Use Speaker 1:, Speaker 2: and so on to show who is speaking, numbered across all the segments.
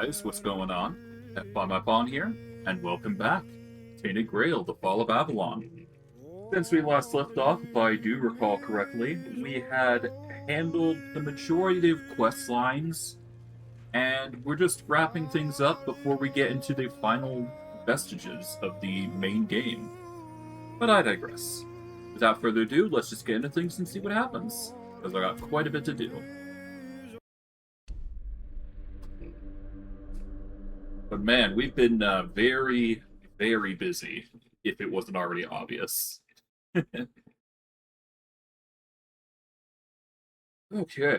Speaker 1: guys, what's going on? F5 here, and welcome back. Tainted Grail, the Fall of Avalon. Since we last left off, if I do recall correctly, we had handled the majority of quest lines, and we're just wrapping things up before we get into the final vestiges of the main game. But I digress. Without further ado, let's just get into things and see what happens, because I got quite a bit to do. But man, we've been very, very busy, if it wasn't already obvious. Okay.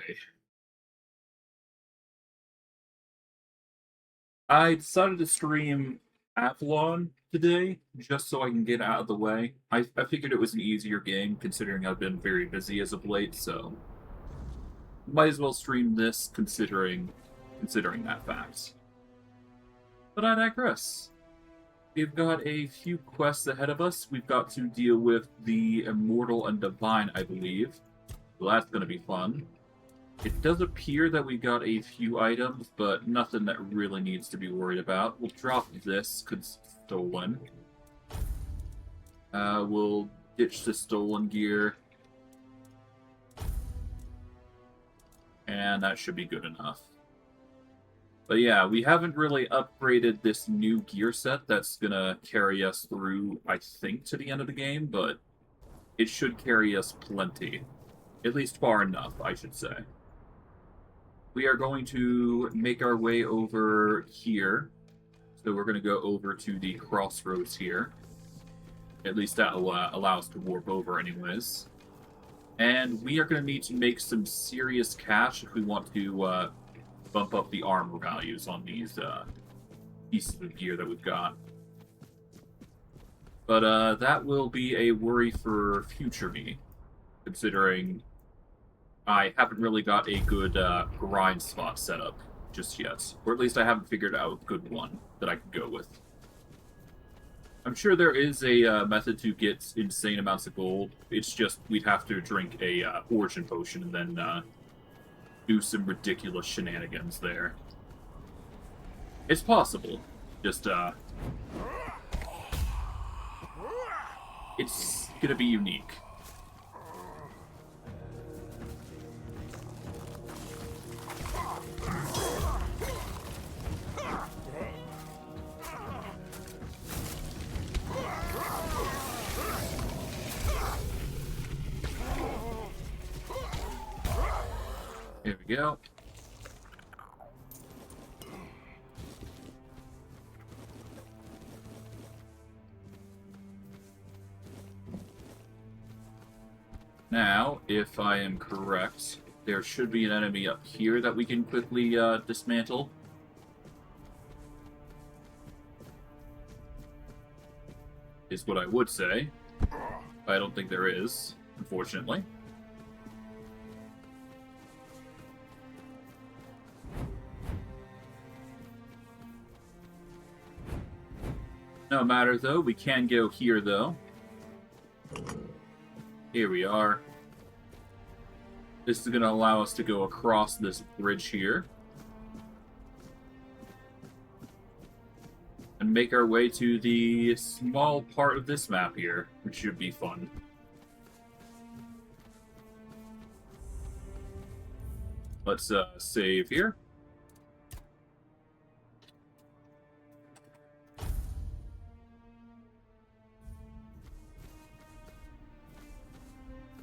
Speaker 1: I decided to stream Avalon today, just so I can get out of the way. I figured it was an easier game, considering I've been very busy as of late, so might as well stream this considering that fact. But I digress. We've got a few quests ahead of us. We've got to deal with the Immortal and Divine, I believe. Well, that's going to be fun. It does appear that we got a few items, but nothing that really needs to be worried about. We'll drop this, because it's stolen. We'll ditch the stolen gear. And that should be good enough. But yeah, we haven't really upgraded this new gear set that's gonna carry us through, I think, to the end of the game, but it should carry us plenty. At least far enough, I should say. We are going to make our way over here. So we're going to go over to the crossroads here. At least that'll allow us to warp over anyways. And we are going to need to make some serious cash if we want to bump up the armor values on these pieces of gear that we've got. But that will be a worry for future me, considering I haven't really got a good grind spot set up just yet. Or at least I haven't figured out a good one that I can go with. I'm sure there is a method to get insane amounts of gold. It's just we'd have to drink a origin potion and then do some ridiculous shenanigans there. It's possible. Just, it's gonna be unique. Here we go. Now, if I am correct, there should be an enemy up here that we can quickly dismantle. Is what I would say. I don't think there is, unfortunately. No matter, though. We can go here, though. Here we are. This is going to allow us to go across this bridge here. And make our way to the small part of this map here, which should be fun. Let's save here.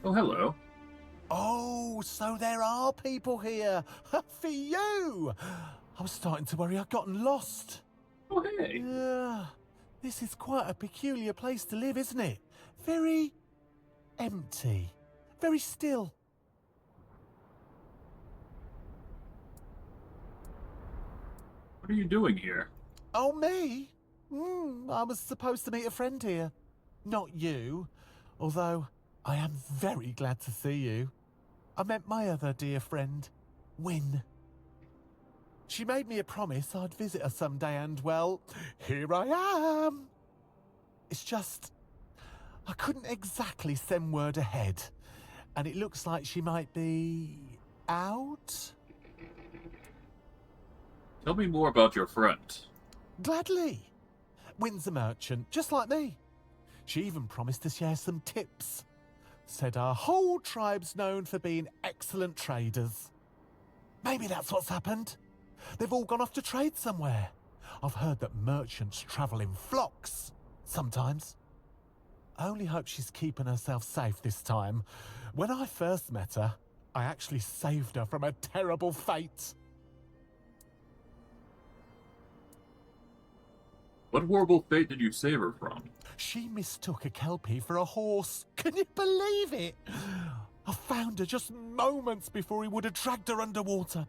Speaker 1: Oh, hello.
Speaker 2: Oh, so there are people here. For you. I was starting to worry I'd gotten lost.
Speaker 1: Oh, hey.
Speaker 2: This is quite a peculiar place to live, isn't it? Very empty. Very still.
Speaker 1: What are you doing here?
Speaker 2: Oh, me? I was supposed to meet a friend here. Not you. Although I am very glad to see you. I met my other dear friend, Win. She made me a promise I'd visit her someday and, well, here I am. It's just, I couldn't exactly send word ahead. And it looks like she might be out?
Speaker 1: Tell me more about your friend.
Speaker 2: Gladly. Wynn's a merchant, just like me. She even promised to share some tips. Said our whole tribe's known for being excellent traders. Maybe that's what's happened. They've all gone off to trade somewhere. I've heard that merchants travel in flocks, sometimes. I only hope she's keeping herself safe this time. When I first met her, I actually saved her from a terrible fate.
Speaker 1: What horrible fate did you save her from?
Speaker 2: She mistook a kelpie for a horse. Can you believe it? I found her just moments before he would have dragged her underwater.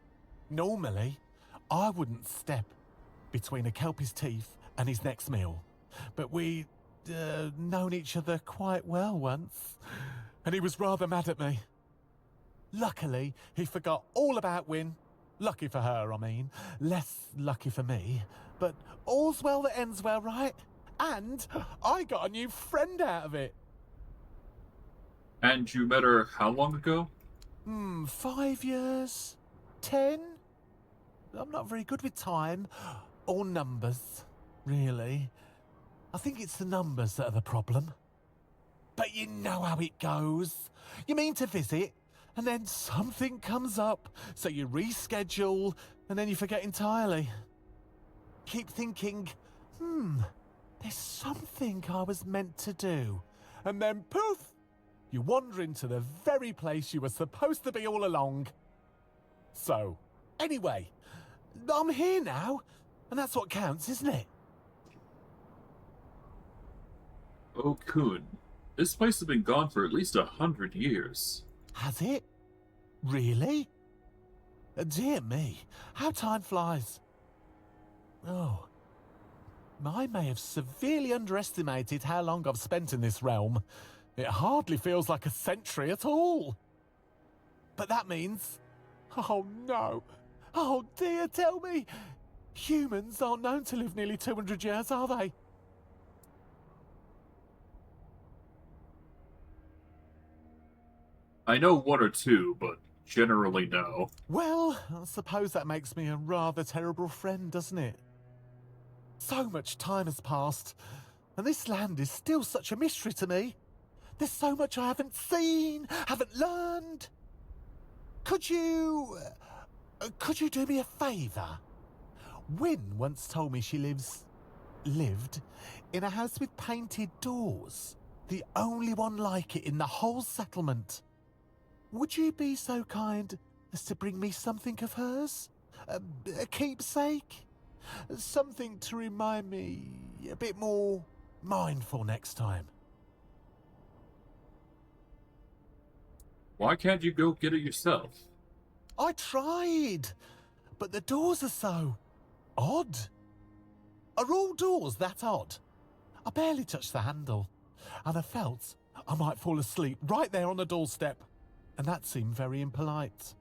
Speaker 2: Normally, I wouldn't step between a kelpie's teeth and his next meal. But we'd known each other quite well once, and he was rather mad at me. Luckily, he forgot all about Wynn. Lucky for her, I mean. Less lucky for me. But all's well that ends well, right? And I got a new friend out of it.
Speaker 1: And you met her how long ago?
Speaker 2: 5 years? 10? I'm not very good with time. Or numbers, really. I think it's the numbers that are the problem. But you know how it goes. You mean to visit, and then something comes up, so you reschedule, and then you forget entirely. Keep thinking, there's something I was meant to do. And then poof, you wander into the very place you were supposed to be all along. So, anyway, I'm here now, and that's what counts, isn't it?
Speaker 1: Oh, Kun. This place has been gone for at least 100 years.
Speaker 2: Has it? Really? Dear me, how time flies. Oh, I may have severely underestimated how long I've spent in this realm. It hardly feels like a century at all. But that means... Oh no! Oh dear, tell me! Humans aren't known to live nearly 200 years, are they?
Speaker 1: I know one or two, but generally no.
Speaker 2: Well, I suppose that makes me a rather terrible friend, doesn't it? So much time has passed, and this land is still such a mystery to me. There's so much I haven't seen, haven't learned. Could you do me a favour? Wynn once told me she lived in a house with painted doors. The only one like it in the whole settlement. Would you be so kind as to bring me something of hers? A keepsake? Something to remind me a bit more mindful next time.
Speaker 1: Why can't you go get it yourself?
Speaker 2: I tried, but the doors are so odd. Are all doors that odd? I barely touched the handle, and I felt I might fall asleep right there on the doorstep, and that seemed very impolite.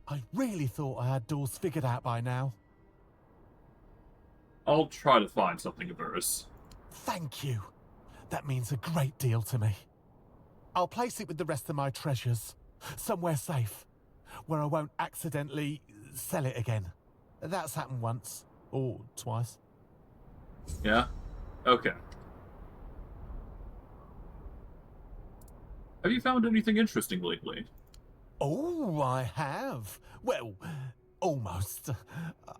Speaker 2: I really thought I had doors figured out by now.
Speaker 1: I'll try to find something of hers.
Speaker 2: Thank you. That means a great deal to me. I'll place it with the rest of my treasures, somewhere safe, where I won't accidentally sell it again. That's happened once, or twice.
Speaker 1: Yeah? Okay. Have you found anything interesting lately?
Speaker 2: Oh, I have. Well, almost.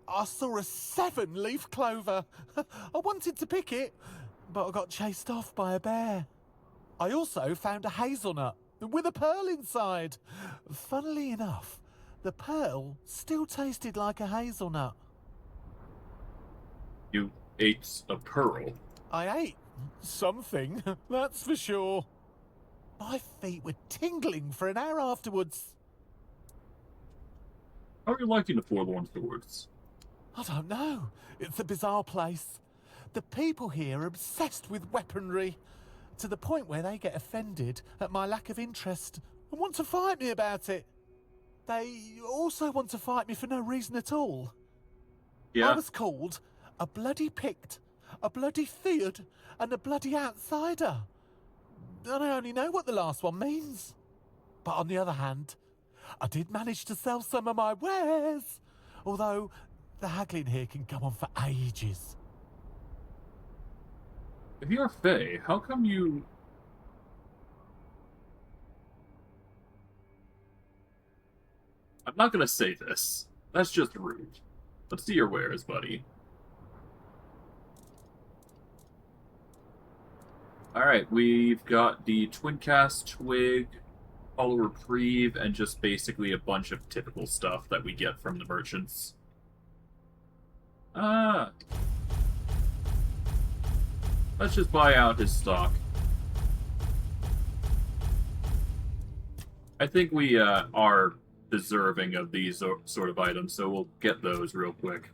Speaker 2: I saw a 7-leaf clover. I wanted to pick it, but I got chased off by a bear. I also found a hazelnut with a pearl inside. Funnily enough, the pearl still tasted like a hazelnut.
Speaker 1: You ate a pearl?
Speaker 2: I ate something, that's for sure. My feet were tingling for an hour afterwards.
Speaker 1: How are you liking the Forlorn Swords?
Speaker 2: I don't know. It's a bizarre place. The people here are obsessed with weaponry, to the point where they get offended at my lack of interest and want to fight me about it. They also want to fight me for no reason at all.
Speaker 1: Yeah?
Speaker 2: I was called a bloody Pict, a bloody Theod, and a bloody outsider. And I only know what the last one means. But on the other hand, I did manage to sell some of my wares, although The haggling here can go on for ages.
Speaker 1: If you're Faye, how come you... I'm not gonna say this. That's just rude. Let's see your wares, buddy. Alright, we've got the Twin Cast Twig, Hollow Reprieve, and just basically a bunch of typical stuff that we get from the merchants. Let's just buy out his stock. I think we are deserving of these sort of items, so we'll get those real quick. Can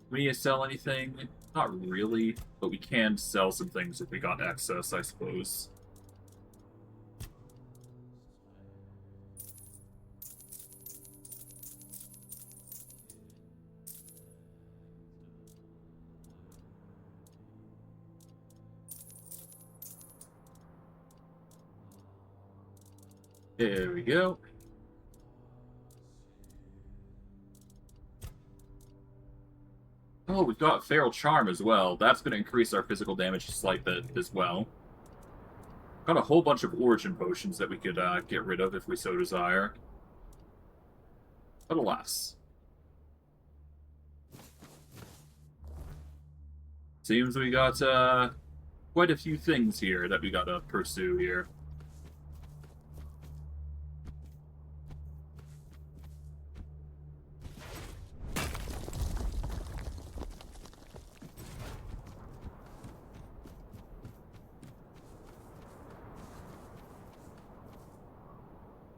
Speaker 1: we sell anything? Not really, but we can sell some things if we got excess, I suppose. There we go. Oh, we've got Feral Charm as well. That's going to increase our physical damage a slight bit as well. Got a whole bunch of Origin Potions that we could get rid of if we so desire. But alas. Seems we got quite a few things here that we gotta pursue here.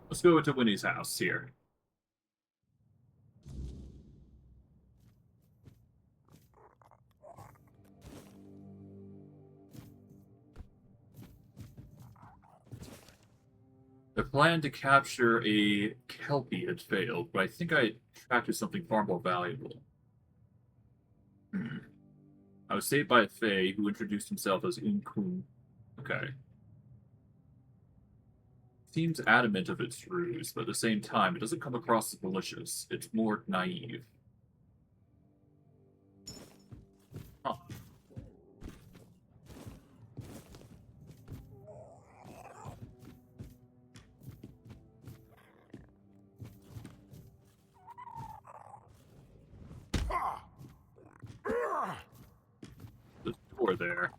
Speaker 1: Let's go to Winnie's house here. The plan to capture a Kelpie had failed, but I think I attracted something far more valuable. I was saved by a Fae who introduced himself as Kun. Okay. Seems adamant of its ruse, but at the same time, it doesn't come across as malicious. It's more naive. Huh. The door there.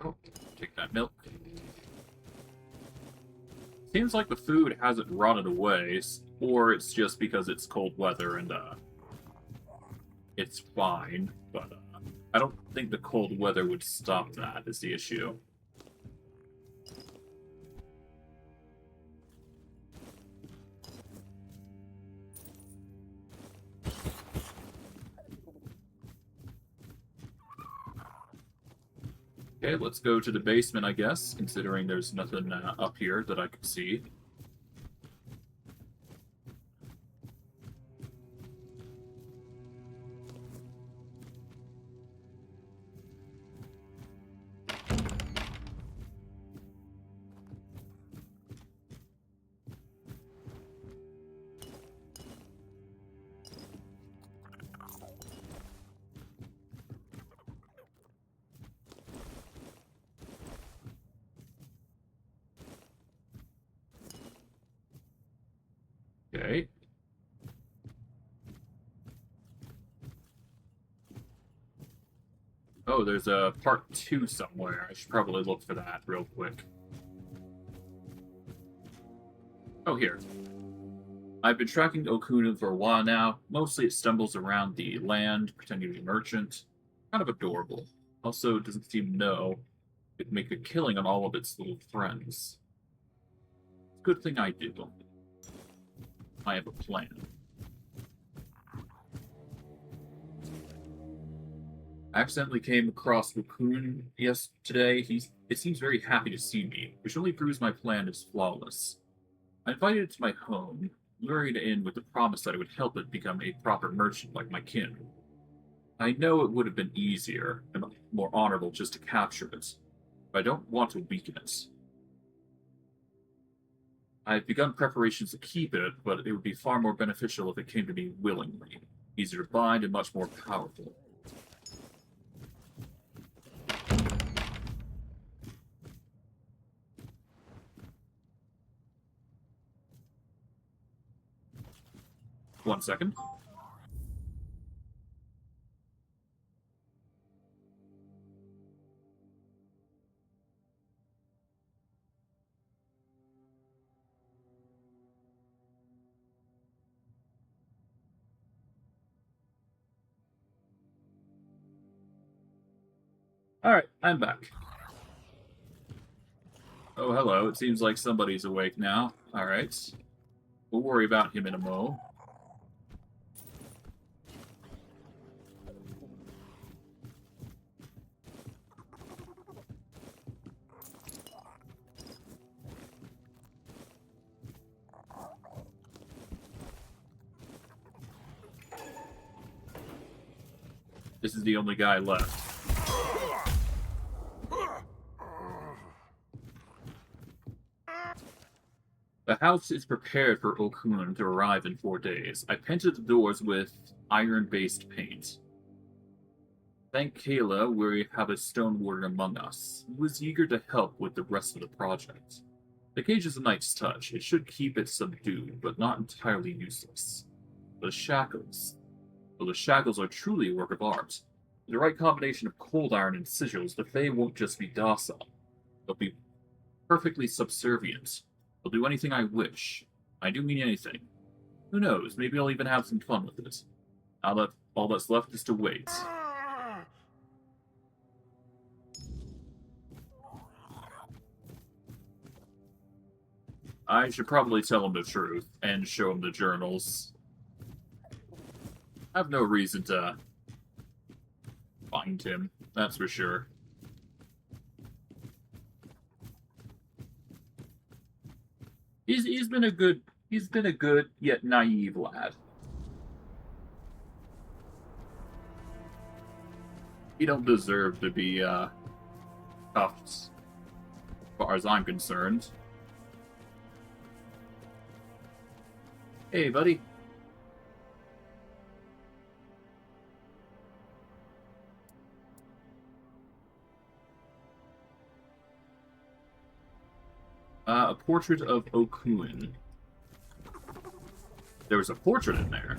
Speaker 1: Oh, take that milk. Seems like the food hasn't rotted away, or it's just because it's cold weather and, it's fine, but, I don't think the cold weather would stop that, is the issue. Okay, let's go to the basement, I guess, considering there's nothing up here that I could see. Okay. Oh, there's a part 2 somewhere. I should probably look for that real quick. Oh, here. I've been tracking Okuna for a while now. Mostly it stumbles around the land, pretending to be a merchant. Kind of adorable. Also, doesn't seem to know it can make a killing on all of its little friends. Good thing I do. I have a plan. I accidentally came across Raccoon today. It seems very happy to see me, which only proves my plan is flawless. I invited it to my home, luring it in with the promise that it would help it become a proper merchant like my kin. I know it would have been easier and more honorable just to capture it, but I don't want to weaken it. I've begun preparations to keep it, but it would be far more beneficial if it came to me willingly. Easier to bind and much more powerful. One second. Alright, I'm back. Oh, hello. It seems like somebody's awake now. Alright. We'll worry about him in a mo. This is the only guy left. The house is prepared for Okun to arrive in 4 days. I painted the doors with iron-based paint. Thank Kayla, we have a stone warden among us, who is eager to help with the rest of the project. The cage is a nice touch. It should keep it subdued, but not entirely useless. The shackles. Well, the shackles are truly a work of art. With the right combination of cold iron and sigils, the Fae won't just be docile. They'll be perfectly subservient. They'll do anything I wish. I do mean anything. Who knows, maybe I'll even have some fun with it. All that's left is to wait. I should probably tell him the truth and show him the journals. I have no reason to find him, that's for sure. He's been a good yet naive lad. He don't deserve to be cuffed, as far as I'm concerned. Hey, buddy. A portrait of Okun. There was a portrait in there.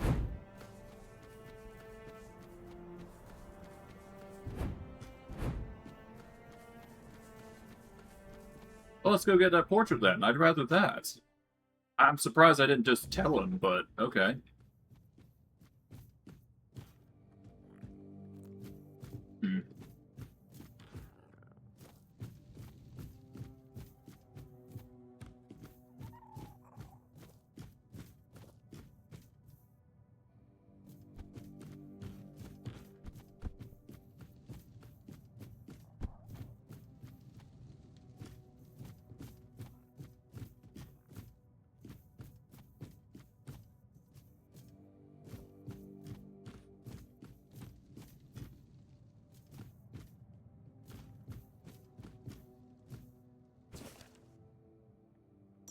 Speaker 1: Well, let's go get that portrait then. I'd rather that. I'm surprised I didn't just tell him, but okay. Hmm.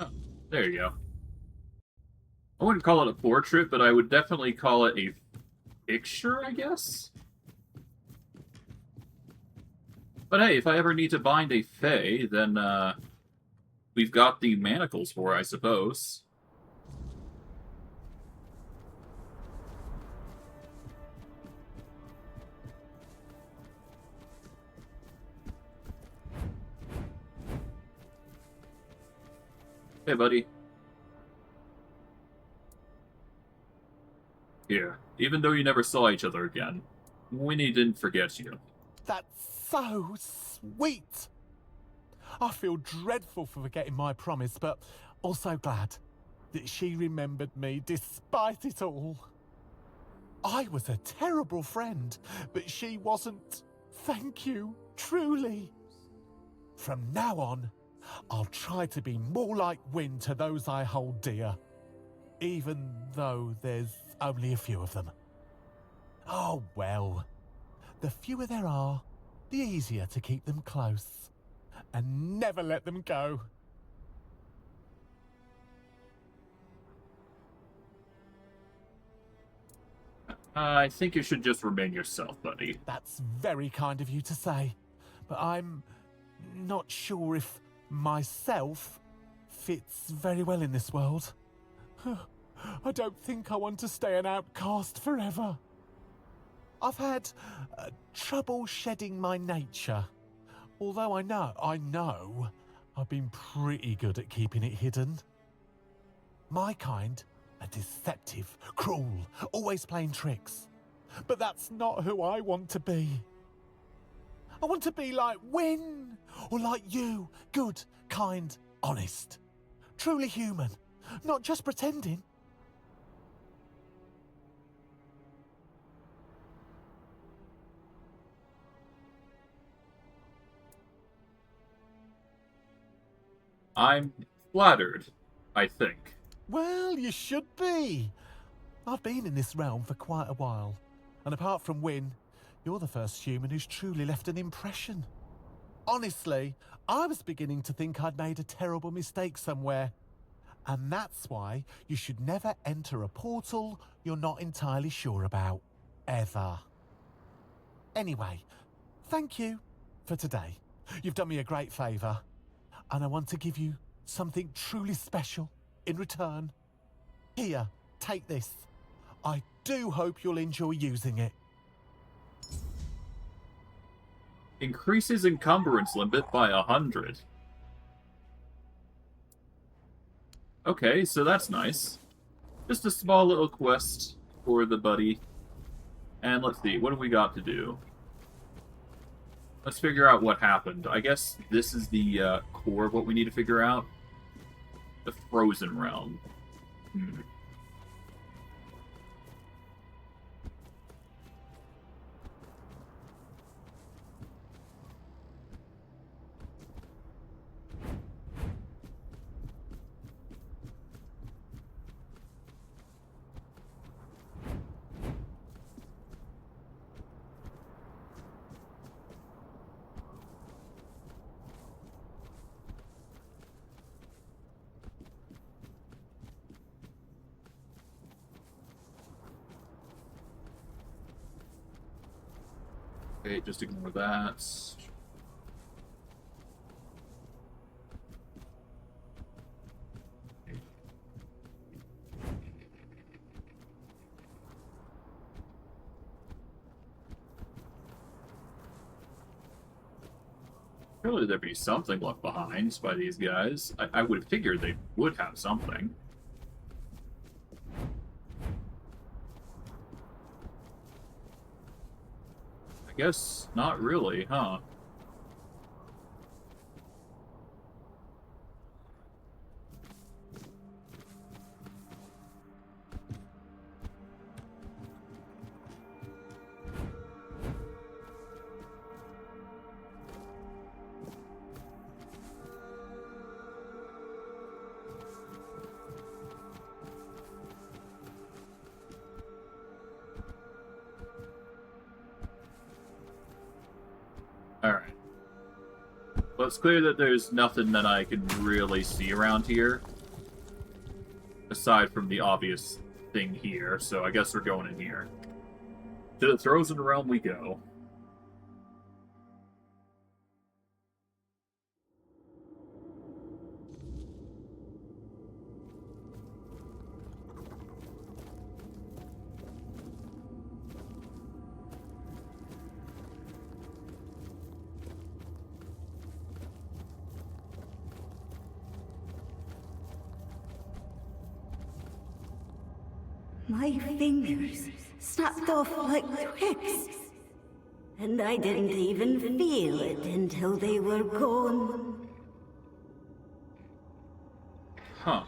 Speaker 1: Oh, there you go. I wouldn't call it a portrait, but I would definitely call it a picture, I guess? But hey, if I ever need to bind a Fae, then, we've got the manacles for it, I suppose. Hey, buddy. Here, even though you never saw each other again, Winnie didn't forget you.
Speaker 2: That's so sweet. I feel dreadful for forgetting my promise, but also glad that she remembered me despite it all. I was a terrible friend, but she wasn't. Thank you, truly. From now on, I'll try to be more like Wynne to those I hold dear, even though there's only a few of them. Oh well, the fewer there are, the easier to keep them close and never let them go.
Speaker 1: I think you should just remain yourself, buddy.
Speaker 2: That's very kind of you to say, but I'm not sure if myself fits very well in this world. I don't think I want to stay an outcast forever. I've had trouble shedding my nature, although I know I've been pretty good at keeping it hidden. My kind are deceptive, cruel, always playing tricks. But that's not who I want to be. I want to be like Wynne, or like you, good, kind, honest. Truly human, not just pretending.
Speaker 1: I'm flattered, I think.
Speaker 2: Well, you should be. I've been in this realm for quite a while, and apart from Wynne, you're the first human who's truly left an impression. Honestly, I was beginning to think I'd made a terrible mistake somewhere. And that's why you should never enter a portal you're not entirely sure about. Ever. Anyway, thank you for today. You've done me a great favour. And I want to give you something truly special in return. Here, take this. I do hope you'll enjoy using it.
Speaker 1: Increases encumbrance limit by 100. Okay, so that's nice. Just a small little quest for the buddy. And let's see, what do we got to do? Let's figure out what happened. I guess this is the core of what we need to figure out. The Frozen Realm. Okay, just ignore that. Surely there'd be something left behind by these guys. I would have figured they would have something. I guess not really, huh? Alright. Well, it's clear that there's nothing that I can really see around here. Aside from the obvious thing here, so I guess we're going in here. To the Frozen Realm we go.
Speaker 3: My fingers snapped off like twigs. And I didn't even feel it until they were gone.
Speaker 1: Huh.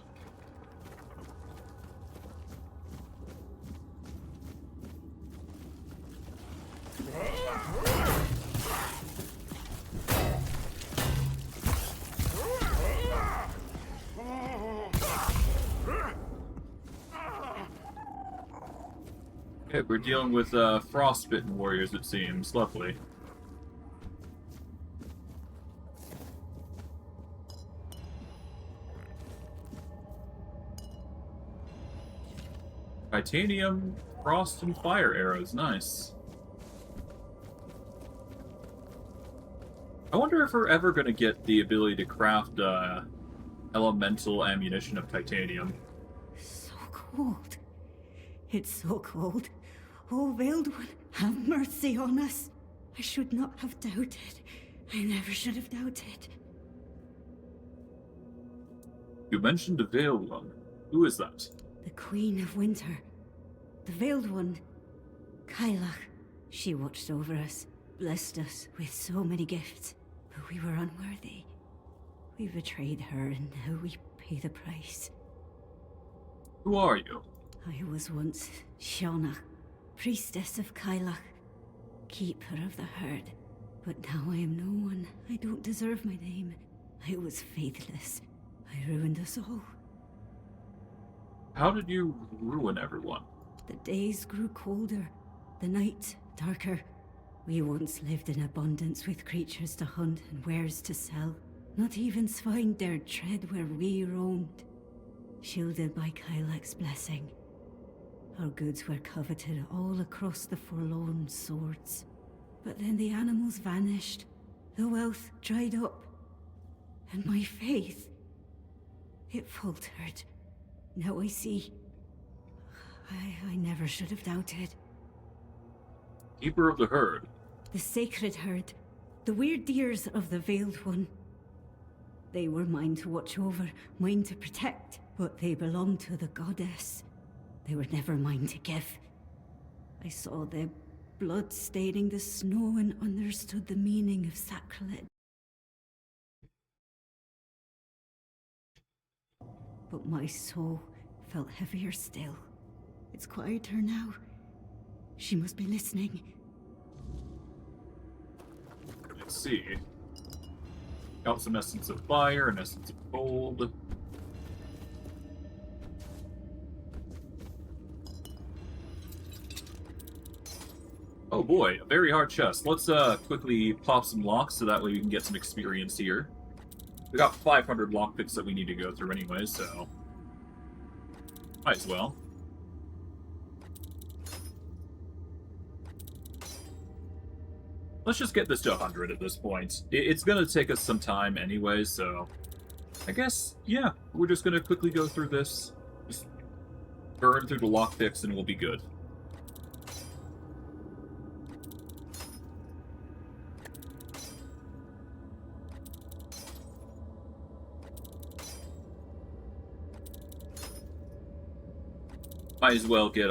Speaker 1: Okay, we're dealing with frostbitten warriors, it seems. Lovely. Titanium, frost, and fire arrows. Nice. I wonder if we're ever going to get the ability to craft elemental ammunition of titanium.
Speaker 3: So cold. It's so cold. Oh, Veiled One, have mercy on us. I should not have doubted. I never should have doubted.
Speaker 1: You mentioned a Veiled One. Who is that?
Speaker 3: The Queen of Winter. The Veiled One. Kailach. She watched over us, blessed us with so many gifts, but we were unworthy. We betrayed her, and now we pay the price.
Speaker 1: Who are you?
Speaker 3: I was once Shauna, priestess of Kailach, keeper of the herd. But now I am no one. I don't deserve my name. I was faithless. I ruined us all.
Speaker 1: How did you ruin everyone?
Speaker 3: The days grew colder, the night darker. We once lived in abundance with creatures to hunt and wares to sell. Not even swine dared tread where we roamed. Shielded by Kailach's blessing. Our goods were coveted all across the forlorn swords. But then the animals vanished, the wealth dried up, and my faith, it faltered. Now I see. I never should have doubted.
Speaker 1: Keeper of the herd.
Speaker 3: The sacred herd, the weird deers of the Veiled One. They were mine to watch over, mine to protect, but they belonged to the goddess. They were never mine to give. I saw their blood staining the snow and understood the meaning of sacrilege. But my soul felt heavier still. It's quieter now. She must be listening.
Speaker 1: Let's see. Got some essence of fire and essence of gold. Oh boy, a very hard chest. Let's quickly pop some locks so that way we can get some experience here. We got 500 lockpicks that we need to go through anyway, so might as well. Let's just get this to 100 at this point. It's gonna take us some time anyway, so I guess, yeah, we're just gonna quickly go through this, just burn through the lockpicks and we'll be good. Might as well get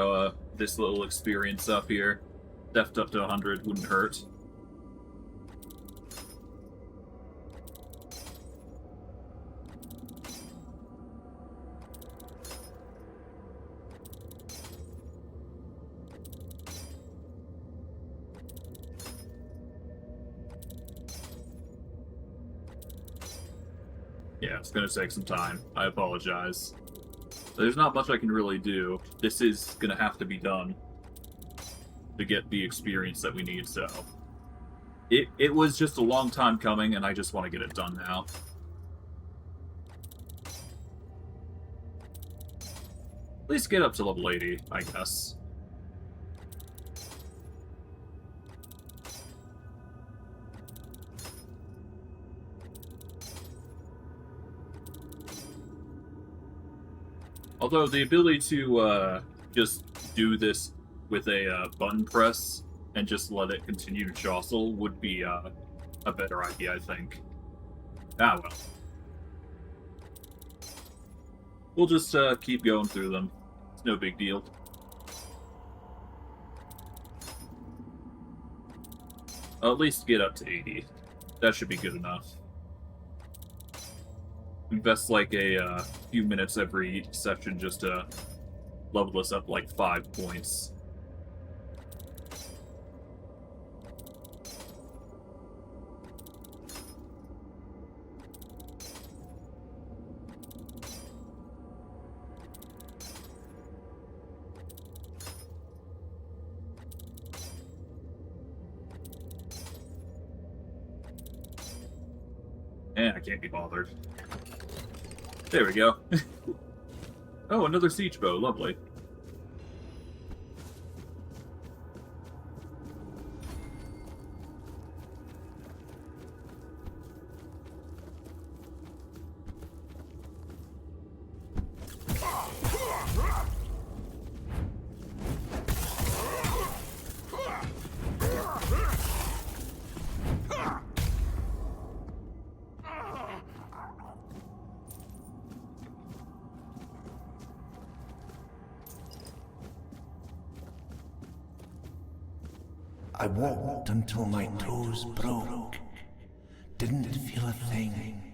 Speaker 1: this little experience up here. Theft up to 100 wouldn't hurt. Yeah, it's gonna take some time. I apologize. There's not much I can really do. This is gonna have to be done to get the experience that we need, so... It was just a long time coming, and I just want to get it done now. At least get up to level 80, I guess. Although the ability to just do this with a button press and just let it continue to jostle would be a better idea, I think. Ah, well. We'll just keep going through them. It's no big deal. I'll at least get up to 80. That should be good enough. Invest like a few minutes every session just to level us up like 5 points. I can't be bothered. There we go. Oh, another siege bow. Lovely.
Speaker 4: I walked until my toes broke. Didn't feel a thing.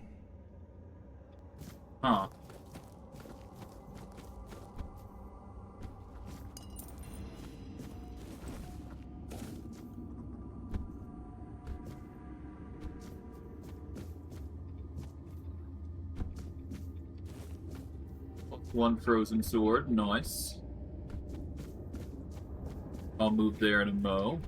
Speaker 1: Huh. One frozen sword. Nice. I'll move there in a mo.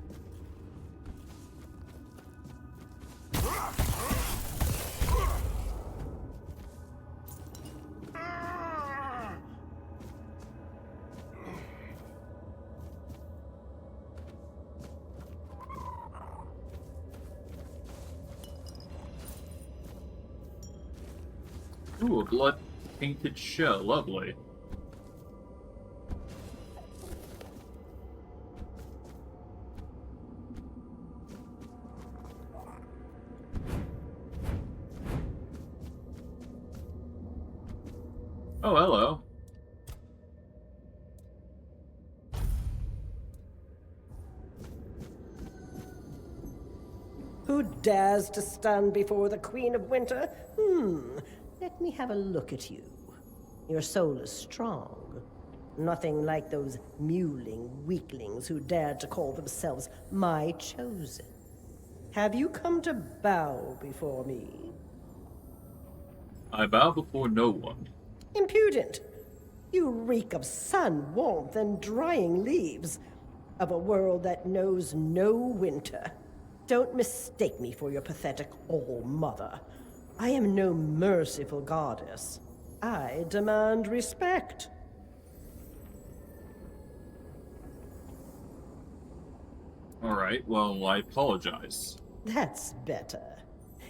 Speaker 1: Ooh, a blood-painted shell. Lovely. Oh, hello.
Speaker 5: Who dares to stand before the Queen of Winter? Let me have a look at you. Your soul is strong. Nothing like those mewling weaklings who dared to call themselves my chosen. Have you come to bow before me?
Speaker 1: I bow before no one.
Speaker 5: Impudent! You reek of sun, warmth, and drying leaves. Of a world that knows no winter. Don't mistake me for your pathetic all-mother. I am no merciful goddess. I demand respect.
Speaker 1: Alright, well, I apologize.
Speaker 5: That's better.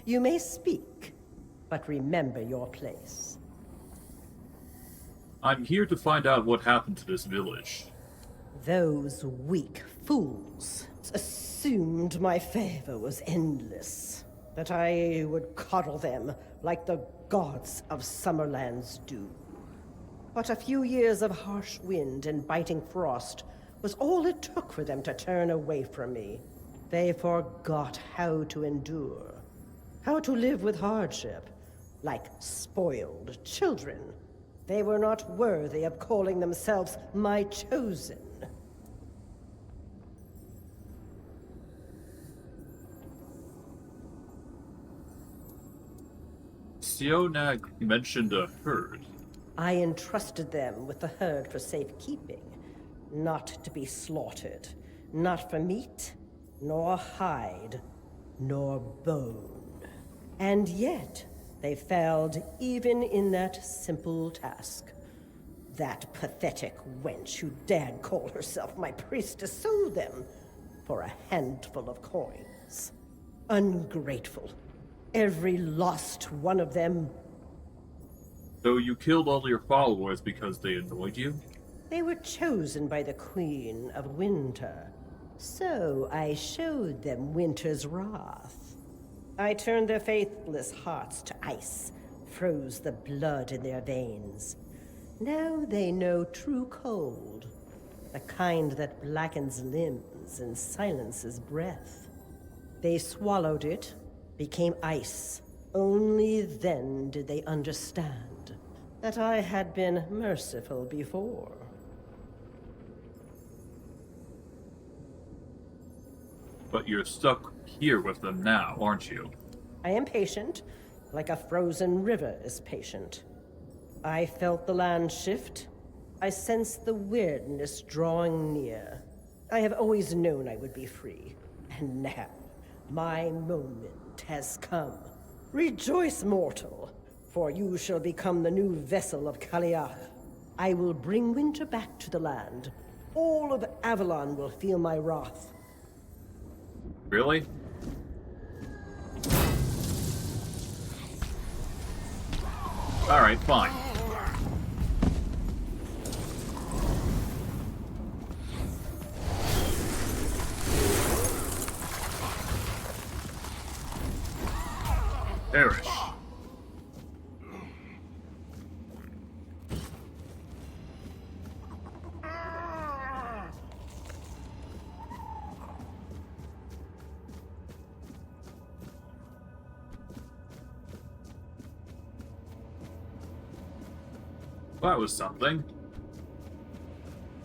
Speaker 5: You may speak, but remember your place.
Speaker 1: I'm here to find out what happened to this village.
Speaker 5: Those weak fools assumed my favor was endless, that I would coddle them like the gods of Summerlands do. But a few years of harsh wind and biting frost was all it took for them to turn away from me. They forgot how to endure, how to live with hardship, like spoiled children. They were not worthy of calling themselves my chosen.
Speaker 1: Sionag mentioned a herd.
Speaker 5: I entrusted them with the herd for safekeeping, not to be slaughtered, not for meat, nor hide, nor bone. And yet, they failed even in that simple task. That pathetic wench who dared call herself my priestess sold them for a handful of coins. Ungrateful. Every lost one of them.
Speaker 1: So you killed all your followers because they annoyed you?
Speaker 5: They were chosen by the Queen of Winter. So I showed them Winter's wrath. I turned their faithless hearts to ice, froze the blood in their veins. Now they know true cold, the kind that blackens limbs and silences breath. They swallowed it, became ice. Only then did they understand that I had been merciful before.
Speaker 1: But you're stuck here with them now, aren't you?
Speaker 5: I am patient, like a frozen river is patient. I felt the land shift. I sensed the weirdness drawing near. I have always known I would be free. And now, my moment has come. Rejoice, mortal, for you shall become the new vessel of Kaliach. I will bring winter back to the land. All of Avalon will feel my wrath.
Speaker 1: Really? Alright, fine. Perish. That was something.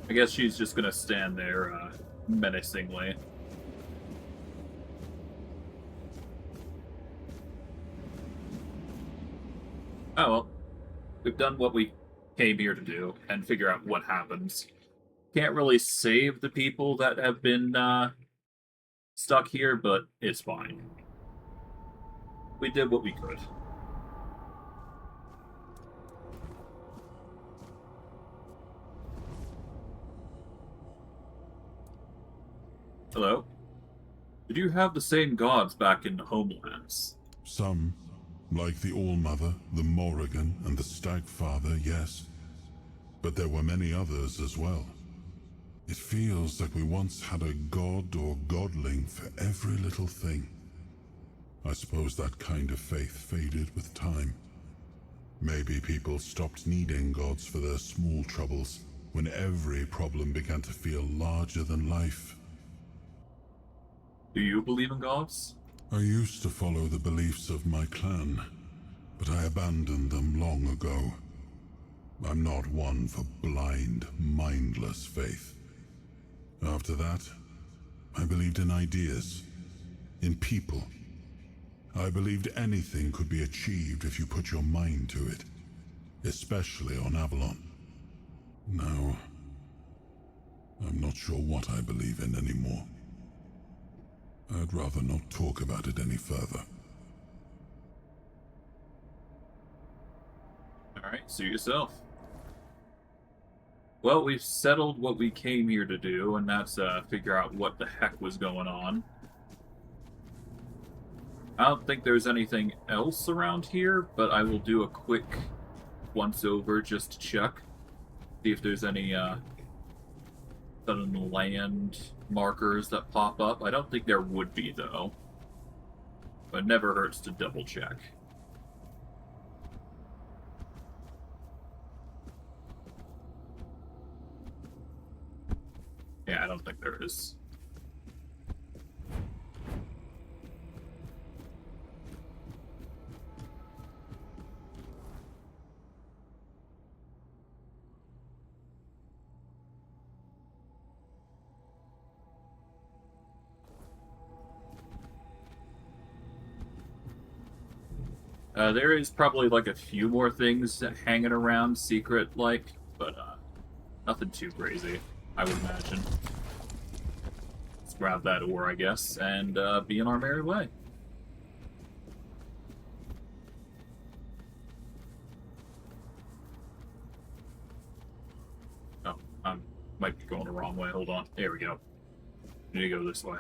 Speaker 1: I guess she's just gonna stand there, menacingly. Oh well. We've done what we came here to do, and figure out what happens. Can't really save the people that have been, stuck here, but it's fine. We did what we could. Hello? Did you have the same gods back in the homelands?
Speaker 6: Some, like the All-Mother, the Morrigan, and the Stag-Father, yes. But there were many others as well. It feels like we once had a god or godling for every little thing. I suppose that kind of faith faded with time. Maybe people stopped needing gods for their small troubles when every problem began to feel larger than life.
Speaker 1: Do you believe in gods?
Speaker 6: I used to follow the beliefs of my clan, but I abandoned them long ago. I'm not one for blind, mindless faith. After that, I believed in ideas, in people. I believed anything could be achieved if you put your mind to it, especially on Avalon. Now, I'm not sure what I believe in anymore. I'd rather not talk about it any further.
Speaker 1: Alright, suit yourself. Well, we've settled what we came here to do, and that's figure out what the heck was going on. I don't think there's anything else around here, but I will do a quick once-over just to check. See if there's any sudden land markers that pop up. I don't think there would be, though. But it never hurts to double-check. Yeah, I don't think there is. There is probably like a few more things hanging around secret-like, but nothing too crazy, I would imagine. Let's grab that ore, I guess, and be on our merry way. Oh, I might be going the wrong way. Hold on. There we go. Need to go this way.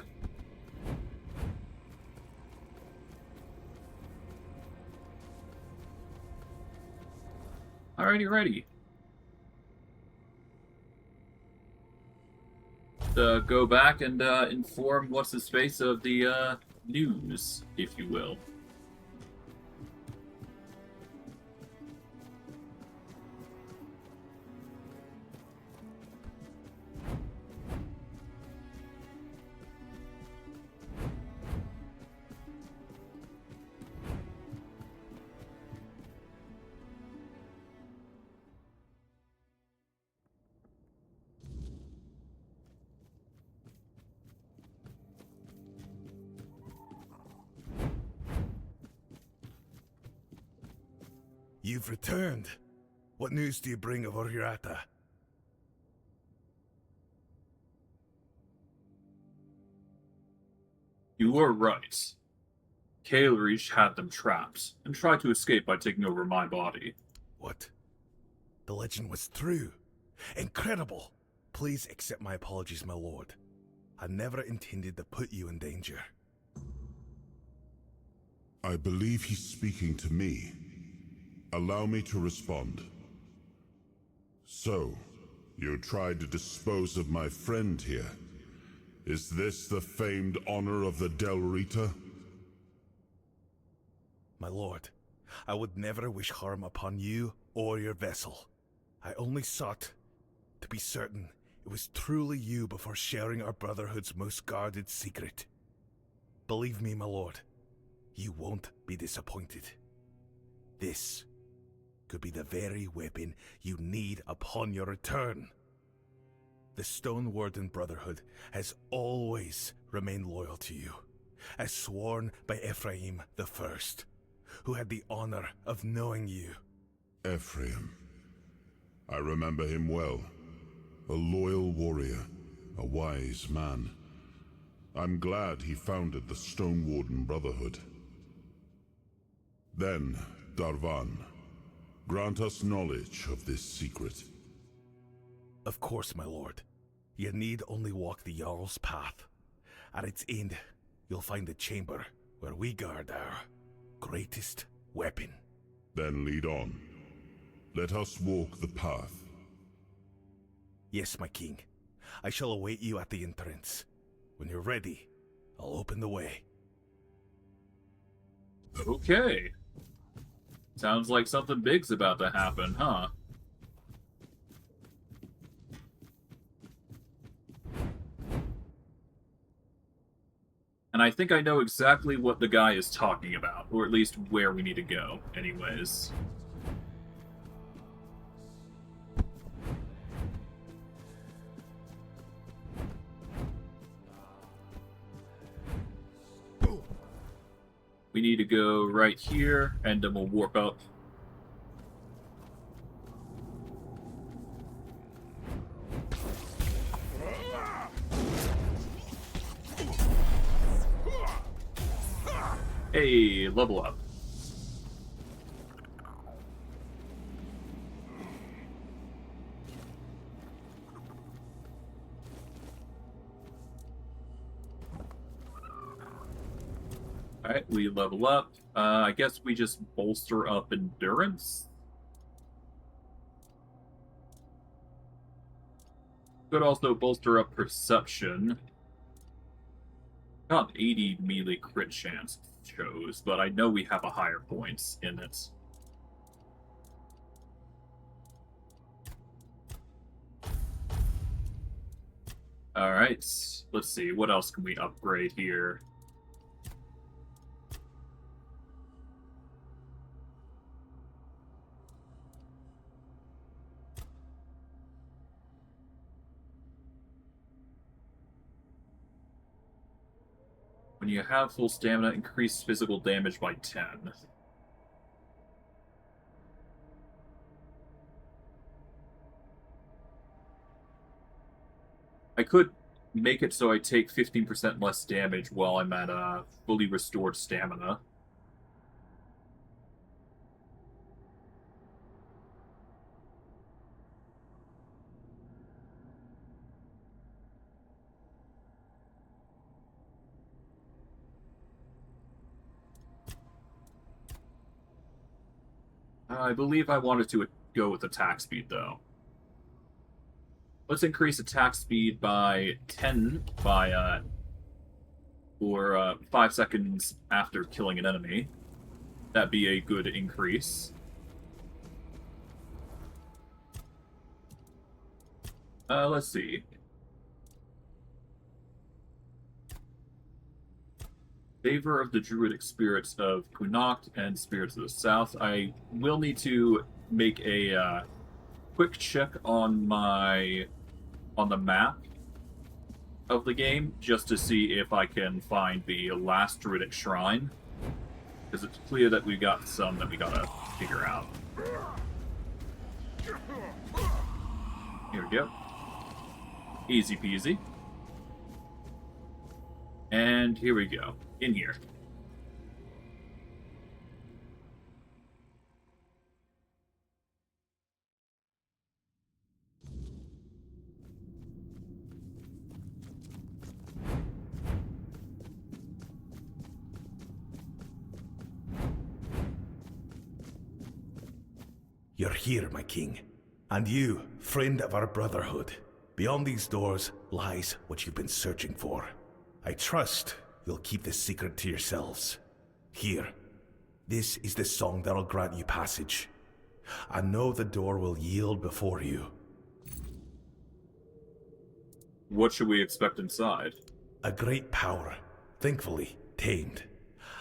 Speaker 1: Alrighty, ready. Go back and inform what's his face of the news, if you will.
Speaker 7: You've returned. What news do you bring of Oriata?
Speaker 1: You were right. Kalerich had them trapped, and tried to escape by taking over my body.
Speaker 7: What? The legend was true. Incredible. Please accept my apologies, my lord. I never intended to put you in danger.
Speaker 6: I believe he's speaking to me. Allow me to respond. So, you tried to dispose of my friend here. Is this the famed honor of the Del Rita?
Speaker 7: My lord, I would never wish harm upon you or your vessel. I only sought to be certain it was truly you before sharing our Brotherhood's most guarded secret. Believe me, my lord, you won't be disappointed. This could be the very weapon you need upon your return. The Stone Warden Brotherhood has always remained loyal to you, as sworn by Ephraim the First, who had the honor of knowing you.
Speaker 6: Ephraim. I remember him well. A loyal warrior, a wise man. I'm glad he founded the Stone Warden Brotherhood. Then, Darvan, grant us knowledge of this secret.
Speaker 7: Of course, my lord. You need only walk the Jarl's path. At its end, you'll find the chamber where we guard our greatest weapon.
Speaker 6: Then lead on. Let us walk the path.
Speaker 7: Yes, my king. I shall await you at the entrance. When you're ready, I'll open the way.
Speaker 1: Okay. Sounds like something big's about to happen, huh? And I think I know exactly what the guy is talking about, or at least where we need to go, anyways. We need to go right here, and then we'll warp up. Hey, level up. Alright, we level up. I guess we just bolster up endurance. Could also bolster up perception. Got 80 melee crit chance shows, but I know we have a higher points in it. Alright, let's see, what else can we upgrade here? When you have full stamina, increase physical damage by 10. I could make it so I take 15% less damage while I'm at fully restored stamina. I believe I wanted to go with attack speed, though. Let's increase attack speed by 10 for 5 seconds after killing an enemy. That'd be a good increase. Let's see. Favor of the Druidic Spirits of Kunakt and Spirits of the South. I will need to make a quick check on the map of the game just to see if I can find the last Druidic Shrine, because it's clear that we got some that we gotta figure out. Here we go. Easy peasy. And here we go. In here.
Speaker 7: You're here, my king. And you, friend of our brotherhood. Beyond these doors lies what you've been searching for. I trust you'll keep this secret to yourselves. Here, this is the song that'll grant you passage. I know the door will yield before you.
Speaker 1: What should we expect inside?
Speaker 7: A great power, thankfully tamed.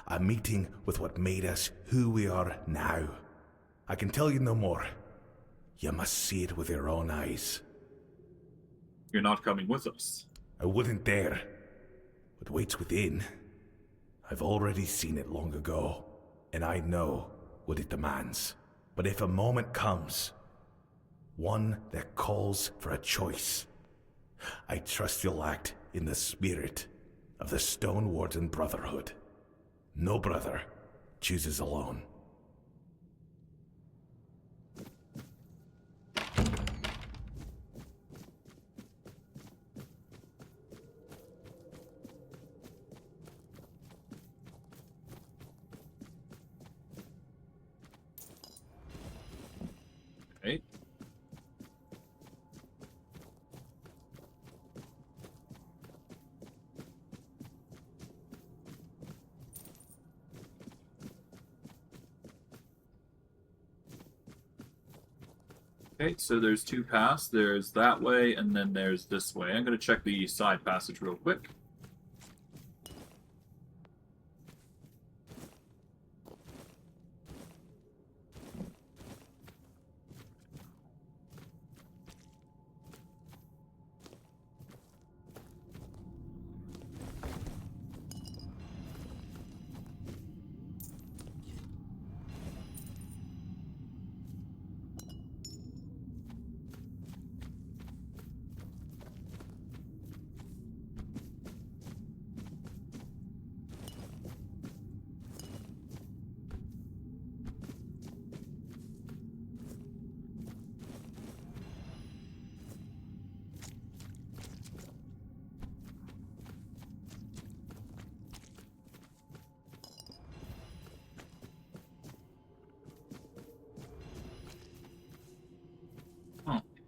Speaker 7: A meeting with what made us who we are now. I can tell you no more. You must see it with your own eyes.
Speaker 1: You're not coming with us.
Speaker 7: I wouldn't dare. What waits within, I've already seen it long ago, and I know what it demands. But if a moment comes, one that calls for a choice, I trust you'll act in the spirit of the Stone Warden Brotherhood. No brother chooses alone.
Speaker 1: Okay. Okay, so there's two paths. There's that way, and then there's this way. I'm going to check the side passage real quick.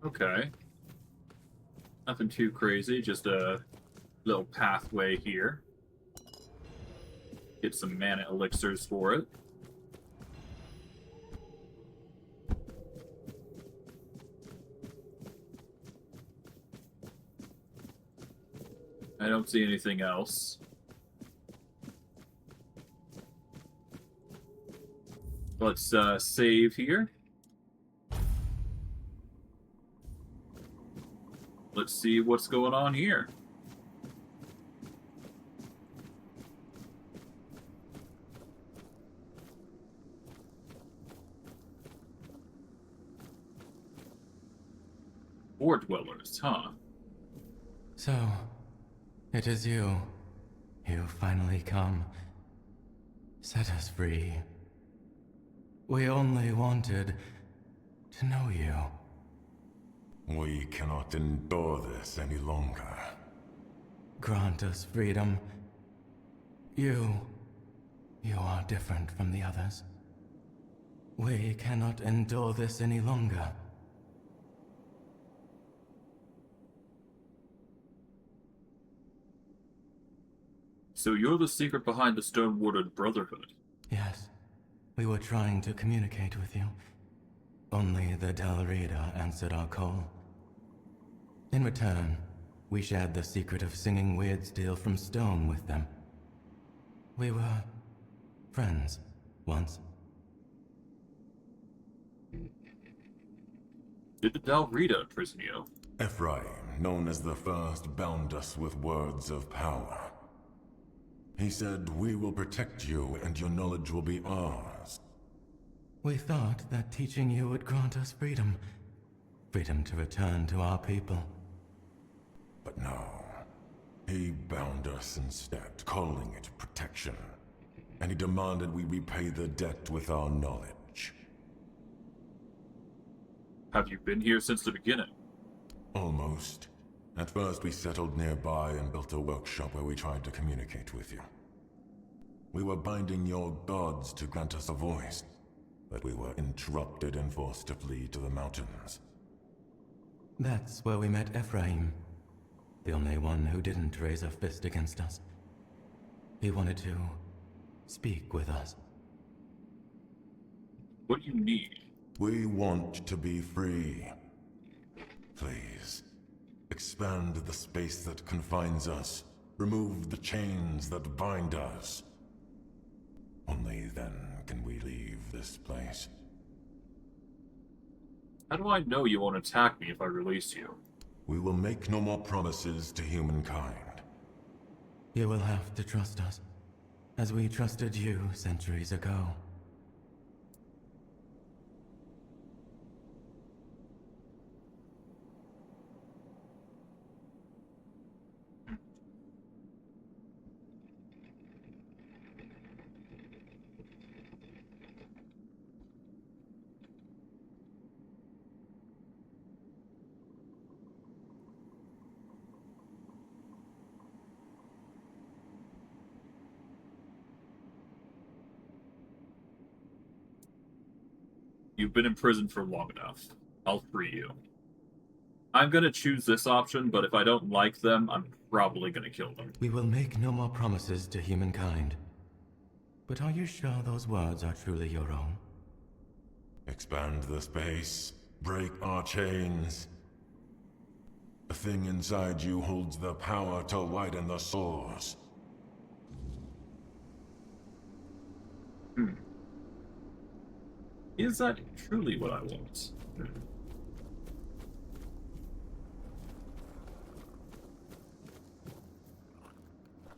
Speaker 1: Okay. Nothing too crazy, just a little pathway here. Get some mana elixirs for it. I don't see anything else. Let's save here. Let's see what's going on here. Boar dwellers, huh?
Speaker 8: So, it is you. You finally come. Set us free. We only wanted to know you.
Speaker 9: We cannot endure this any longer.
Speaker 8: Grant us freedom. You are different from the others. We cannot endure this any longer.
Speaker 1: So you're the secret behind the Stone Warden Brotherhood?
Speaker 8: Yes. We were trying to communicate with you. Only the Dalrida answered our call. In return, we shared the secret of singing weird steel from stone with them. We were friends once.
Speaker 1: Did the Dalrida imprison you?
Speaker 9: Ephraim, known as the First, bound us with words of power. He said, "We will protect you and your knowledge will be ours."
Speaker 8: We thought that teaching you would grant us freedom. Freedom to return to our people.
Speaker 9: But no. He bound us instead, calling it protection. And he demanded we repay the debt with our knowledge.
Speaker 1: Have you been here since the beginning?
Speaker 9: Almost. At first we settled nearby and built a workshop where we tried to communicate with you. We were binding your gods to grant us a voice, but we were interrupted and forced to flee to the mountains.
Speaker 8: That's where we met Ephraim. The only one who didn't raise a fist against us. He wanted to speak with us.
Speaker 1: What do you need?
Speaker 9: We want to be free. Please, expand the space that confines us. Remove the chains that bind us. Only then can we leave this place.
Speaker 1: How do I know you won't attack me if I release you?
Speaker 9: We will make no more promises to humankind.
Speaker 8: You will have to trust us, as we trusted you centuries ago.
Speaker 1: You've been in prison for long enough. I'll free you. I'm gonna choose this option, but if I don't like them, I'm probably gonna kill them.
Speaker 8: We will make no more promises to humankind. But are you sure those words are truly your own?
Speaker 9: Expand the space. Break our chains. The thing inside you holds the power to widen the source.
Speaker 1: Is that truly what I want?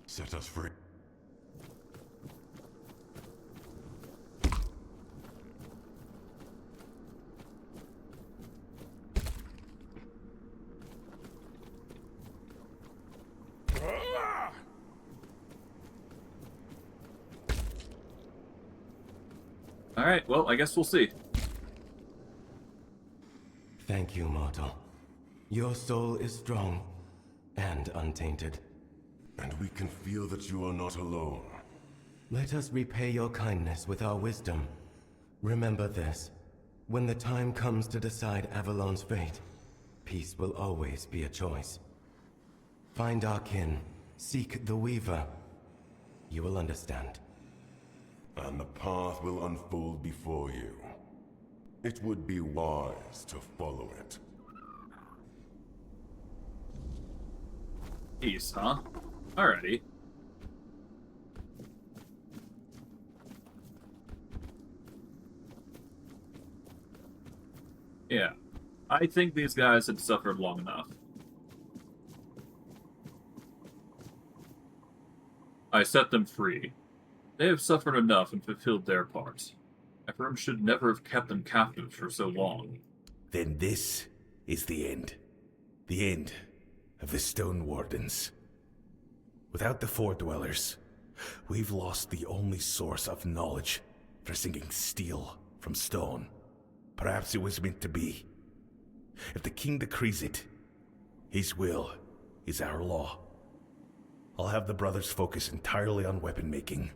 Speaker 9: Set us free.
Speaker 1: Alright, well, I guess we'll see.
Speaker 8: Thank you, mortal. Your soul is strong and untainted.
Speaker 9: And we can feel that you are not alone.
Speaker 8: Let us repay your kindness with our wisdom. Remember this. When the time comes to decide Avalon's fate, peace will always be a choice. Find our kin. Seek the Weaver. You will understand.
Speaker 9: And the path will unfold before you. It would be wise to follow it.
Speaker 1: Peace, huh? Alrighty. Yeah. I think these guys had suffered long enough. I set them free. They have suffered enough and fulfilled their part. Ephraim should never have kept them captive for so long.
Speaker 7: Then this is the end. The end of the Stone Wardens. Without the Four Dwellers, we've lost the only source of knowledge for singing steel from stone. Perhaps it was meant to be. If the king decrees it, his will is our law. I'll have the brothers focus entirely on weapon making.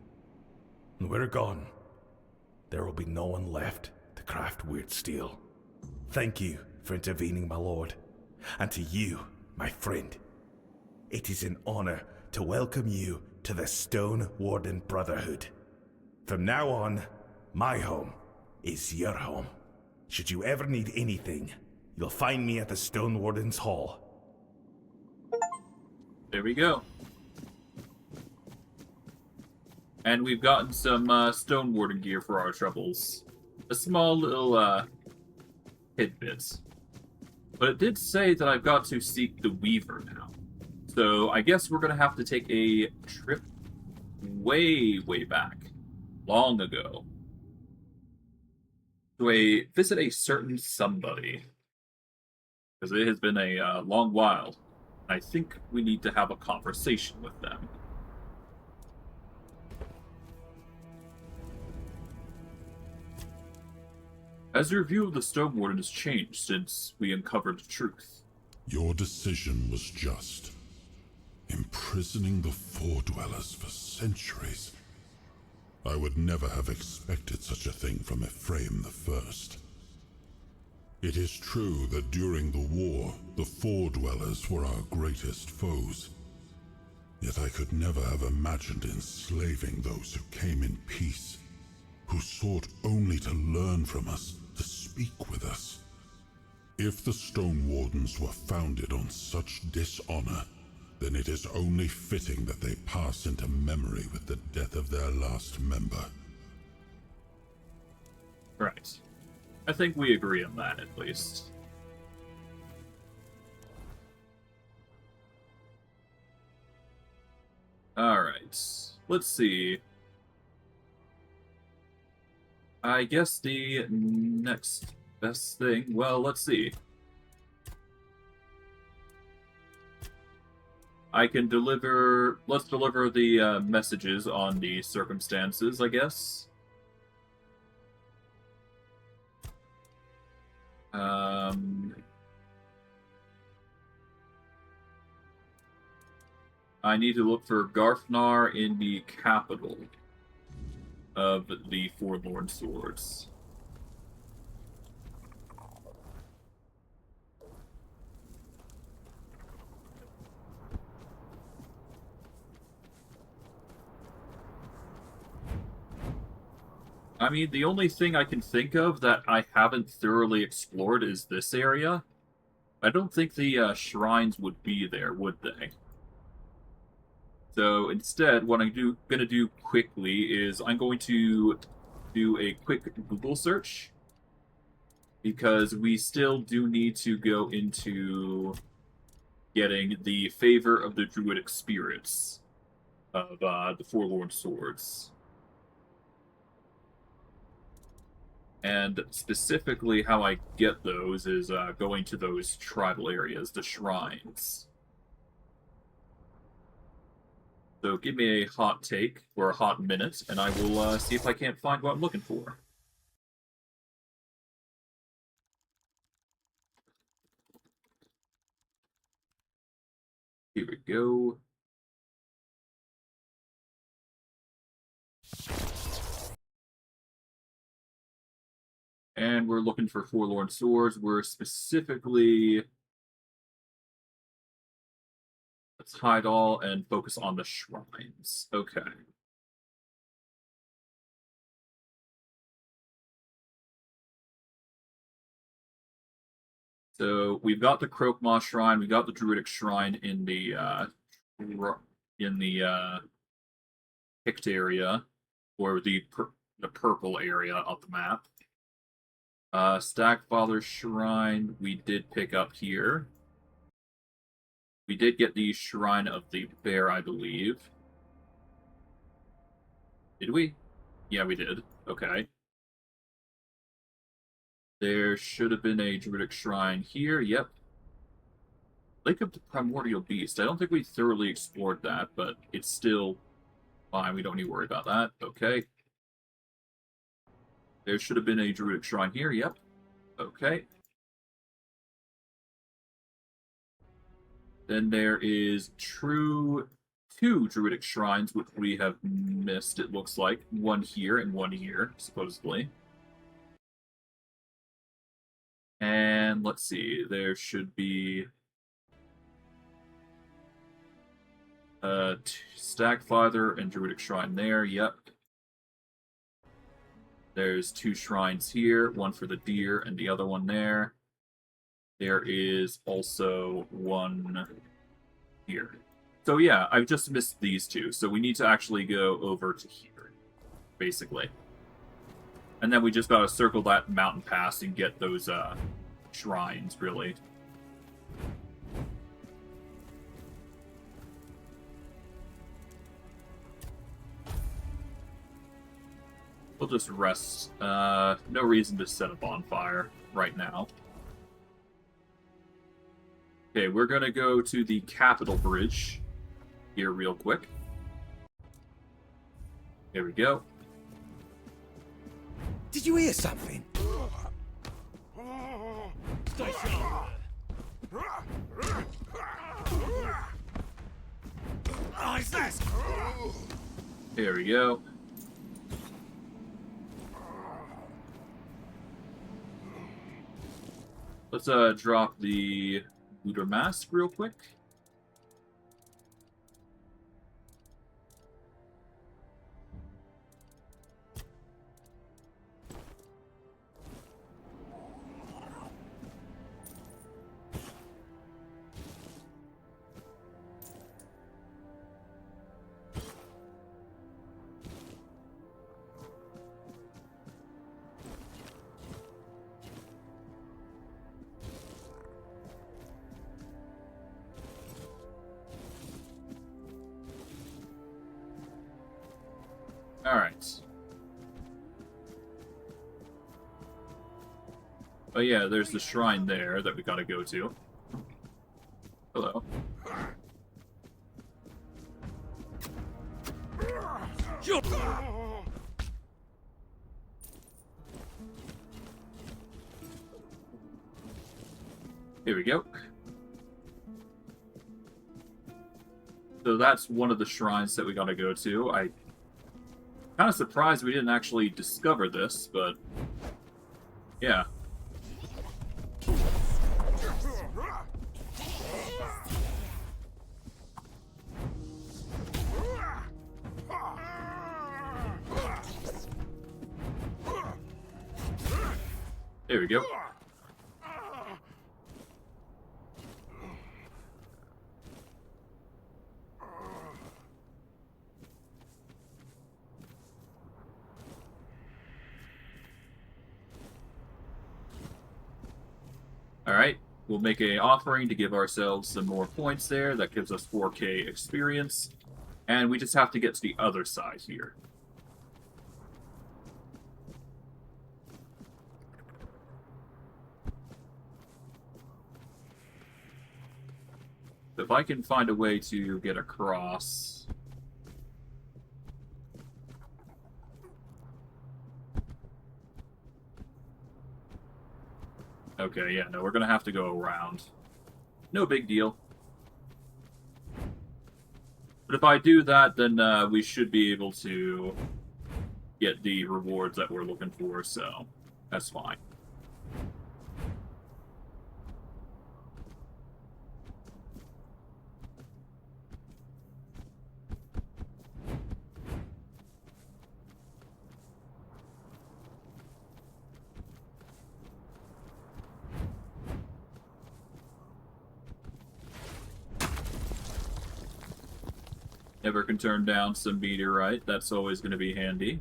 Speaker 7: When we're gone, there will be no one left to craft weird steel. Thank you for intervening, my lord. And to you, my friend. It is an honor to welcome you to the Stone Warden Brotherhood. From now on, my home is your home. Should you ever need anything, you'll find me at the Stone Warden's Hall.
Speaker 1: There we go. And we've gotten some Stone Warden gear for our troubles. A small little tidbit. But it did say that I've got to seek the Weaver now. So I guess we're going to have to take a trip way, way back. Long ago. To visit a certain somebody. Because it has been a long while. I think we need to have a conversation with them. As your view of the Stone Warden has changed since we uncovered the truth.
Speaker 6: Your decision was just. Imprisoning the Four Dwellers for centuries. I would never have expected such a thing from Ephraim the First. It is true that during the war, the Four-Dwellers were our greatest foes. Yet I could never have imagined enslaving those who came in peace, who sought only to learn from us, to speak with us. If the Stone Wardens were founded on such dishonor, then it is only fitting that they pass into memory with the death of their last member.
Speaker 1: Right. I think we agree on that, at least. Alright. Let's see. I guess the next best thing... Well, let's see. I can deliver... Let's deliver the messages on the circumstances, I guess. I need to look for Garfnar in the capital of the Forlorn Swords. I mean, the only thing I can think of that I haven't thoroughly explored is this area. I don't think the shrines would be there, would they? So instead, what I'm gonna do quickly is I'm going to do a quick Google search, because we still do need to go into getting the favor of the druidic spirits of the Forlorn Swords. And specifically how I get those is going to those tribal areas, the shrines. So give me a hot take, or a hot minute, and I will see if I can't find what I'm looking for. Here we go. And we're looking for Forlorn Swords. We're specifically... Let's hide all and focus on the shrines. Okay. So we've got the Croakmaw Shrine, we got the Druidic Shrine in the picked area, or the purple area of the map. Stagfather Shrine we did pick up here. We did get the Shrine of the Bear, I believe. Did we? Yeah, we did. Okay. There should have been a Druidic Shrine here. Yep. Lake of the Primordial Beast. I don't think we thoroughly explored that, but it's still fine. We don't need to worry about that. Okay. There should have been a Druidic Shrine here. Yep. Okay. Then there is two Druidic Shrines, which we have missed, it looks like. One here and one here, supposedly. And let's see, there should be Stagfather and Druidic Shrine there, yep. There's two shrines here, one for the deer and the other one there. There is also one here. So yeah, I've just missed these two, so we need to actually go over to here, basically. And then we just gotta circle that mountain pass and get those shrines, really. We'll just rest. No reason to set a bonfire right now. Okay, we're gonna go to the Capital Bridge here real quick. Here we go.
Speaker 10: Did you hear something? Stay sharp.
Speaker 1: Here we go. Let's drop the Looter Mask real quick. Alright. Oh yeah, there's the shrine there that we gotta go to. Hello. Here we go. So that's one of the shrines that we gotta go to. I'm kind of surprised we didn't actually discover this, but yeah. There we go. Alright, we'll make an offering to give ourselves some more points there. That gives us 4K experience. And we just have to get to the other side here. If I can find a way to get across... Okay, yeah, no, we're gonna have to go around. No big deal. But if I do that, then we should be able to get the rewards that we're looking for, so that's fine. Never can turn down some meteorite. That's always going to be handy.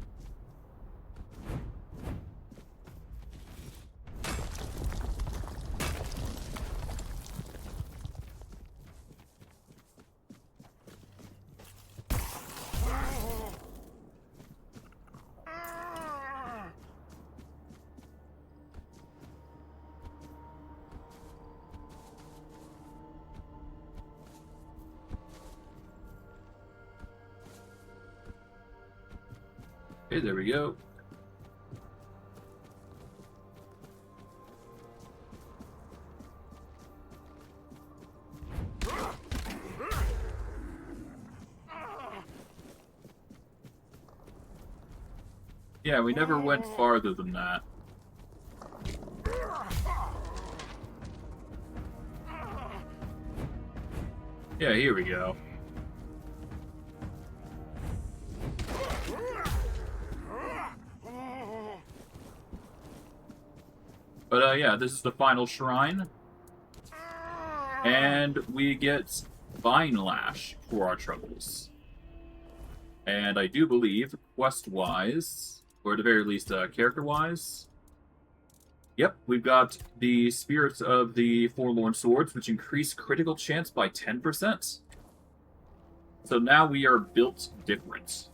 Speaker 1: Okay, there we go. Yeah, we never went farther than that. Yeah, here we go. But yeah, this is the final shrine. And we get Vine Lash for our troubles. And I do believe, quest-wise, or at the very least character-wise, yep, we've got the Spirits of the Forlorn Swords, which increase critical chance by 10%. So now we are built different.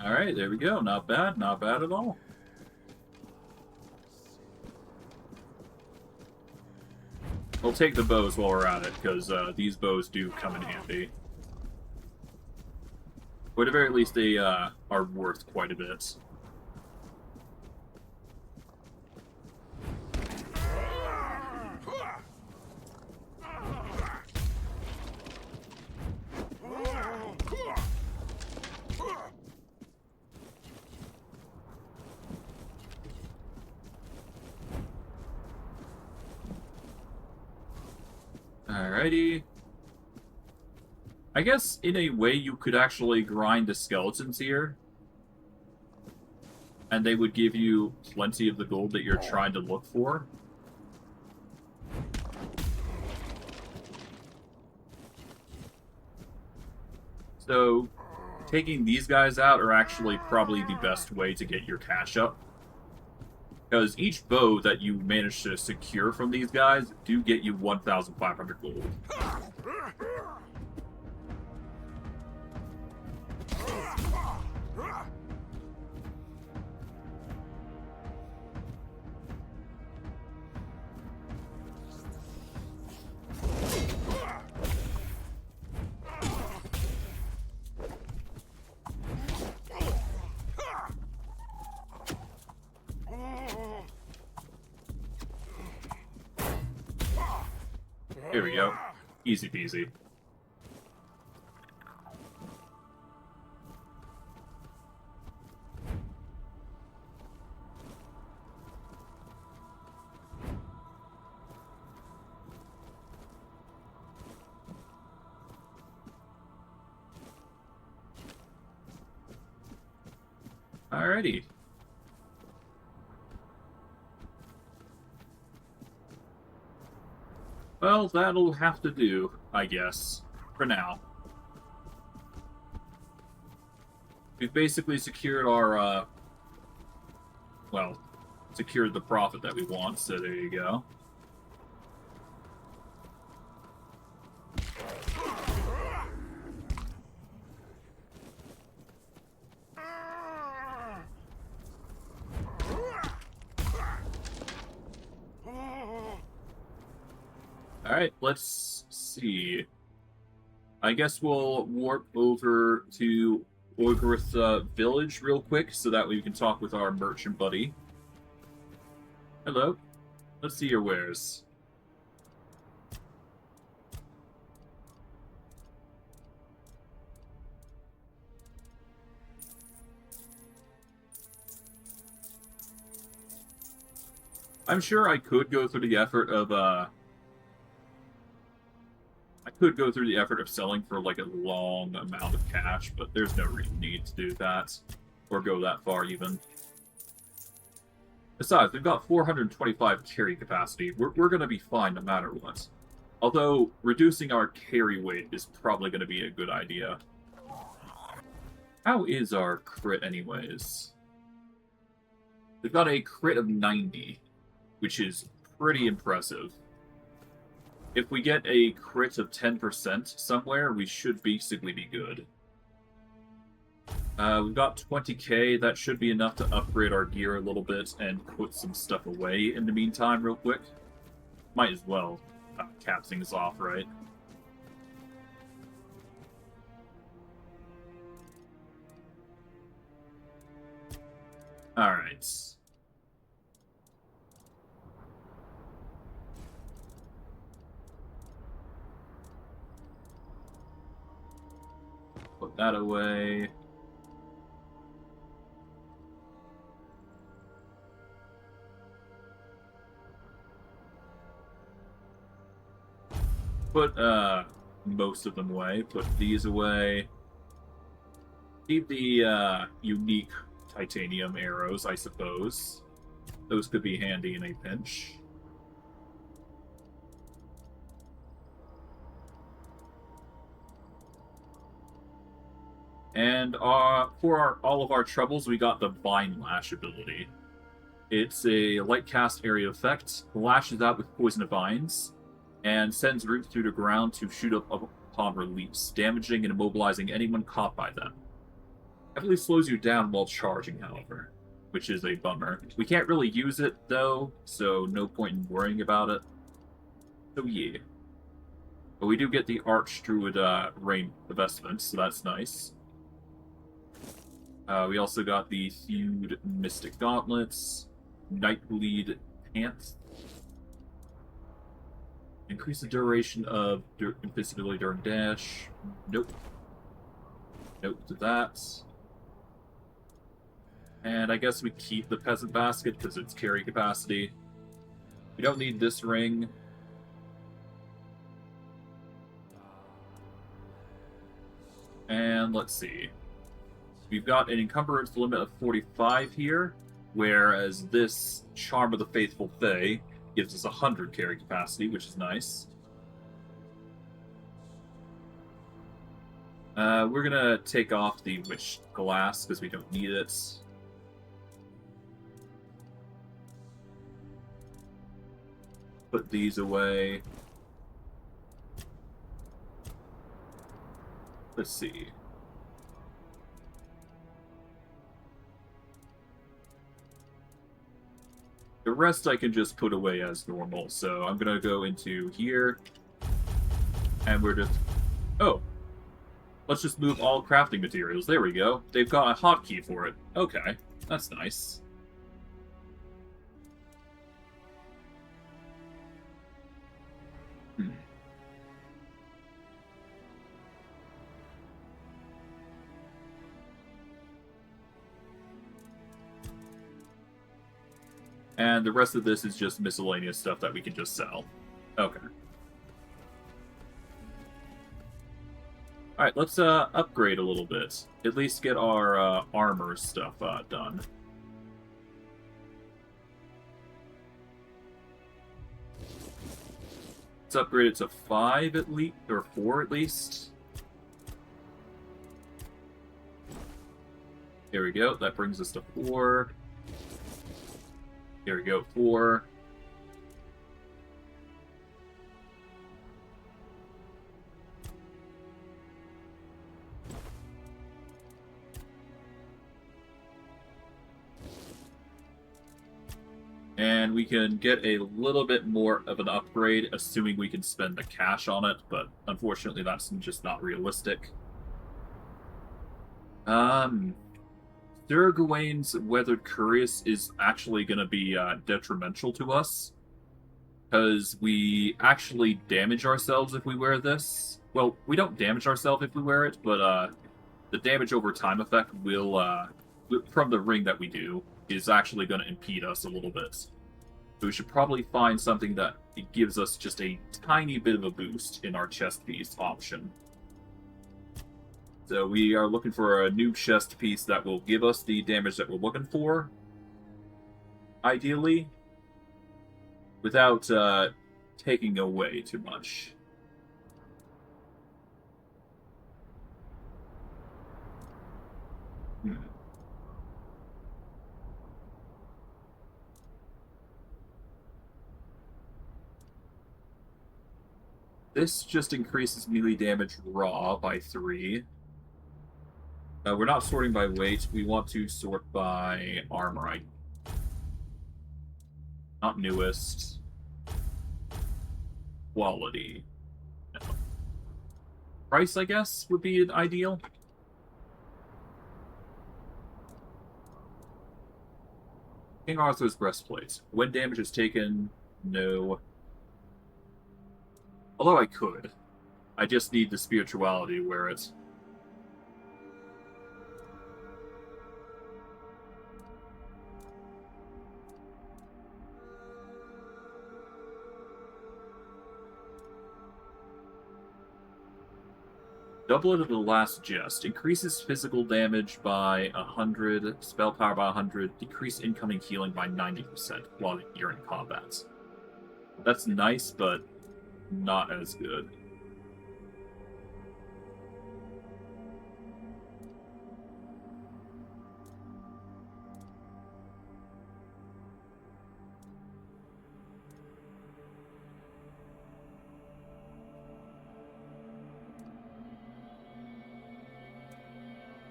Speaker 1: Alright, there we go. Not bad. Not bad at all. We'll take the bows while we're at it, because these bows do come in handy. Or at the very least, they are worth quite a bit. Alrighty. I guess, in a way, you could actually grind the skeletons here. And they would give you plenty of the gold that you're trying to look for. So, taking these guys out are actually probably the best way to get your cash up. Because each bow that you manage to secure from these guys do get you 1,500 gold. Here we go. Easy peasy. Alrighty. Well, that'll have to do, I guess, for now. We've basically secured our, well, secured the profit that we want, so there you go. Alright, let's see. I guess we'll warp over to Orgorith village real quick, so that way we can talk with our merchant buddy. Hello. Let's see your wares. I'm sure I could go through the effort of, selling for, like, a long amount of cash, but there's no real need to do that. Or go that far, even. Besides, we've got 425 carry capacity. We're gonna be fine no matter what. Although, reducing our carry weight is probably gonna be a good idea. How is our crit, anyways? We've got a crit of 90, which is pretty impressive. If we get a crit of 10% somewhere, we should basically be good. We've got 20k, that should be enough to upgrade our gear a little bit and put some stuff away in the meantime real quick. Might as well cap things off, right? Alright. Put that away. Put, most of them away. Put these away. Keep the, unique titanium arrows, I suppose. Those could be handy in a pinch. And for all of our troubles, we got the Vine Lash ability. It's a light cast area effect, lashes out with poison vines, and sends roots through the ground to shoot up upon release, damaging and immobilizing anyone caught by them. Heavily slows you down while charging, however, which is a bummer. We can't really use it, though, so no point in worrying about it. So yeah. But we do get the Archdruid Rain Vestment, so that's nice. We also got the Thewed Mystic Gauntlets, Nightbleed Pants. Increase the duration of invincibility during dash. Nope. Nope to that. And I guess we keep the Peasant Basket because it's carry capacity. We don't need this ring. And let's see. We've got an encumbrance limit of 45 here, whereas this Charm of the Faithful Fae gives us 100 carry capacity, which is nice. We're gonna take off the Witch Glass because we don't need it. Put these away. Let's see. The rest I can just put away as normal, so I'm gonna go into here, and we're just... Oh! Let's just move all crafting materials. There we go. They've got a hotkey for it. Okay, that's nice. And the rest of this is just miscellaneous stuff that we can just sell. Okay. Alright, let's upgrade a little bit. At least get our armor stuff done. Let's upgrade it to 5 at least, or 4 at least. There we go, that brings us to 4. Here we go, 4. And we can get a little bit more of an upgrade, assuming we can spend the cash on it, but unfortunately that's just not realistic. Sir Gawain's Weathered Cuirass is actually going to be detrimental to us, because we actually damage ourselves if we wear this. Well, we don't damage ourselves if we wear it, but the damage over time effect will, from the ring that we do, is actually going to impede us a little bit. So we should probably find something that gives us just a tiny bit of a boost in our chest piece option. So we are looking for a new chest piece that will give us the damage that we're looking for, ideally, without taking away too much. This just increases melee damage raw by 3. We're not sorting by weight. We want to sort by armor. Not newest. Quality. No. Price, I guess, would be ideal. King Arthur's Breastplate. When damage is taken, no. Although I could. I just need the spirituality to wear it. Doublet of the Last Jest. Increases physical damage by 100, spell power by 100, decrease incoming healing by 90% while you're in combat. That's nice, but not as good.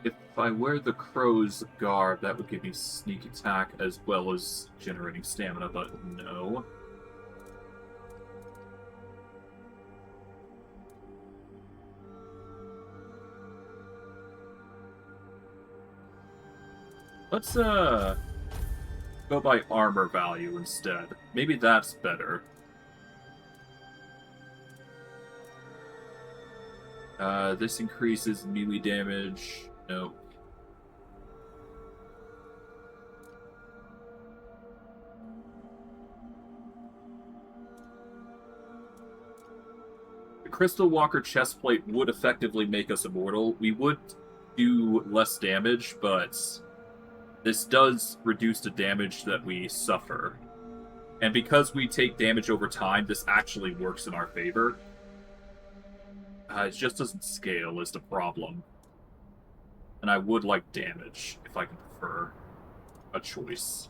Speaker 1: If I wear the Crow's Garb, that would give me sneak attack as well as generating stamina, but no. Let's, go by armor value instead. Maybe that's better. This increases melee damage. Nope. The Crystal Walker chestplate would effectively make us immortal. We would do less damage, but this does reduce the damage that we suffer. And because we take damage over time, this actually works in our favor. It just doesn't scale is the problem. And I would like damage, if I can prefer a choice.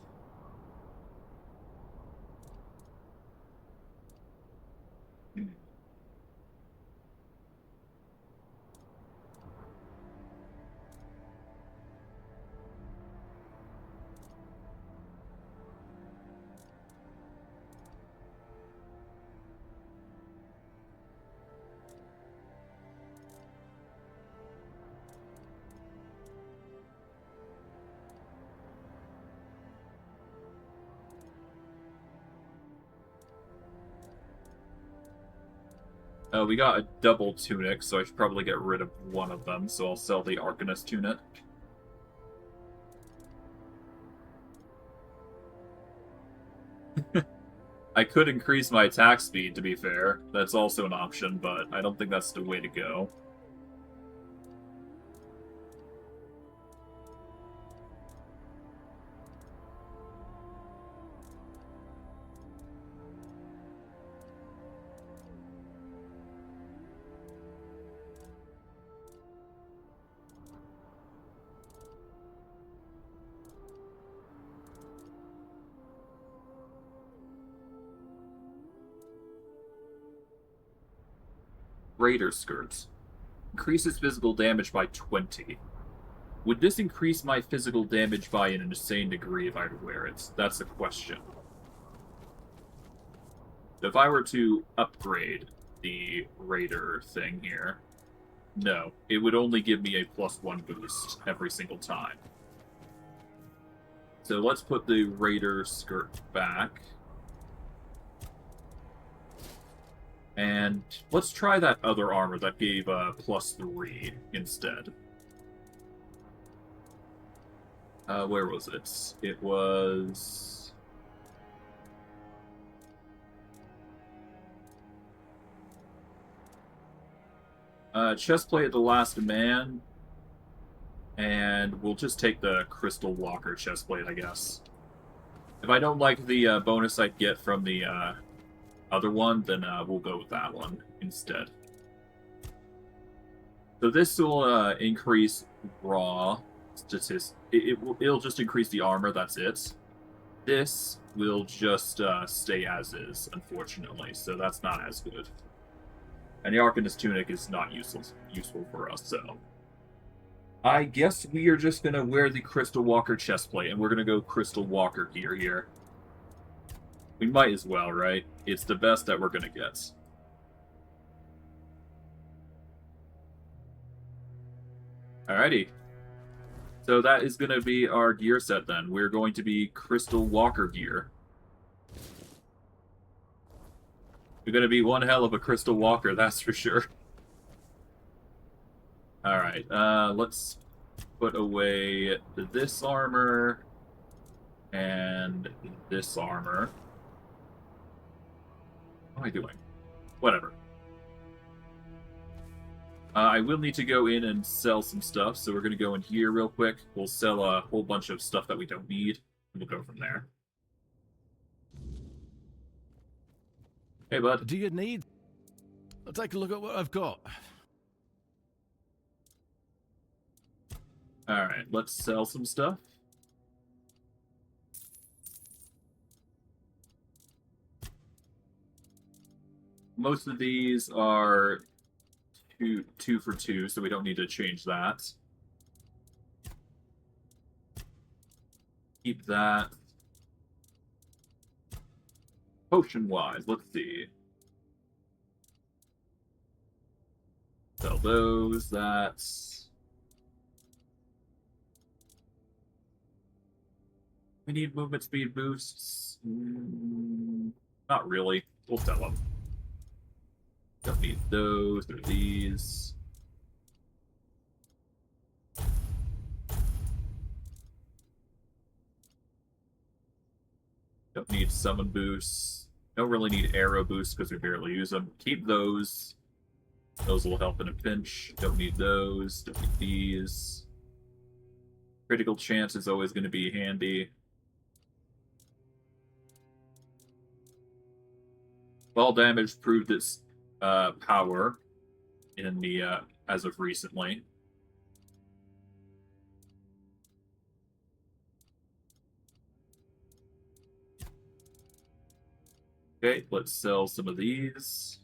Speaker 1: We got a double tunic, so I should probably get rid of one of them, so I'll sell the Arcanist tunic. I could increase my attack speed, to be fair. That's also an option, but I don't think that's the way to go. Raider Skirt. Increases physical damage by 20. Would this increase my physical damage by an insane degree if I were to wear it? That's the question. If I were to upgrade the Raider thing here, no. It would only give me a +1 boost every single time. So let's put the Raider Skirt back. And let's try that other armor that gave +3 instead. Where was it? It was... Chestplate of the Last Man. And we'll just take the Crystal Walker chestplate, I guess. If I don't like the bonus I get from the other one, then we'll go with that one instead. So this will increase raw statistics. It'll just increase the armor, that's it. This will just stay as is, unfortunately, so that's not as good. And the Arcanist Tunic is not useful for us, so... I guess we are just going to wear the Crystal Walker chestplate, and we're going to go Crystal Walker gear here. We might as well, right? It's the best that we're going to get. Alrighty. So that is going to be our gear set then. We're going to be Crystal Walker gear. We're going to be one hell of a Crystal Walker, that's for sure. Alright, let's put away this armor and this armor. What am I doing? Whatever. I will need to go in and sell some stuff, so we're going to go in here real quick. We'll sell a whole bunch of stuff that we don't need, and we'll go from there. Hey, bud.
Speaker 10: Do you need? I'll take a look at what I've got.
Speaker 1: Alright, let's sell some stuff. Most of these are two for 2, so we don't need to change that. Keep that. Potion-wise, let's see. Sell those, that's... We need movement speed boosts. Not really. We'll sell them. Don't need those or these. Don't need summon boosts. Don't really need arrow boosts because we barely use them. Keep those. Those will help in a pinch. Don't need those. Don't need these. Critical chance is always going to be handy. Ball damage proved its power in the as of recently. Okay, let's sell some of these.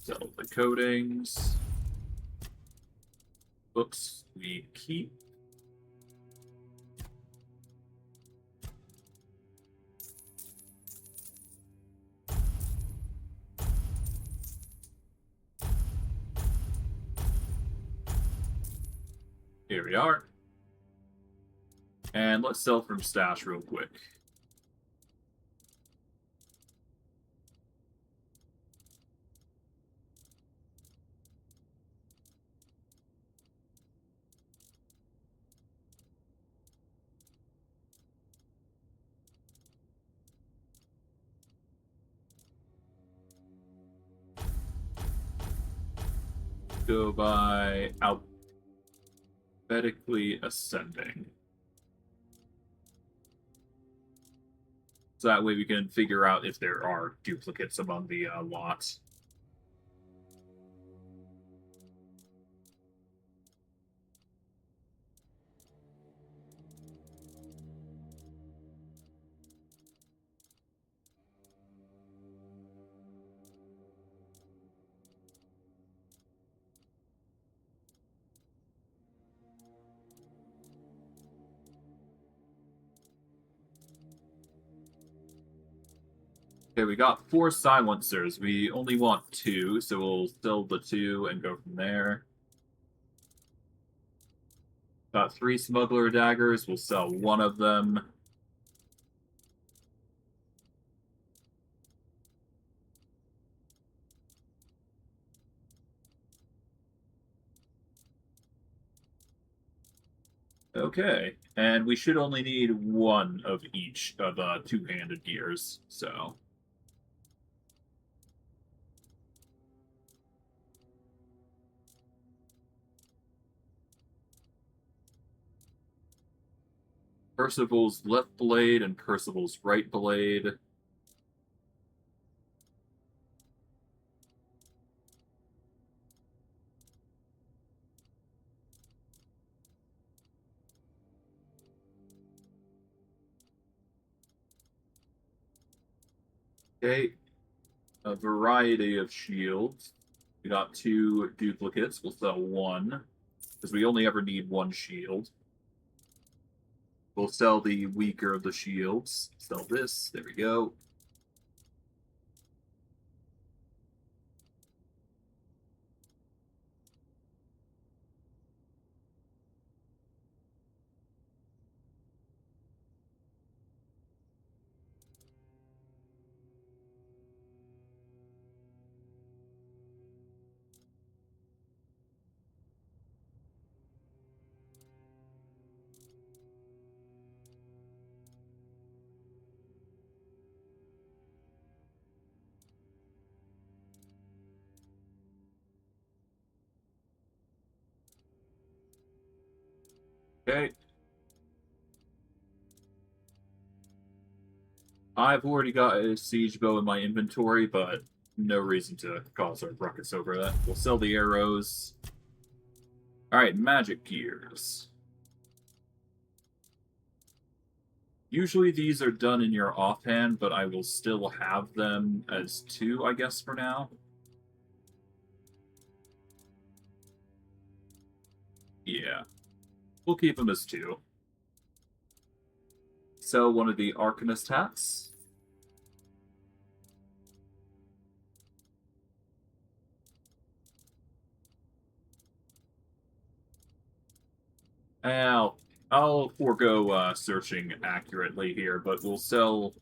Speaker 1: Sell the coatings. Books we keep. Here we are. And let's sell from stash real quick. Go by alphabetically ascending. So that way we can figure out if there are duplicates among the lots. Okay, we got 4 silencers. We only want 2, so we'll sell the 2 and go from there. Got 3 smuggler daggers. We'll sell 1 of them. Okay, and we should only need 1 of each of two-handed gears, so... Percival's left blade and Percival's right blade. Okay, a variety of shields. We got 2 duplicates. We'll sell 1, because we only ever need 1 shield. We'll sell the weaker of the shields. Sell this. There we go. Okay. I've already got a siege bow in my inventory, but no reason to cause our ruckus over that. We'll sell the arrows. Alright, magic gears. Usually these are done in your offhand, but I will still have them as 2, I guess, for now. Yeah. We'll keep them as 2. Sell one of the Arcanist hats. I'll forego searching accurately here, but we'll sell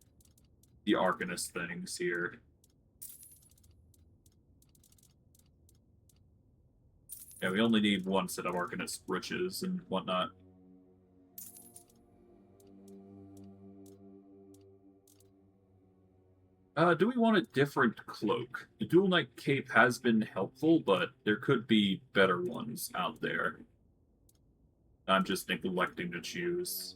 Speaker 1: the Arcanist things here. Yeah, we only need one set of Arcanist riches and whatnot. Do we want a different cloak? The Dual Knight Cape has been helpful, but there could be better ones out there. I'm just neglecting to choose.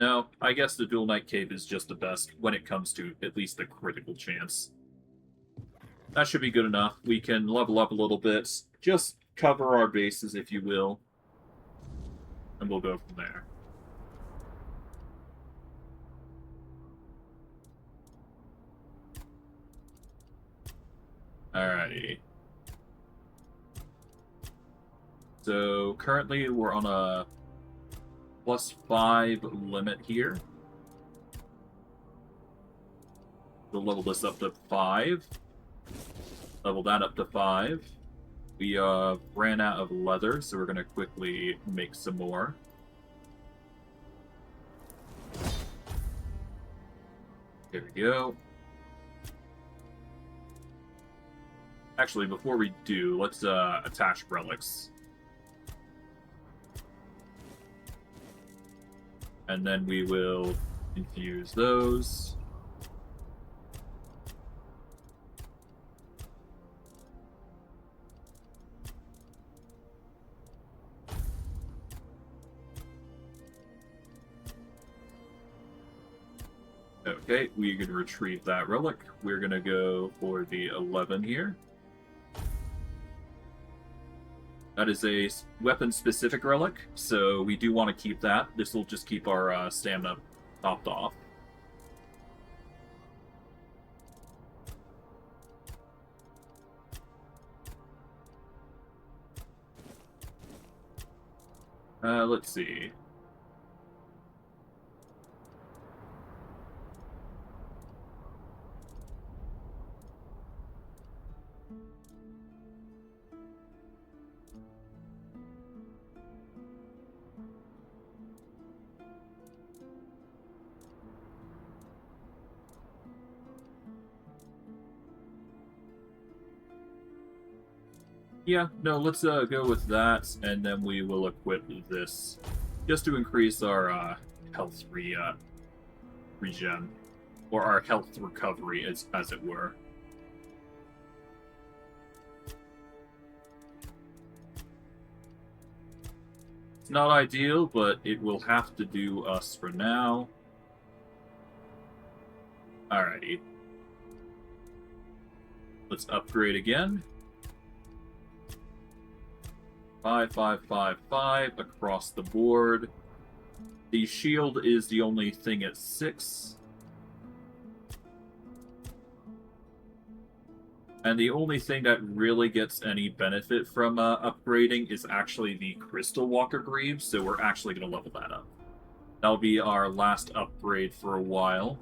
Speaker 1: No, I guess the Dual Knight Cape is just the best when it comes to at least a critical chance. That should be good enough. We can level up a little bit. Just cover our bases, if you will. And we'll go from there. Alrighty. So, currently we're on a +5 limit here. We'll level this up to 5. Level that up to 5. We ran out of leather, so we're going to quickly make some more. There we go. Actually, before we do, let's attach relics. And then we will infuse those. Okay, we can retrieve that relic. We're going to go for the 11 here. That is a weapon-specific relic, so we do want to keep that. This will just keep our stamina topped off. Let's see. Yeah, no, let's go with that, and then we will equip this just to increase our health regen, or our health recovery, as it were. It's not ideal, but it will have to do us for now. Alrighty. Let's upgrade again. 5, 5, 5, 5 across the board. The shield is the only thing at 6. And the only thing that really gets any benefit from upgrading is actually the Crystal Walker Greaves, so we're actually going to level that up. That'll be our last upgrade for a while.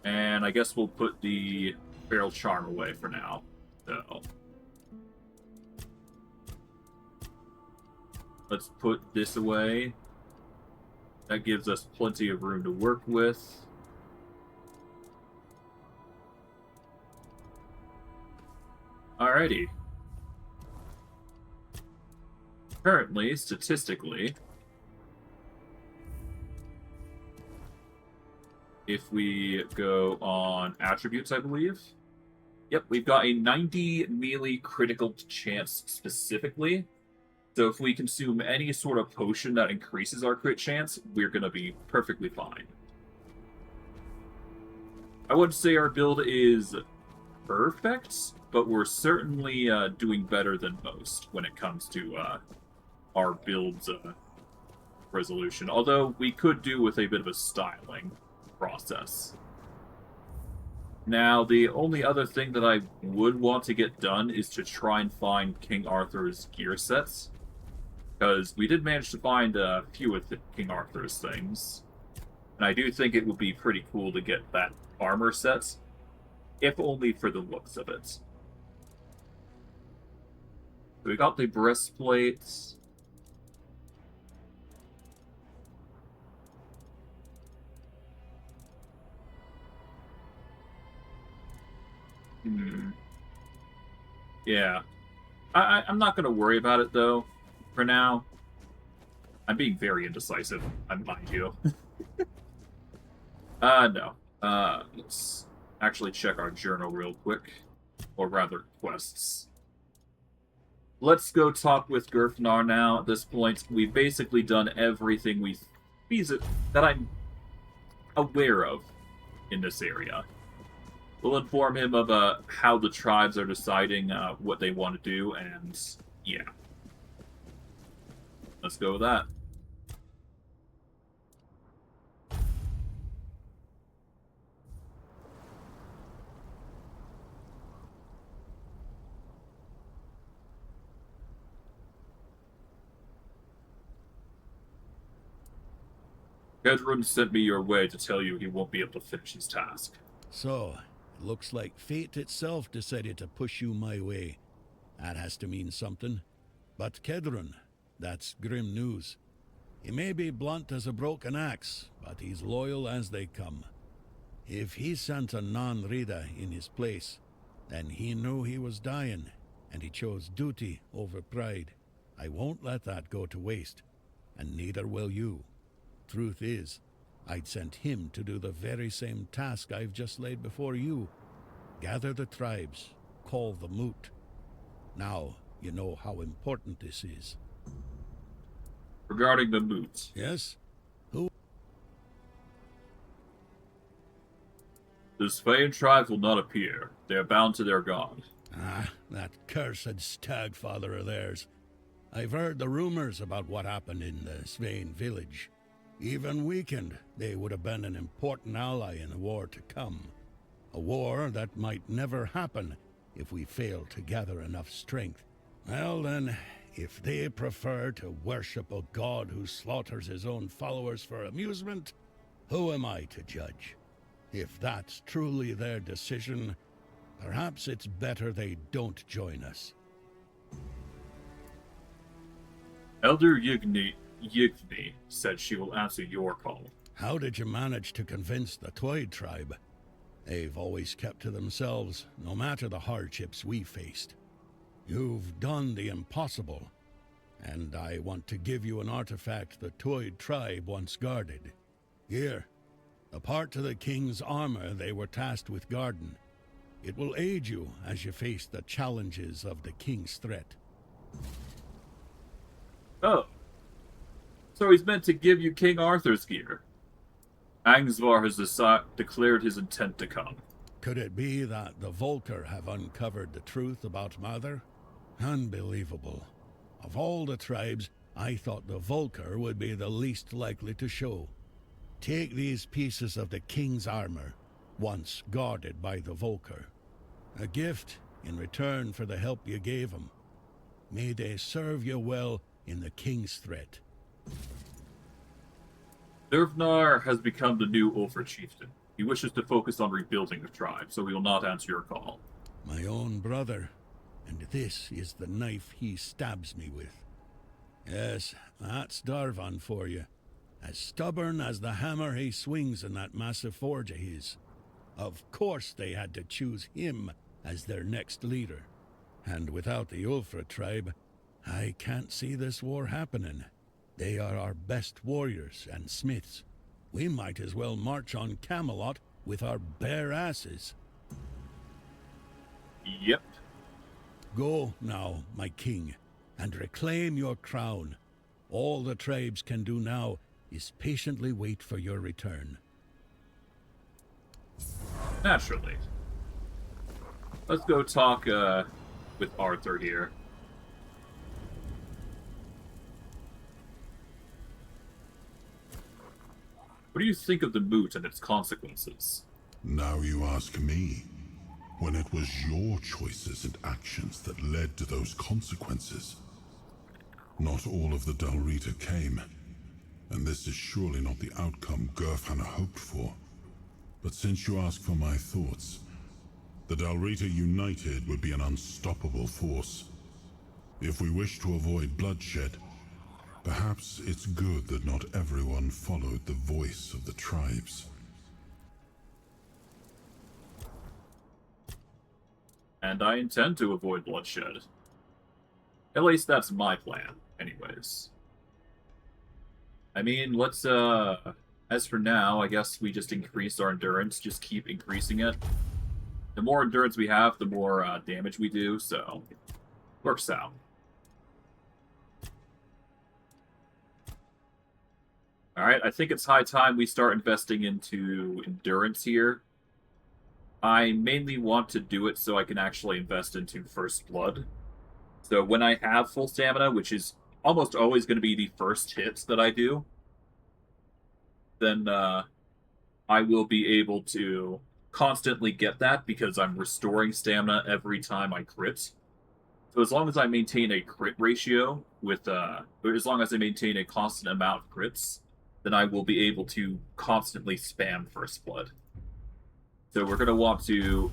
Speaker 1: And I guess we'll put the Feral Charm away for now. So let's put this away. That gives us plenty of room to work with. Alrighty. Currently, statistically, if we go on attributes, I believe. Yep, we've got a 90 melee critical chance specifically. So if we consume any sort of potion that increases our crit chance, we're going to be perfectly fine. I wouldn't say our build is perfect, but we're certainly doing better than most when it comes to our build's resolution. Although we could do with a bit of a styling process. Now, the only other thing that I would want to get done is to try and find King Arthur's gear sets. Because we did manage to find a few of King Arthur's things. And I do think it would be pretty cool to get that armor set, if only for the looks of it. So we got the breastplates. Yeah. I'm not going to worry about it, though, for now. I'm being very indecisive, I mind you. No. Let's actually check our journal real quick. Or rather, quests. Let's go talk with Gerfnar now. At this point, we've basically done everything that I'm aware of in this area. We'll inform him of how the tribes are deciding what they want to do, and yeah. Let's go with that. Gedrun sent me your way to tell you he won't be able to finish his task.
Speaker 10: So, it looks like fate itself decided to push you my way. That has to mean something. But Kedrun, that's grim news. He may be blunt as a broken axe, but he's loyal as they come. If he sent a non-Rida in his place, then he knew he was dying, and he chose duty over pride. I won't let that go to waste, and neither will you. Truth is, I'd sent him to do the very same task I've just laid before you. Gather the tribes, call the moot. Now you know how important this is.
Speaker 1: Regarding the moot.
Speaker 10: Yes? Who?
Speaker 1: The Svein tribes will not appear. They are bound to their god.
Speaker 10: Ah, that cursed stagfather of theirs. I've heard the rumors about what happened in the Svein village. Even weakened, they would have been an important ally in the war to come. A war that might never happen if we fail to gather enough strength. Well then, if they prefer to worship a god who slaughters his own followers for amusement, who am I to judge? If that's truly their decision, perhaps it's better they don't join us.
Speaker 1: Elder Yigni said she will answer your call.
Speaker 10: How did you manage to convince the Twyde tribe? They've always kept to themselves, no matter the hardships we faced. You've done the impossible, and I want to give you an artifact the Twyde tribe once guarded. Here, a part of the king's armor they were tasked with guarding. It will aid you as you face the challenges of the king's threat.
Speaker 1: Oh. So he's meant to give you King Arthur's gear. Angzvar has declared his intent to come.
Speaker 10: Could it be that the Volker have uncovered the truth about Mother? Unbelievable. Of all the tribes, I thought the Volker would be the least likely to show. Take these pieces of the king's armor, once guarded by the Volker. A gift in return for the help you gave him. May they serve you well in the king's threat.
Speaker 1: Dervnar has become the new over-chieftain. He wishes to focus on rebuilding the tribe, so he will not answer your call.
Speaker 10: My own brother, and this is the knife he stabs me with. Yes, that's Darvan for you. As stubborn as the hammer he swings in that massive forge of his. Of course they had to choose him as their next leader. And without the Ulfra tribe, I can't see this war happening. They are our best warriors and smiths. We might as well march on Camelot with our bare asses.
Speaker 1: Yep.
Speaker 10: Go now, my king, and reclaim your crown. All the tribes can do now is patiently wait for your return.
Speaker 1: Naturally. Let's go talk with Arthur here. What do you think of the moot and its consequences?
Speaker 6: Now you ask me, when it was your choices and actions that led to those consequences. Not all of the Dalrita came. and this is surely not the outcome Gurfana hoped for. But since you ask for my thoughts, the Dalrita united would be an unstoppable force. If we wish to avoid bloodshed, perhaps it's good that not everyone followed the voice of the tribes.
Speaker 1: And I intend to avoid bloodshed. At least that's my plan, anyways. I mean, let's, as for now, I guess we just increase our endurance, just keep increasing it. The more endurance we have, the more damage we do, so works out. Alright, I think it's high time we start investing into endurance here. I mainly want to do it so I can actually invest into First Blood. So when I have full stamina, which is almost always going to be the first hit that I do, then I will be able to constantly get that because I'm restoring stamina every time I crit. So as long as I maintain a crit ratio with, or as long as I maintain a constant amount of crits, then I will be able to constantly spam First Blood. So we're going to want to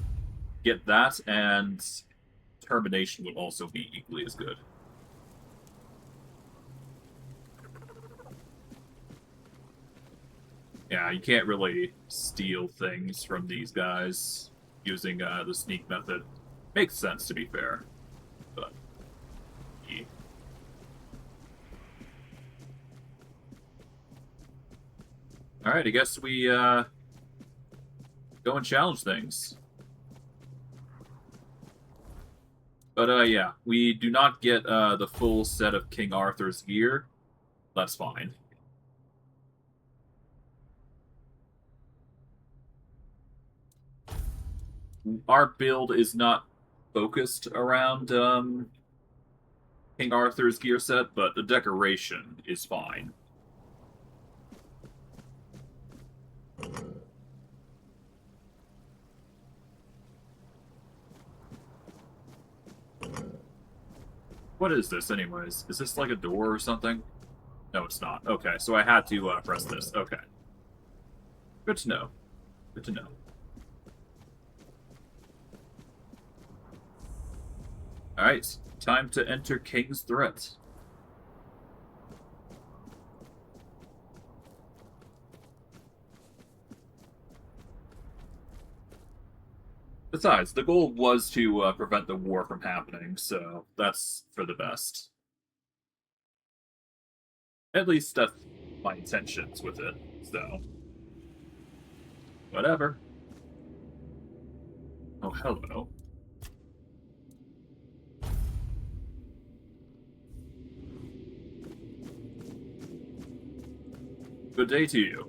Speaker 1: get that, and Termination would also be equally as good. Yeah, you can't really steal things from these guys using the sneak method. Makes sense, to be fair. But, yeah. Alright, I guess we go and challenge things. But yeah, we do not get the full set of King Arthur's gear. That's fine. Our build is not focused around King Arthur's gear set, but the decoration is fine. What is this, anyways? Is this like a door or something? No, it's not. Okay, so I had to press this. Okay. Good to know. Good to know. Alright, time to enter King's Threat. Besides, the goal was to prevent the war from happening, so that's for the best. At least that's my intentions with it, so... whatever. Oh, hello. Good day to you.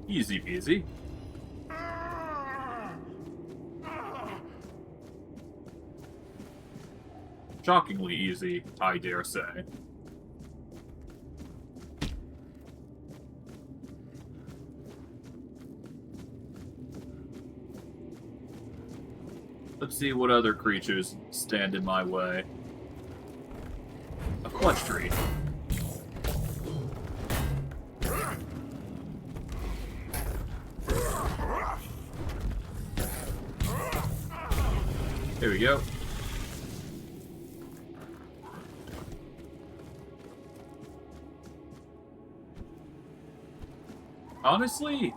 Speaker 1: Easy peasy. Shockingly easy, I dare say. Let's see what other creatures stand in my way. A clutch tree. Here we go. Honestly,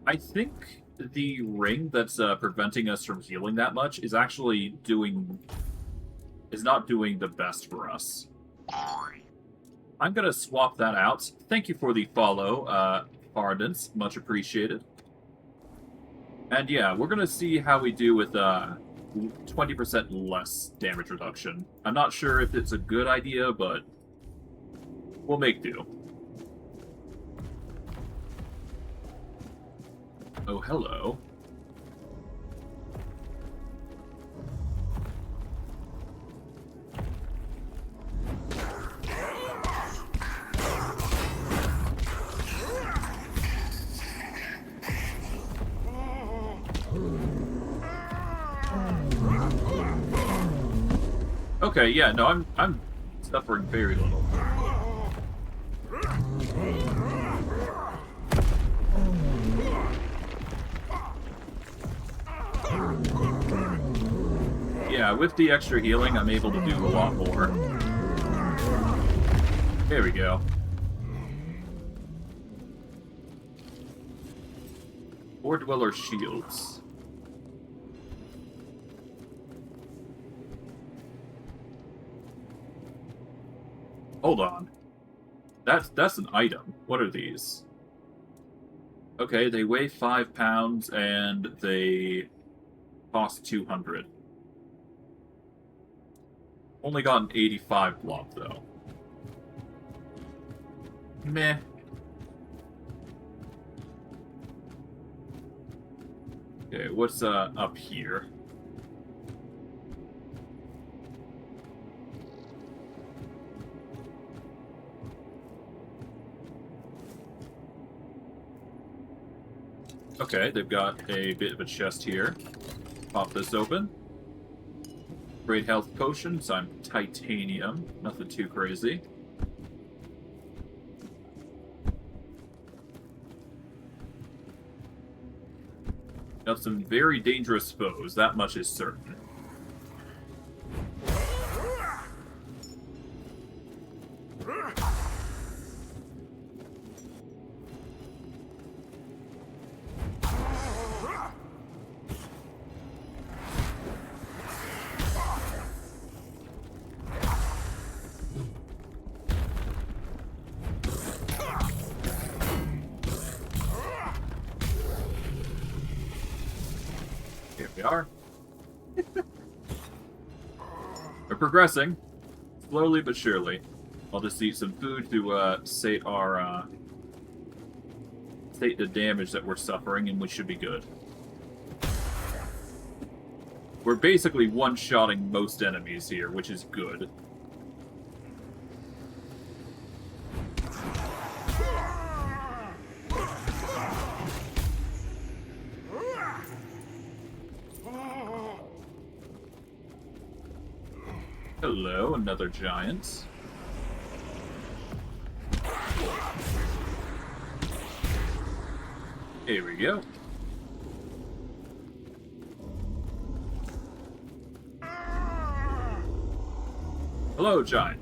Speaker 1: I think the ring that's preventing us from healing that much is actually not doing the best for us. I'm gonna swap that out. Thank you for the follow, Ardence. Much appreciated. And yeah, we're gonna see how we do with 20% less damage reduction. I'm not sure if it's a good idea, but we'll make do. Oh, hello. Okay, yeah, no, I'm suffering very little. Yeah, with the extra healing, I'm able to do a lot more. There we go. Four Dweller shields. Hold on. That's an item. What are these? Okay, they weigh 5 pounds and they cost 200. Only got an 85 block though. Meh. Okay, what's up here? Okay, they've got a bit of a chest here. Pop this open. Great health potions. I'm titanium. Nothing too crazy. Got some very dangerous foes. That much is certain. Here we are. We're progressing. Slowly but surely. I'll just eat some food to sate our state the damage that we're suffering, and we should be good. We're basically one-shotting most enemies here, which is good. Hello, another giant. Here we go. Hello, giant.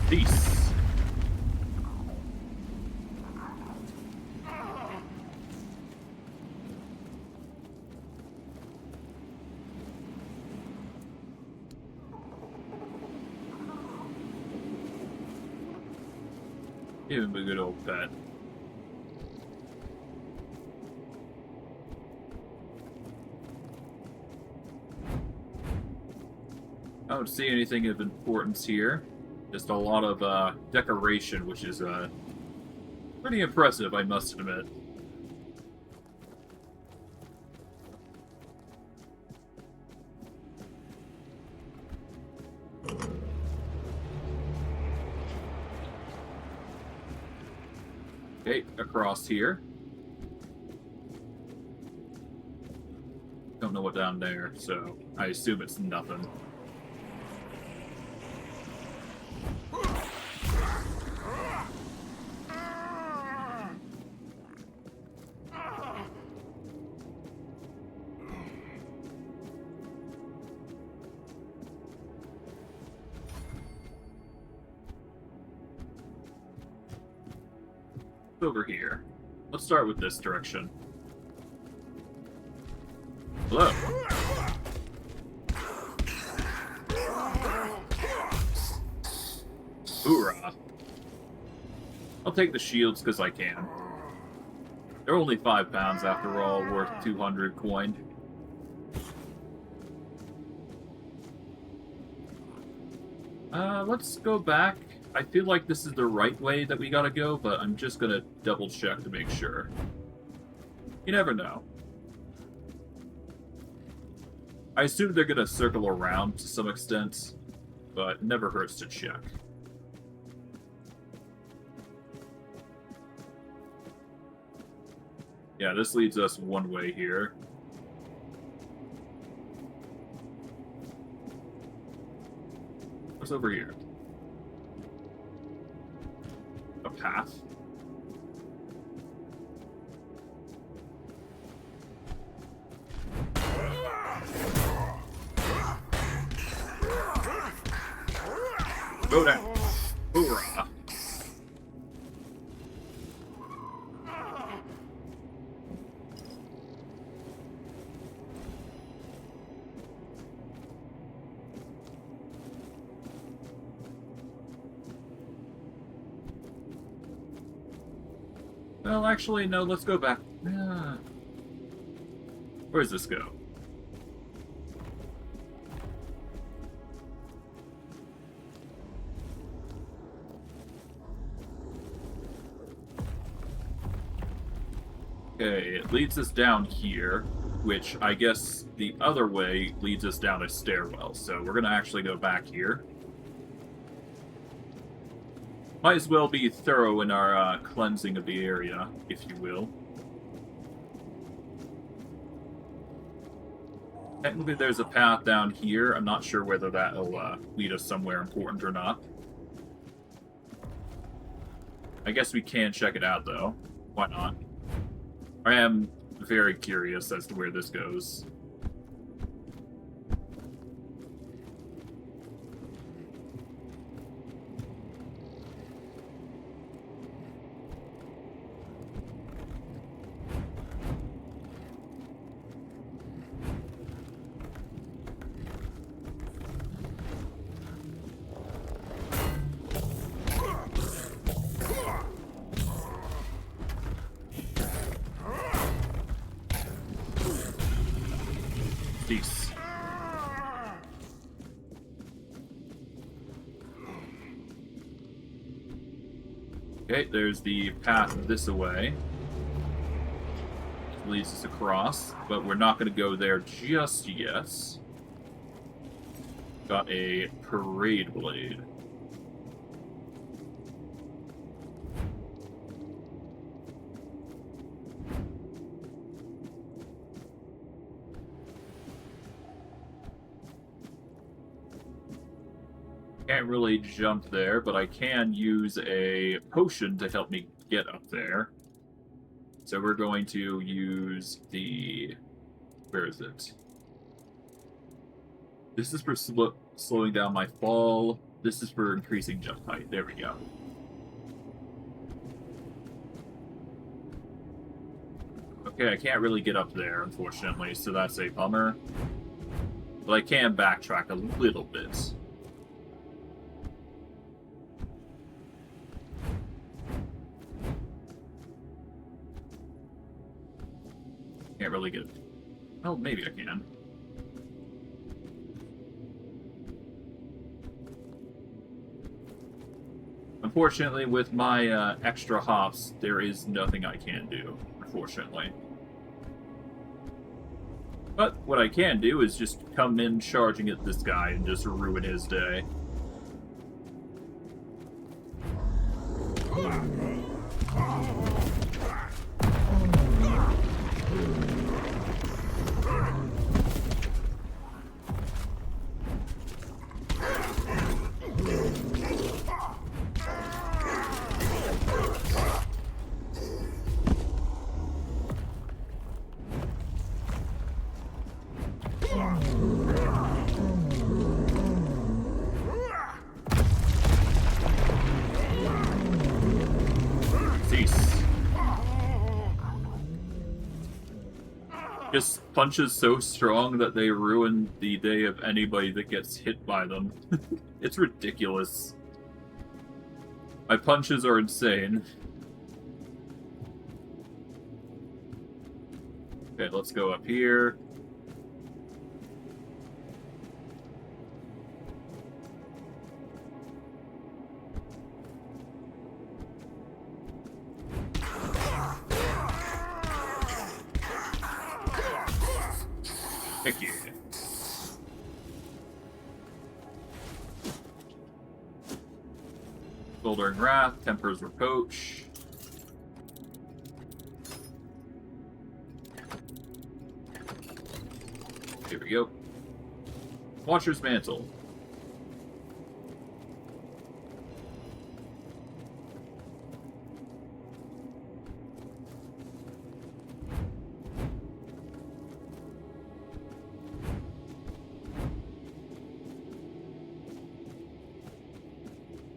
Speaker 1: Peace. Give him a good old pet. I don't see anything of importance here. Just a lot of decoration, which is pretty impressive, I must admit. Okay, across here. Don't know what down there, so I assume it's nothing. Over here. Let's start with this direction. Hello. Hoorah. I'll take the shields because I can. They're only 5 pounds after all, worth 200 coin. Let's go back. I feel like this is the right way that we gotta go, but I'm just gonna double check to make sure. You never know. I assume they're gonna circle around to some extent, but it never hurts to check. Yeah, this leads us one way here. What's over here? A path? Go down. Hoorah. Well, actually, no, let's go back. Where does this go? Okay, it leads us down here, which I guess the other way leads us down a stairwell, so we're gonna actually go back here. Might as well be thorough in our cleansing of the area, if you will. Technically, there's a path down here. I'm not sure whether that'll lead us somewhere important or not. I guess we can check it out, though. Why not? I am very curious as to where this goes. Peace. Okay, there's the path this way. It leads us across, but we're not going to go there just yet. Got a parade blade. Can't really jump there, but I can use a potion to help me get up there. So we're going to use the... Where is it? This is for slowing down my fall. This is for increasing jump height. There we go. Okay, I can't really get up there, unfortunately, so that's a bummer. But I can backtrack a little bit. Can't really get... Well, maybe I can. Unfortunately, with my extra hops, there is nothing I can do, unfortunately. But what I can do is just come in charging at this guy and just ruin his day. Just punches so strong that they ruin the day of anybody that gets hit by them. It's ridiculous. My punches are insane. Okay, let's go up here. Heck yeah. Smoldering Wrath, Temper's Reproach. Here we go. Watcher's Mantle.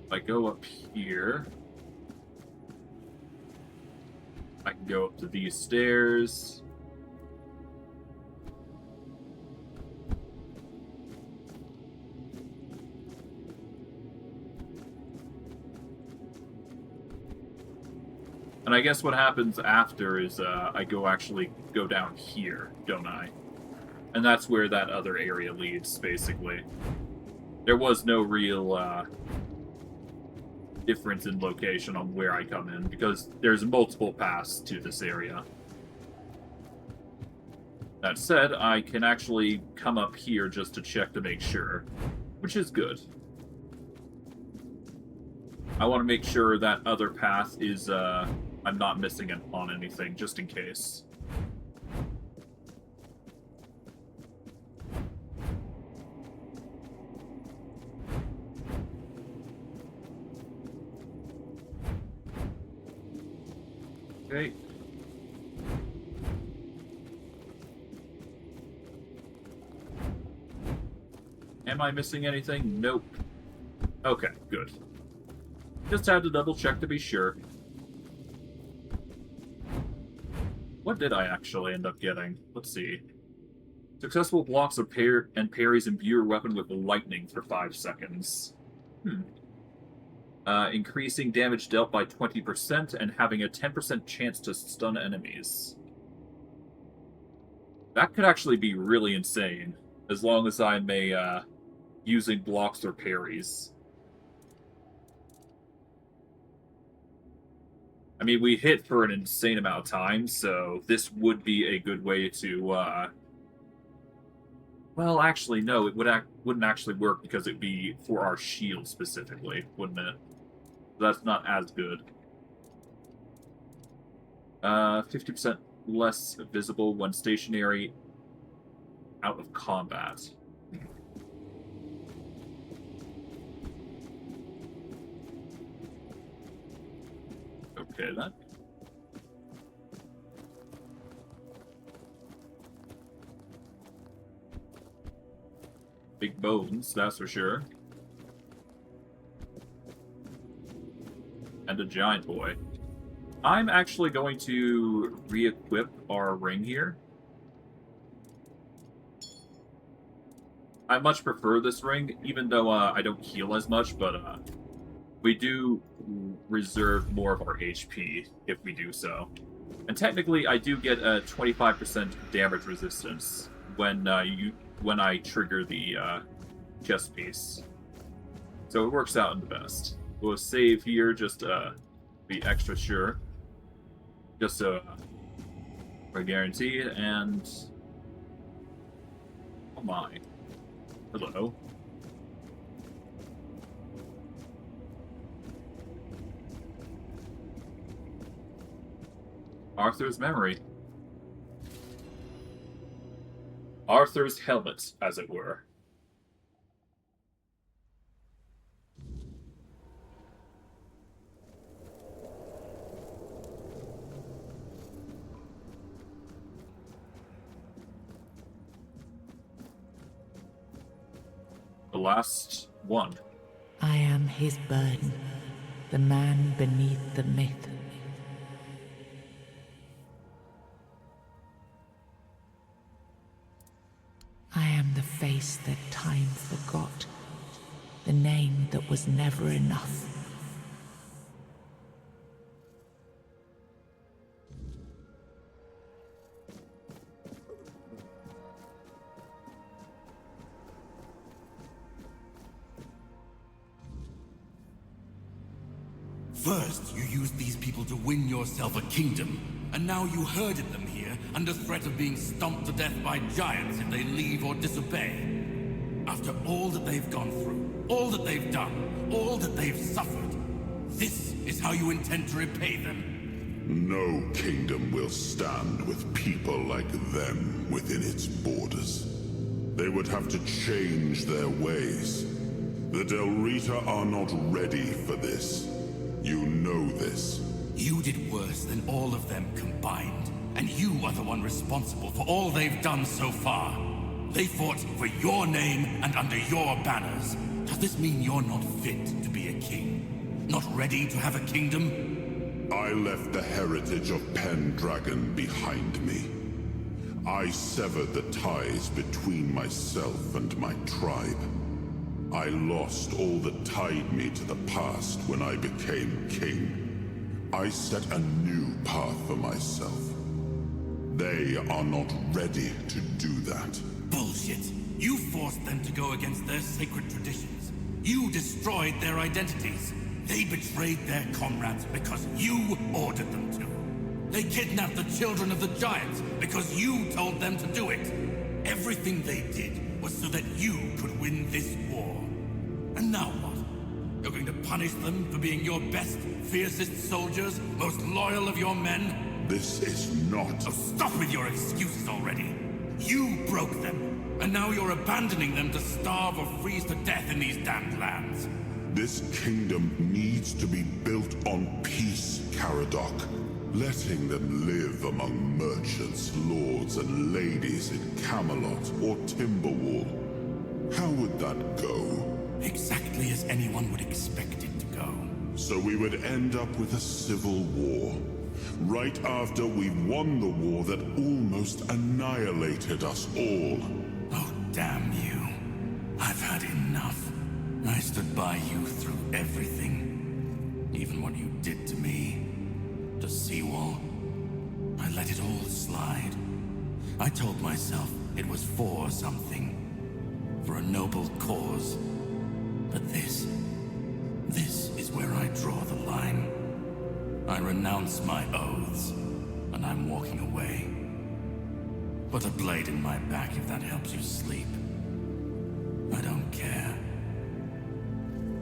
Speaker 1: If I go up here, I can go up to these stairs. And I guess what happens after is I actually go down here, don't I? And that's where that other area leads, basically. There was no real difference in location on where I come in, because there's multiple paths to this area. That said, I can actually come up here just to check to make sure, which is good. I want to make sure that other path is, I'm not missing on anything, just in case. Okay. Am I missing anything? Nope. Okay, good. Just had to double check to be sure. What did I actually end up getting? Let's see. Successful blocks of parries imbue your weapon with lightning for 5 seconds. Increasing damage dealt by 20% and having a 10% chance to stun enemies. That could actually be really insane, as long as I'm using blocks or parries. I mean, we hit for an insane amount of time, so this would be a good way to, well, actually, no, it wouldn't actually work because it'd be for our shield specifically, wouldn't it? That's not as good. 50% less visible when stationary out of combat. Okay, then. Big bones, that's for sure. And a giant boy. I'm actually going to re-equip our ring here. I much prefer this ring, even though I don't heal as much, but we do reserve more of our HP if we do so. And technically, I do get a 25% damage resistance when I trigger the chest piece. So it works out in the best. We'll save here just to be extra sure. Just so we're guaranteed, and... Oh my. Hello. Arthur's memory. Arthur's helmet, as it were. The last one.
Speaker 11: I am his burden, the man beneath the myth. I am the face that time forgot, the name that was never enough.
Speaker 12: First, you used these people to win yourself a kingdom, and now you herded them here under threat of being stomped to death by giants if they leave or disobey. After all that they've gone through, all that they've done, all that they've suffered, this is how you intend to repay them?
Speaker 6: No kingdom will stand with people like them within its borders. They would have to change their ways. The Delrita are not ready for this. You know this.
Speaker 12: You did worse than all of them combined, and you are the one responsible for all they've done so far. They fought for your name and under your banners. Does this mean you're not fit to be a king? Not ready to have a kingdom?
Speaker 6: I left the heritage of Pendragon behind me. I severed the ties between myself and my tribe. I lost all that tied me to the past when I became king. I set a new path for myself. They are not ready to do that.
Speaker 12: Bullshit. You forced them to go against their sacred traditions. You destroyed their identities. They betrayed their comrades because you ordered them to. They kidnapped the children of the Giants because you told them to do it. Everything they did was so that you could win this war. And now what? You're going to punish them for being your best, fiercest soldiers, most loyal of your men?
Speaker 6: This is not...
Speaker 12: Oh, stop with your excuses already. You broke them, and now you're abandoning them to starve or freeze to death in these damned lands.
Speaker 6: This kingdom needs to be built on peace, Caradoc. Letting them live among merchants, lords, and ladies in Camelot or Timberwall. How would that go?
Speaker 12: Exactly as anyone would expect it to go.
Speaker 6: So we would end up with a civil war. Right after we won the war that almost annihilated us all.
Speaker 12: Oh, damn you. I've had enough. I stood by you through everything. Even what you did to me. To Seawall. I let it all slide. I told myself it was for something. For a noble cause. But this is where I draw the line. I renounce my oaths, and I'm walking away. Put a blade in my back if that helps you sleep. I don't care.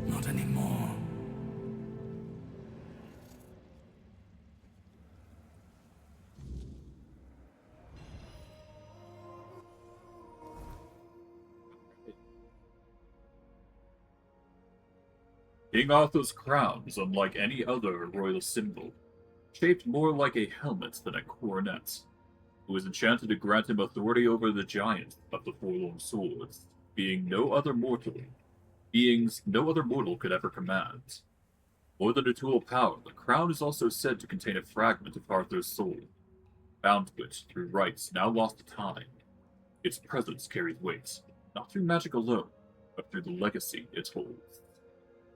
Speaker 12: Not anymore.
Speaker 1: King Arthur's crown is unlike any other royal symbol, shaped more like a helmet than a coronet. It was enchanted to grant him authority over the giant of the forlorn swords, beings no other mortal could ever command. More than a tool of power, the crown is also said to contain a fragment of Arthur's soul, bound to it through rites now lost to time. Its presence carries weight, not through magic alone, but through the legacy it holds.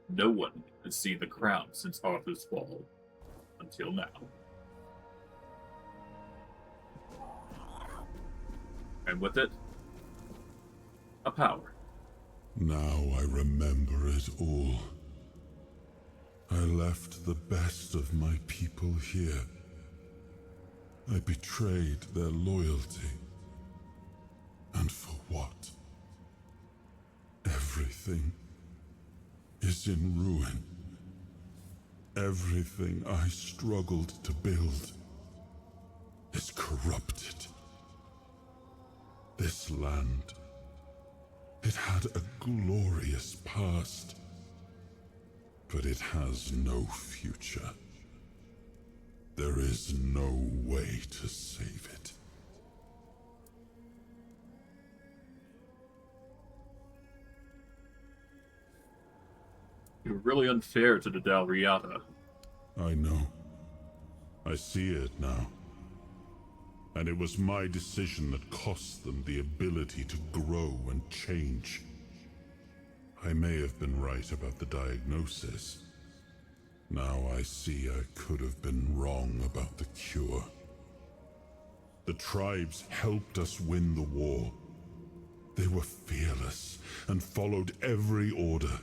Speaker 1: No one has seen the crown since Arthur's fall, until now. And with it, a power.
Speaker 6: Now I remember it all. I left the best of my people here. I betrayed their loyalty. And for what? Everything is in ruin. Everything I struggled to build is corrupted. This land, it had a glorious past, but it has no future. There is no way to save it.
Speaker 1: You're really unfair to the Dalriata.
Speaker 6: I know. I see it now. And it was my decision that cost them the ability to grow and change. I may have been right about the diagnosis. Now I see I could have been wrong about the cure. The tribes helped us win the war. They were fearless and followed every order.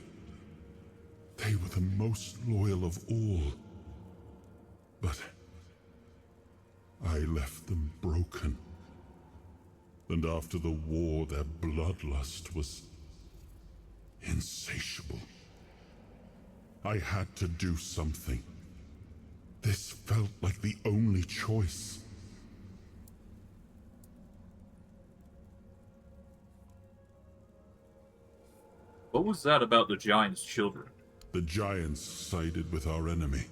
Speaker 6: They were the most loyal of all. But I left them broken. And after the war, their bloodlust was insatiable. I had to do something. This felt like the only choice.
Speaker 1: What was that about the giant's children?
Speaker 6: The giants sided with our enemy.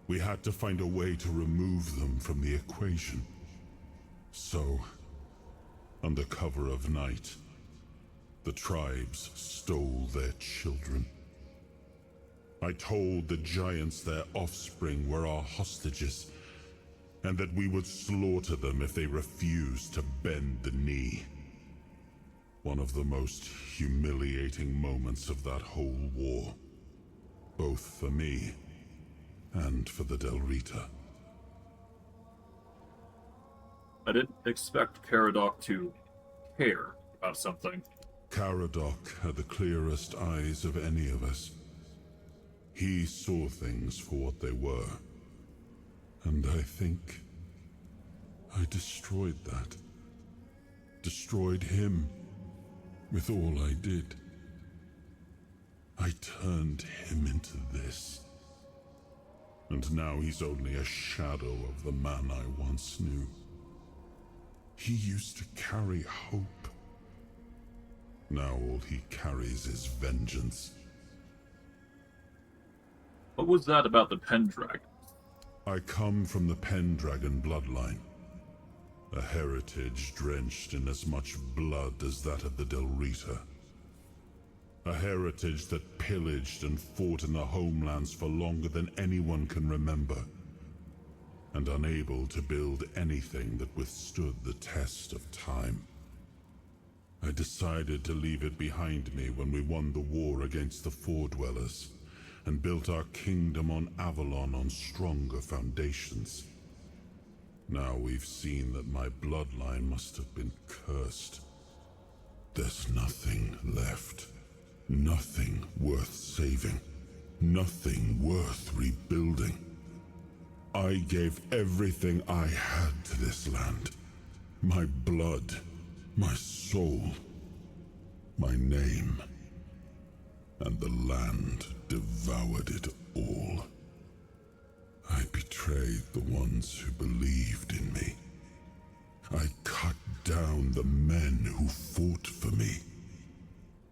Speaker 6: We had to find a way to remove them from the equation. So, under cover of night, the tribes stole their children. I told the giants their offspring were our hostages, and that we would slaughter them if they refused to bend the knee. One of the most humiliating moments of that whole war, both for me and for the Del Rita.
Speaker 1: I didn't expect Caradoc to care about something.
Speaker 6: Caradoc had the clearest eyes of any of us. He saw things for what they were. And I think I destroyed that. Destroyed him with all I did. I turned him into this. And now he's only a shadow of the man I once knew. He used to carry hope. Now all he carries is vengeance.
Speaker 1: What was that about the Pendragon?
Speaker 6: I come from the Pendragon bloodline. A heritage drenched in as much blood as that of the Del Rita. A heritage that pillaged and fought in the homelands for longer than anyone can remember. And unable to build anything that withstood the test of time. I decided to leave it behind me when we won the war against the Four Dwellers, and built our kingdom on Avalon on stronger foundations. Now we've seen that my bloodline must have been cursed. There's nothing left. Nothing worth saving. Nothing worth rebuilding. I gave everything I had to this land. My blood, my soul, my name. And the land devoured it all. I betrayed the ones who believed in me. I cut down the men who fought for me.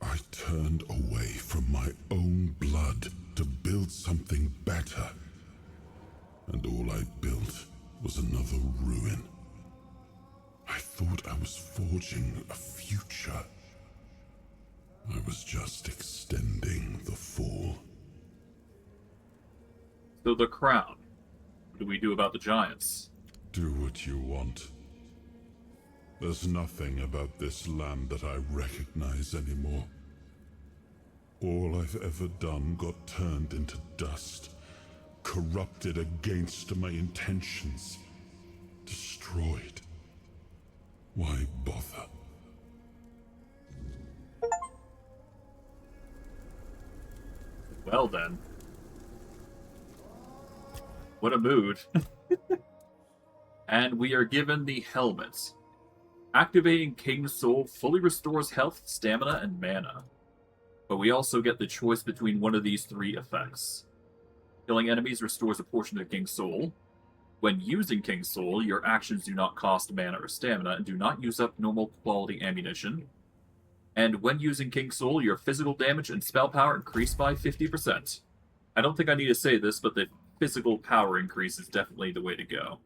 Speaker 6: I turned away from my own blood to build something better. And all I built was another ruin. I thought I was forging a future. I was just extending the fall.
Speaker 1: So the crown. What do we do about the giants?
Speaker 6: Do what you want. There's nothing about this land that I recognize anymore. All I've ever done got turned into dust, corrupted against my intentions, destroyed. Why bother?
Speaker 1: Well then. What a mood. And we are given the helmet. Activating King's Soul fully restores health, stamina, and mana. But we also get the choice between one of these three effects. Killing enemies restores a portion of King's Soul. When using King's Soul, your actions do not cost mana or stamina and do not use up normal quality ammunition. And when using King's Soul, your physical damage and spell power increase by 50%. I don't think I need to say this, but the physical power increase is definitely the way to go.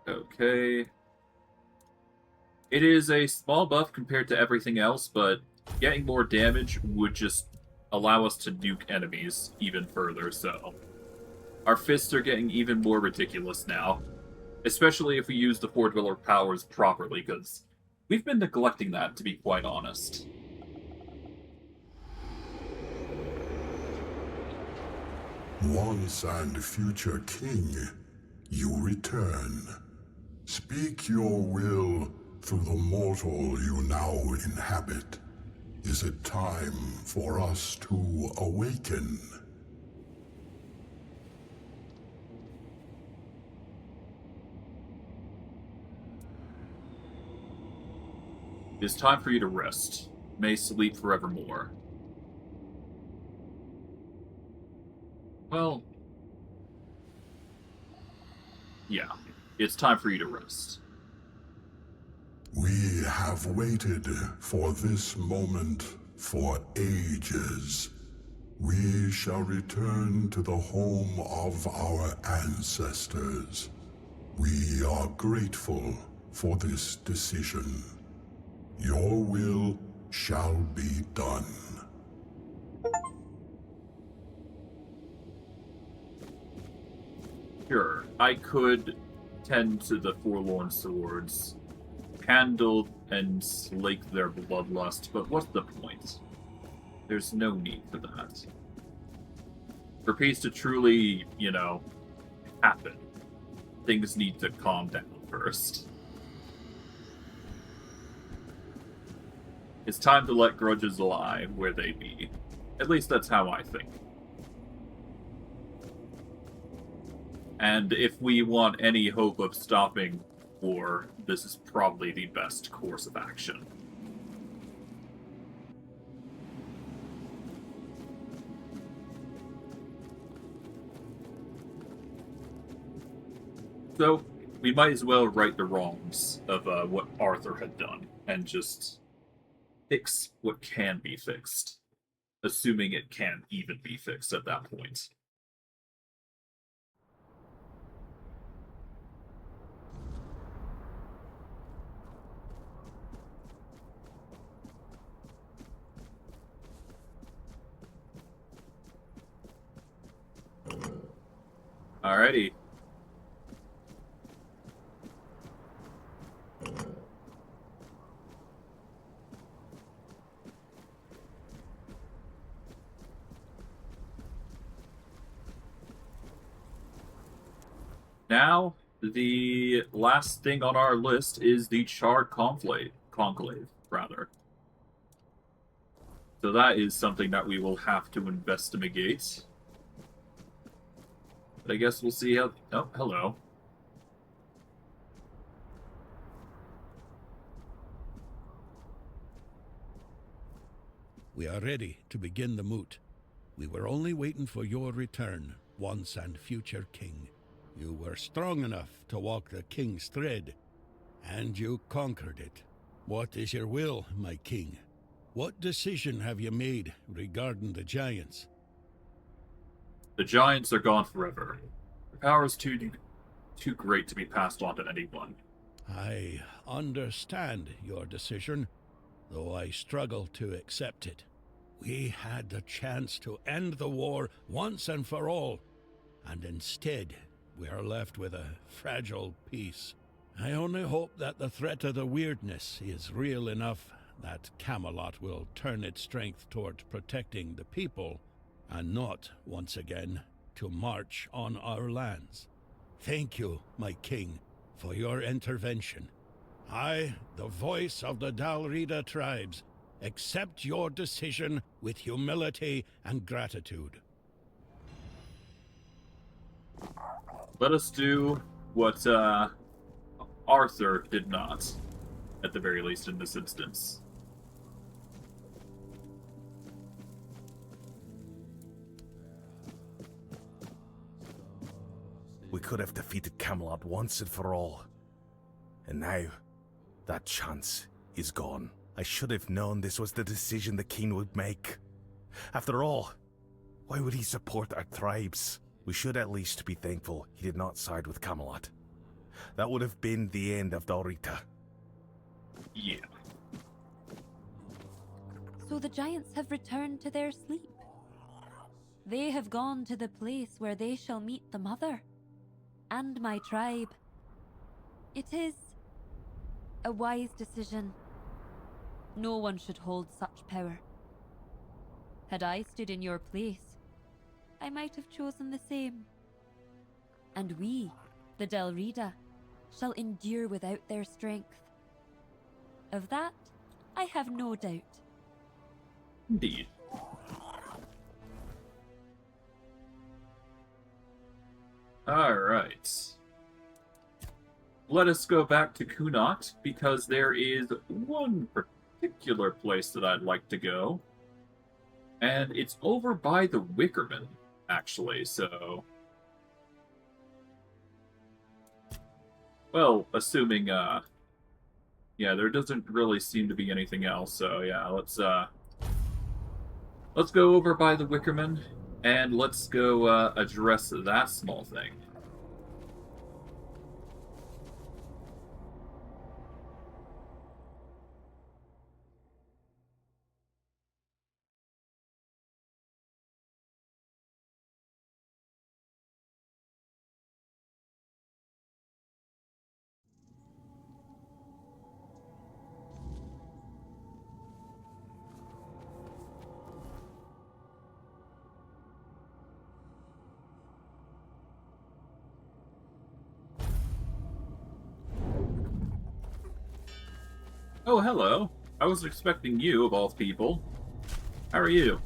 Speaker 1: Okay. It is a small buff compared to everything else, but getting more damage would just allow us to nuke enemies even further, so... Our fists are getting even more ridiculous now. Especially if we use the Four Dweller powers properly, because we've been neglecting that, to be quite honest.
Speaker 6: Once and future king, you return. Speak your will through the mortal you now inhabit. Is it time for us to awaken?
Speaker 1: It is time for you to rest. May sleep forevermore. Well, yeah, it's time for you to rest.
Speaker 6: We have waited for this moment for ages. We shall return to the home of our ancestors. We are grateful for this decision. Your will shall be done.
Speaker 1: Sure, I could tend to the forlorn swords, handle and slake their bloodlust, but what's the point? There's no need for that. For peace to truly, happen, things need to calm down first. It's time to let grudges lie where they be. At least that's how I think. And if we want any hope of stopping war, this is probably the best course of action. So, we might as well right the wrongs of what Arthur had done, and just fix what can be fixed. Assuming it can even be fixed at that point. Alrighty. Now, the last thing on our list is the Charred Conclave, rather. So that is something that we will have to investigate. But I guess we'll see how... Oh, hello.
Speaker 10: We are ready to begin the moot. We were only waiting for your return, once and future king. You were strong enough to walk the king's thread, and you conquered it. What is your will, my king? What decision have you made regarding the giants?
Speaker 1: The giants are gone forever. Their power is too great to be passed on to anyone.
Speaker 10: I understand your decision, though I struggle to accept it. We had the chance to end the war once and for all, and instead we are left with a fragile peace. I only hope that the threat of the weirdness is real enough that Camelot will turn its strength toward protecting the people, and not, once again, to march on our lands. Thank you, my king, for your intervention. I, the voice of the Dalrida tribes, accept your decision with humility and gratitude.
Speaker 1: Let us do what Arthur did not, at the very least in this instance.
Speaker 7: We could have defeated Camelot once and for all. And now, that chance is gone. I should have known this was the decision the king would make. After all, why would he support our tribes? We should at least be thankful he did not side with Camelot. That would have been the end of Dalrita.
Speaker 1: Yeah.
Speaker 13: So the giants have returned to their sleep. They have gone to the place where they shall meet the mother and my tribe. It is a wise decision. No one should hold such power. Had I stood in your place, I might have chosen the same. And we, the Dalrida, shall endure without their strength. Of that, I have no doubt.
Speaker 1: Indeed. Alright. Let us go back to Kunat, because there is one particular place that I'd like to go. And it's over by the Wickerman. actually, so... Well, assuming, yeah, there doesn't really seem to be anything else, so yeah, let's go over by the Wickerman, and let's go, address that small thing. Oh, hello. I was expecting you, of all people. How are you?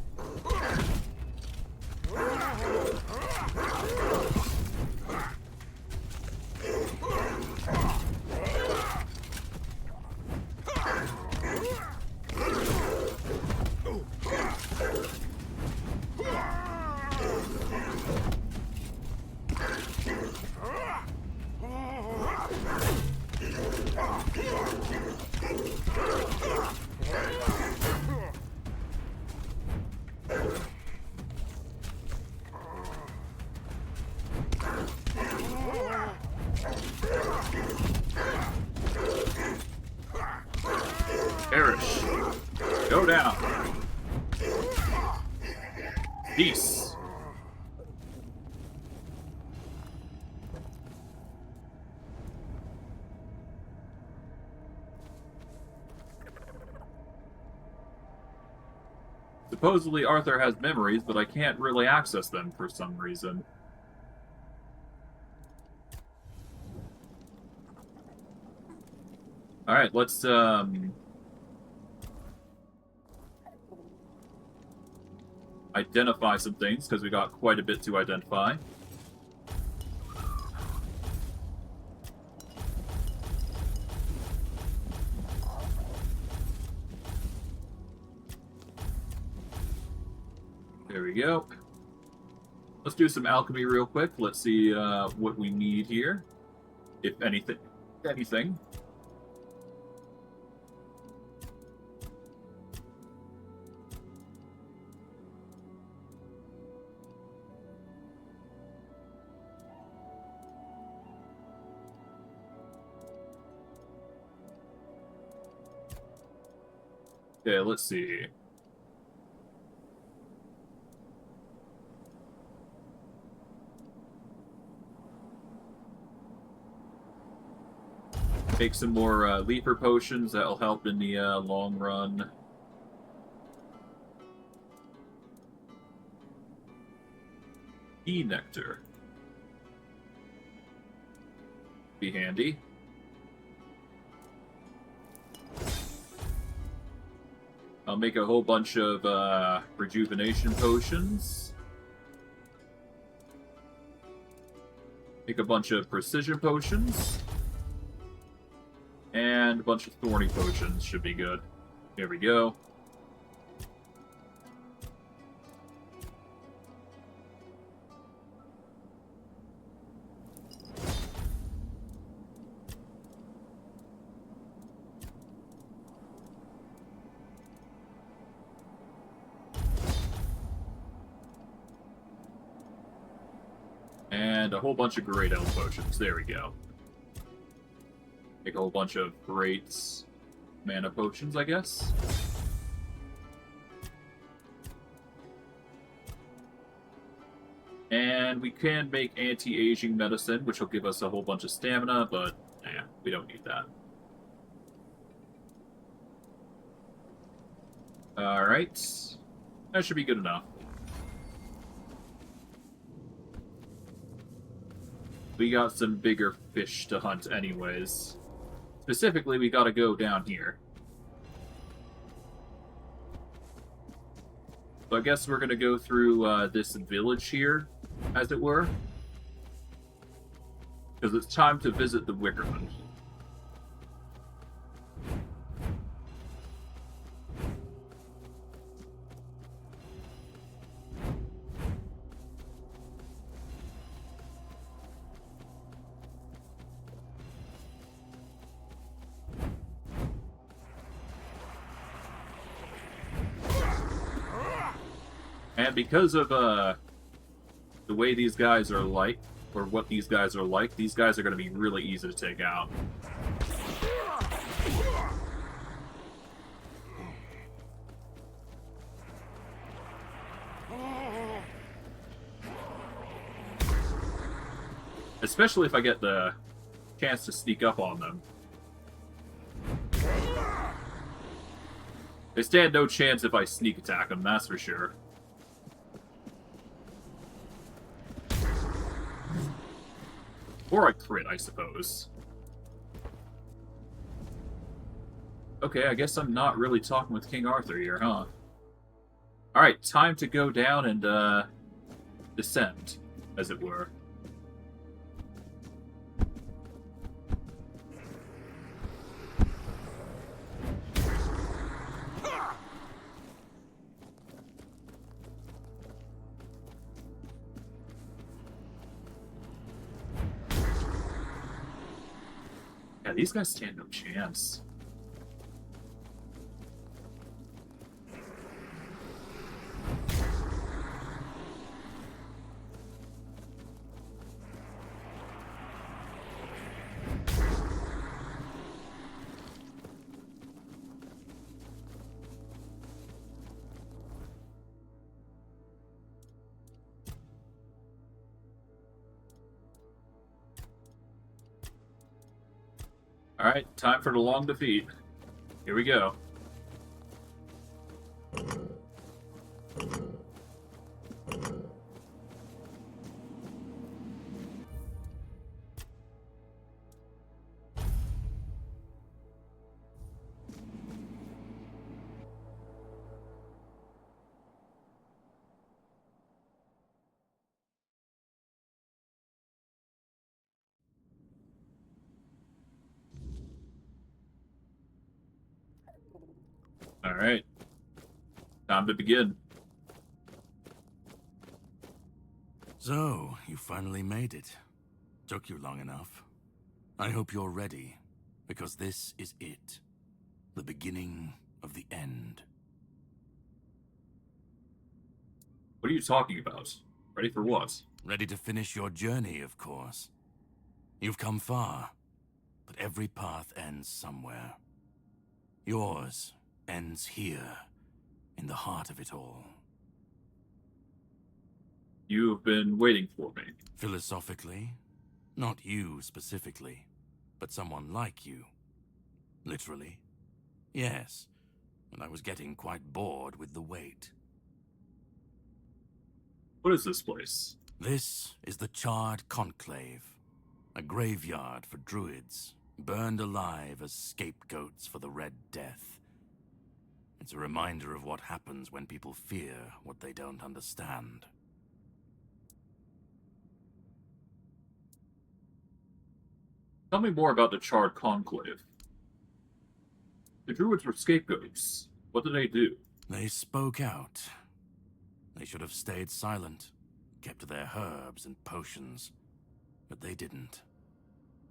Speaker 1: Perish. Go down. Peace. Supposedly Arthur has memories, but I can't really access them for some reason. Alright, let's, identify some things, because we got quite a bit to identify. There we go. Let's do some alchemy real quick. Let's see what we need here. If anything. Anything. Okay, let's see. Take some more leaper potions. That'll help in the long run. Bee nectar. Be handy. I'll make a whole bunch of rejuvenation potions. Make a bunch of precision potions. And a bunch of thorny potions should be good. Here we go. And a whole bunch of great elf potions. There we go. Make a whole bunch of great mana potions, I guess. And we can make anti-aging medicine, which will give us a whole bunch of stamina, but we don't need that. Alright. That should be good enough. We got some bigger fish to hunt anyways. Specifically, we gotta go down here. So I guess we're gonna go through this village here, as it were. Because it's time to visit the Wickerman. And because of the way these guys are like, or what these guys are like, these guys are going to be really easy to take out. Especially if I get the chance to sneak up on them. They stand no chance if I sneak attack them, that's for sure. Or I crit, I suppose. Okay, I guess I'm not really talking with King Arthur here, huh? Alright, time to go down and, descend, as it were. Yeah, these guys stand no chance. Alright, time for the long defeat. Here we go. Alright. Time to begin.
Speaker 12: So, you finally made it. Took you long enough. I hope you're ready, because this is it. The beginning of the end.
Speaker 1: What are you talking about? Ready for what?
Speaker 12: Ready to finish your journey, of course. You've come far, but every path ends somewhere. Yours ends here, in the heart of it all.
Speaker 1: You have been waiting for me.
Speaker 12: Philosophically, not you specifically, but someone like you. Literally, yes, and I was getting quite bored with the wait.
Speaker 1: What is this place?
Speaker 12: This is the Charred Conclave, a graveyard for druids, burned alive as scapegoats for the Red Death. It's a reminder of what happens when people fear what they don't understand.
Speaker 1: Tell me more about the Charred Conclave. The druids were scapegoats. What did they do?
Speaker 12: They spoke out. They should have stayed silent, kept to their herbs and potions, but they didn't.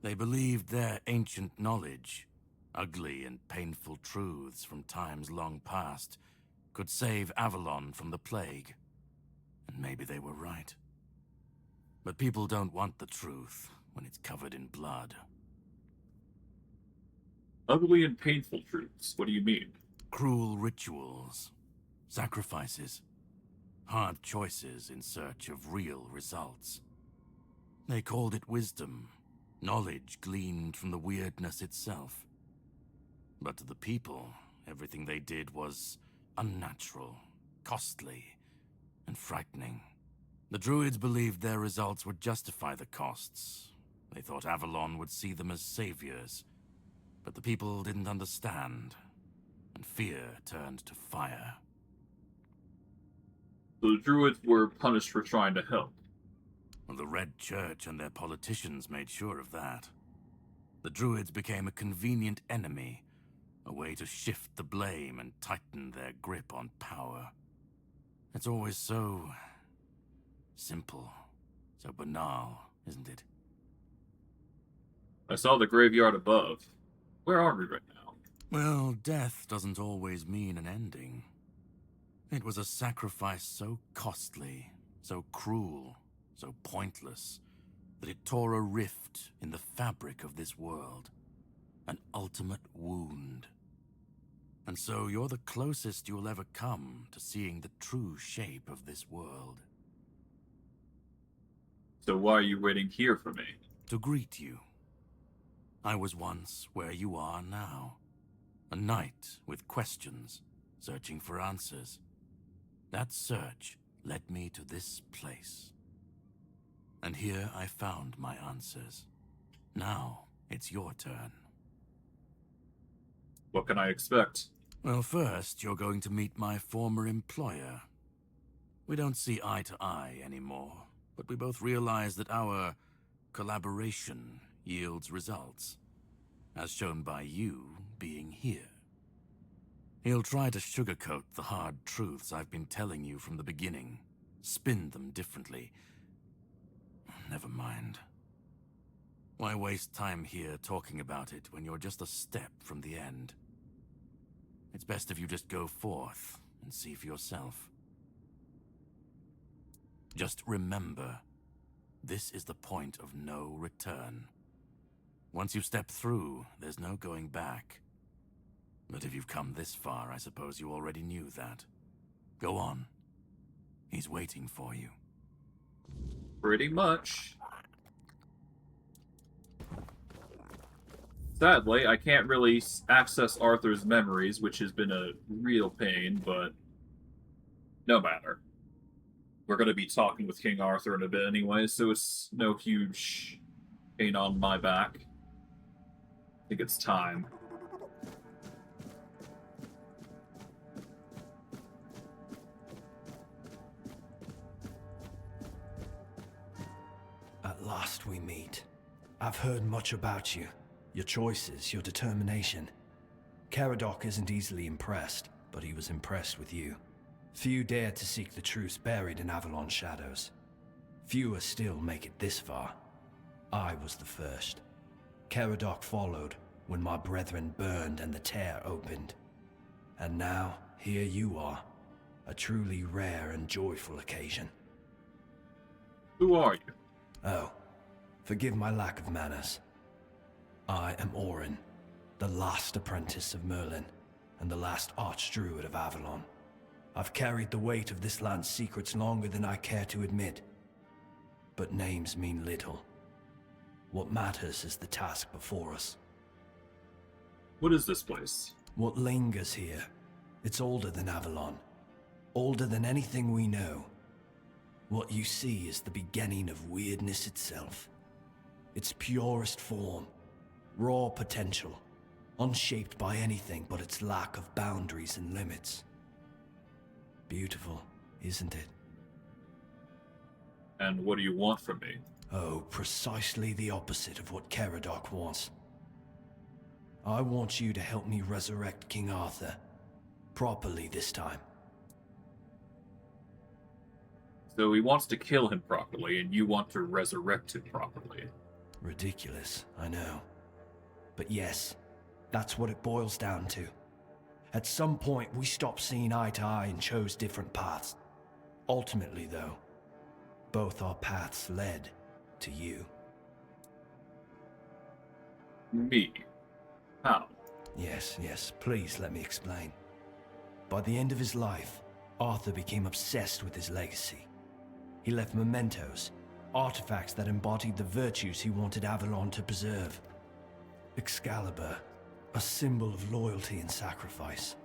Speaker 12: They believed their ancient knowledge, ugly and painful truths from times long past, could save Avalon from the plague. And maybe they were right. But people don't want the truth when it's covered in blood.
Speaker 1: Ugly and painful truths. What do you mean?
Speaker 12: Cruel rituals, sacrifices, hard choices in search of real results. They called it wisdom, knowledge gleaned from the weirdness itself. But to the people, everything they did was unnatural, costly, and frightening. The druids believed their results would justify the costs. They thought Avalon would see them as saviors. But the people didn't understand, and fear turned to fire.
Speaker 1: So the druids were punished for trying to help.
Speaker 12: Well, the Red Church and their politicians made sure of that. The druids became a convenient enemy, a way to shift the blame and tighten their grip on power. It's always so simple, so banal, isn't it?
Speaker 1: I saw the graveyard above. Where are we right now?
Speaker 12: Well, death doesn't always mean an ending. It was a sacrifice so costly, so cruel, so pointless, that it tore a rift in the fabric of this world. An ultimate wound. And so you're the closest you'll ever come to seeing the true shape of this world.
Speaker 1: So why are you waiting here for me?
Speaker 12: To greet you. I was once where you are now. A knight with questions, searching for answers. That search led me to this place. And here I found my answers. Now it's your turn.
Speaker 1: What can I expect?
Speaker 12: Well, first, you're going to meet my former employer. We don't see eye to eye anymore, but we both realize that our collaboration yields results, as shown by you being here. He'll try to sugarcoat the hard truths I've been telling you from the beginning, spin them differently. Never mind. Why waste time here talking about it when you're just a step from the end? It's best if you just go forth and see for yourself. Just remember, this is the point of no return. Once you've stepped through, there's no going back. But if you've come this far, I suppose you already knew that. Go on. He's waiting for you.
Speaker 1: Pretty much. Sadly, I can't really access Arthur's memories, which has been a real pain, but no matter. We're going to be talking with King Arthur in a bit anyway, so it's no huge pain on my back. I think it's time.
Speaker 14: At last we meet. I've heard much about you. Your choices, your determination. Caradoc isn't easily impressed, but he was impressed with you. Few dare to seek the truth buried in Avalon shadows. Fewer still make it this far. I was the first. Caradoc followed when my brethren burned and the tear opened. And now, here you are. A truly rare and joyful occasion.
Speaker 1: Who are you?
Speaker 14: Oh, forgive my lack of manners. I am Orin, the last apprentice of Merlin, and the last archdruid of Avalon. I've carried the weight of this land's secrets longer than I care to admit. But names mean little. What matters is the task before us.
Speaker 1: What is this place?
Speaker 14: What lingers here? It's older than Avalon. Older than anything we know. What you see is the beginning of weirdness itself. Its purest form. Raw potential. Unshaped by anything but its lack of boundaries and limits. Beautiful, isn't it?
Speaker 1: And what do you want from me?
Speaker 14: Oh, precisely the opposite of what Caradoc wants. I want you to help me resurrect King Arthur. Properly this time.
Speaker 1: So he wants to kill him properly, and you want to resurrect him properly.
Speaker 14: Ridiculous, I know. But yes, that's what it boils down to. At some point, we stopped seeing eye to eye and chose different paths. Ultimately, though, both our paths led to you.
Speaker 1: Me? How?
Speaker 14: Yes, please let me explain. By the end of his life, Arthur became obsessed with his legacy. He left mementos, artifacts that embodied the virtues he wanted Avalon to preserve. Excalibur, a symbol of loyalty and sacrifice.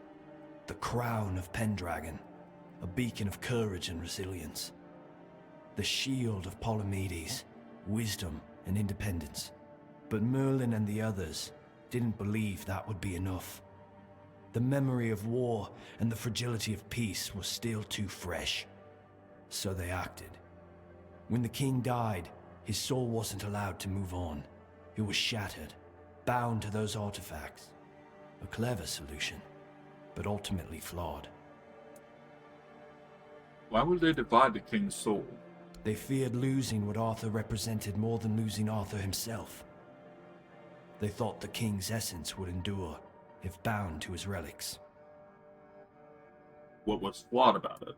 Speaker 14: The crown of Pendragon, a beacon of courage and resilience. The shield of Palamedes, wisdom and independence. But Merlin and the others didn't believe that would be enough. The memory of war and the fragility of peace was still too fresh. So they acted. When the king died, his soul wasn't allowed to move on. It was shattered, bound to those artifacts. A clever solution, but ultimately flawed.
Speaker 1: Why would they divide the king's soul?
Speaker 14: They feared losing what Arthur represented more than losing Arthur himself. They thought the king's essence would endure if bound to his relics.
Speaker 1: What was flawed about it?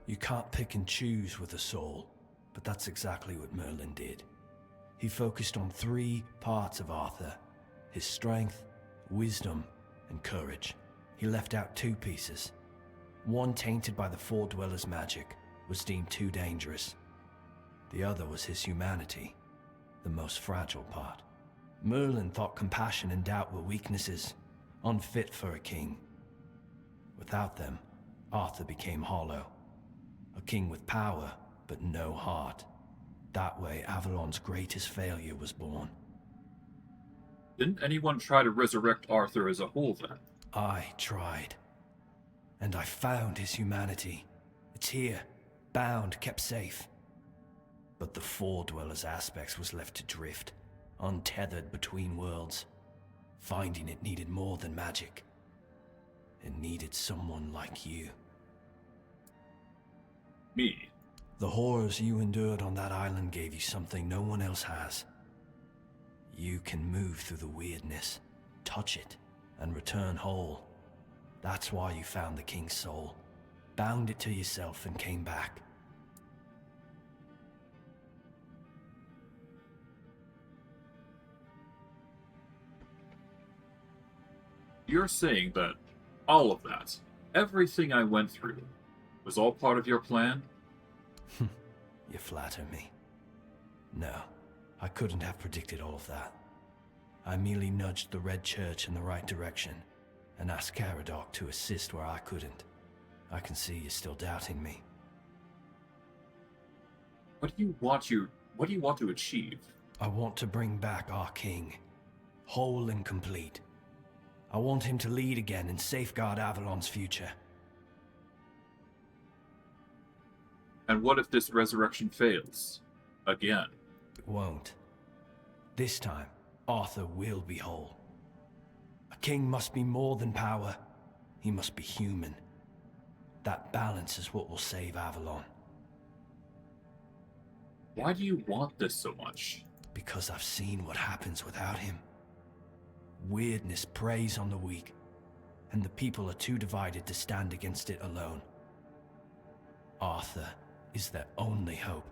Speaker 14: You can't pick and choose with a soul, but that's exactly what Merlin did. He focused on 3 parts of Arthur: his strength, wisdom, and courage. He left out 2 pieces. One, tainted by the Four Dwellers' magic, was deemed too dangerous. The other was his humanity, the most fragile part. Merlin thought compassion and doubt were weaknesses, unfit for a king. Without them, Arthur became hollow. A king with power, but no heart. That way, Avalon's greatest failure was born.
Speaker 1: Didn't anyone try to resurrect Arthur as a whole then?
Speaker 14: I tried. And I found his humanity. It's here, bound, kept safe. But the Four Dwellers' aspects was left to drift, untethered between worlds. Finding it needed more than magic. It needed someone like you.
Speaker 1: Me?
Speaker 14: The horrors you endured on that island gave you something no one else has. You can move through the weirdness, touch it, and return whole. That's why you found the King's soul, bound it to yourself, and came back.
Speaker 1: You're saying that all of that, everything I went through, was all part of your plan?
Speaker 14: You flatter me. No, I couldn't have predicted all of that. I merely nudged the Red Church in the right direction and asked Caradoc to assist where I couldn't. I can see you're still doubting me.
Speaker 1: What do you want to achieve?
Speaker 14: I want to bring back our king, whole and complete. I want him to lead again and safeguard Avalon's future.
Speaker 1: And what if this resurrection fails? Again?
Speaker 14: It won't. This time, Arthur will be whole. A king must be more than power. He must be human. That balance is what will save Avalon.
Speaker 1: Why do you want this so much?
Speaker 14: Because I've seen what happens without him. Weirdness preys on the weak, and the people are too divided to stand against it alone. Arthur is their only hope.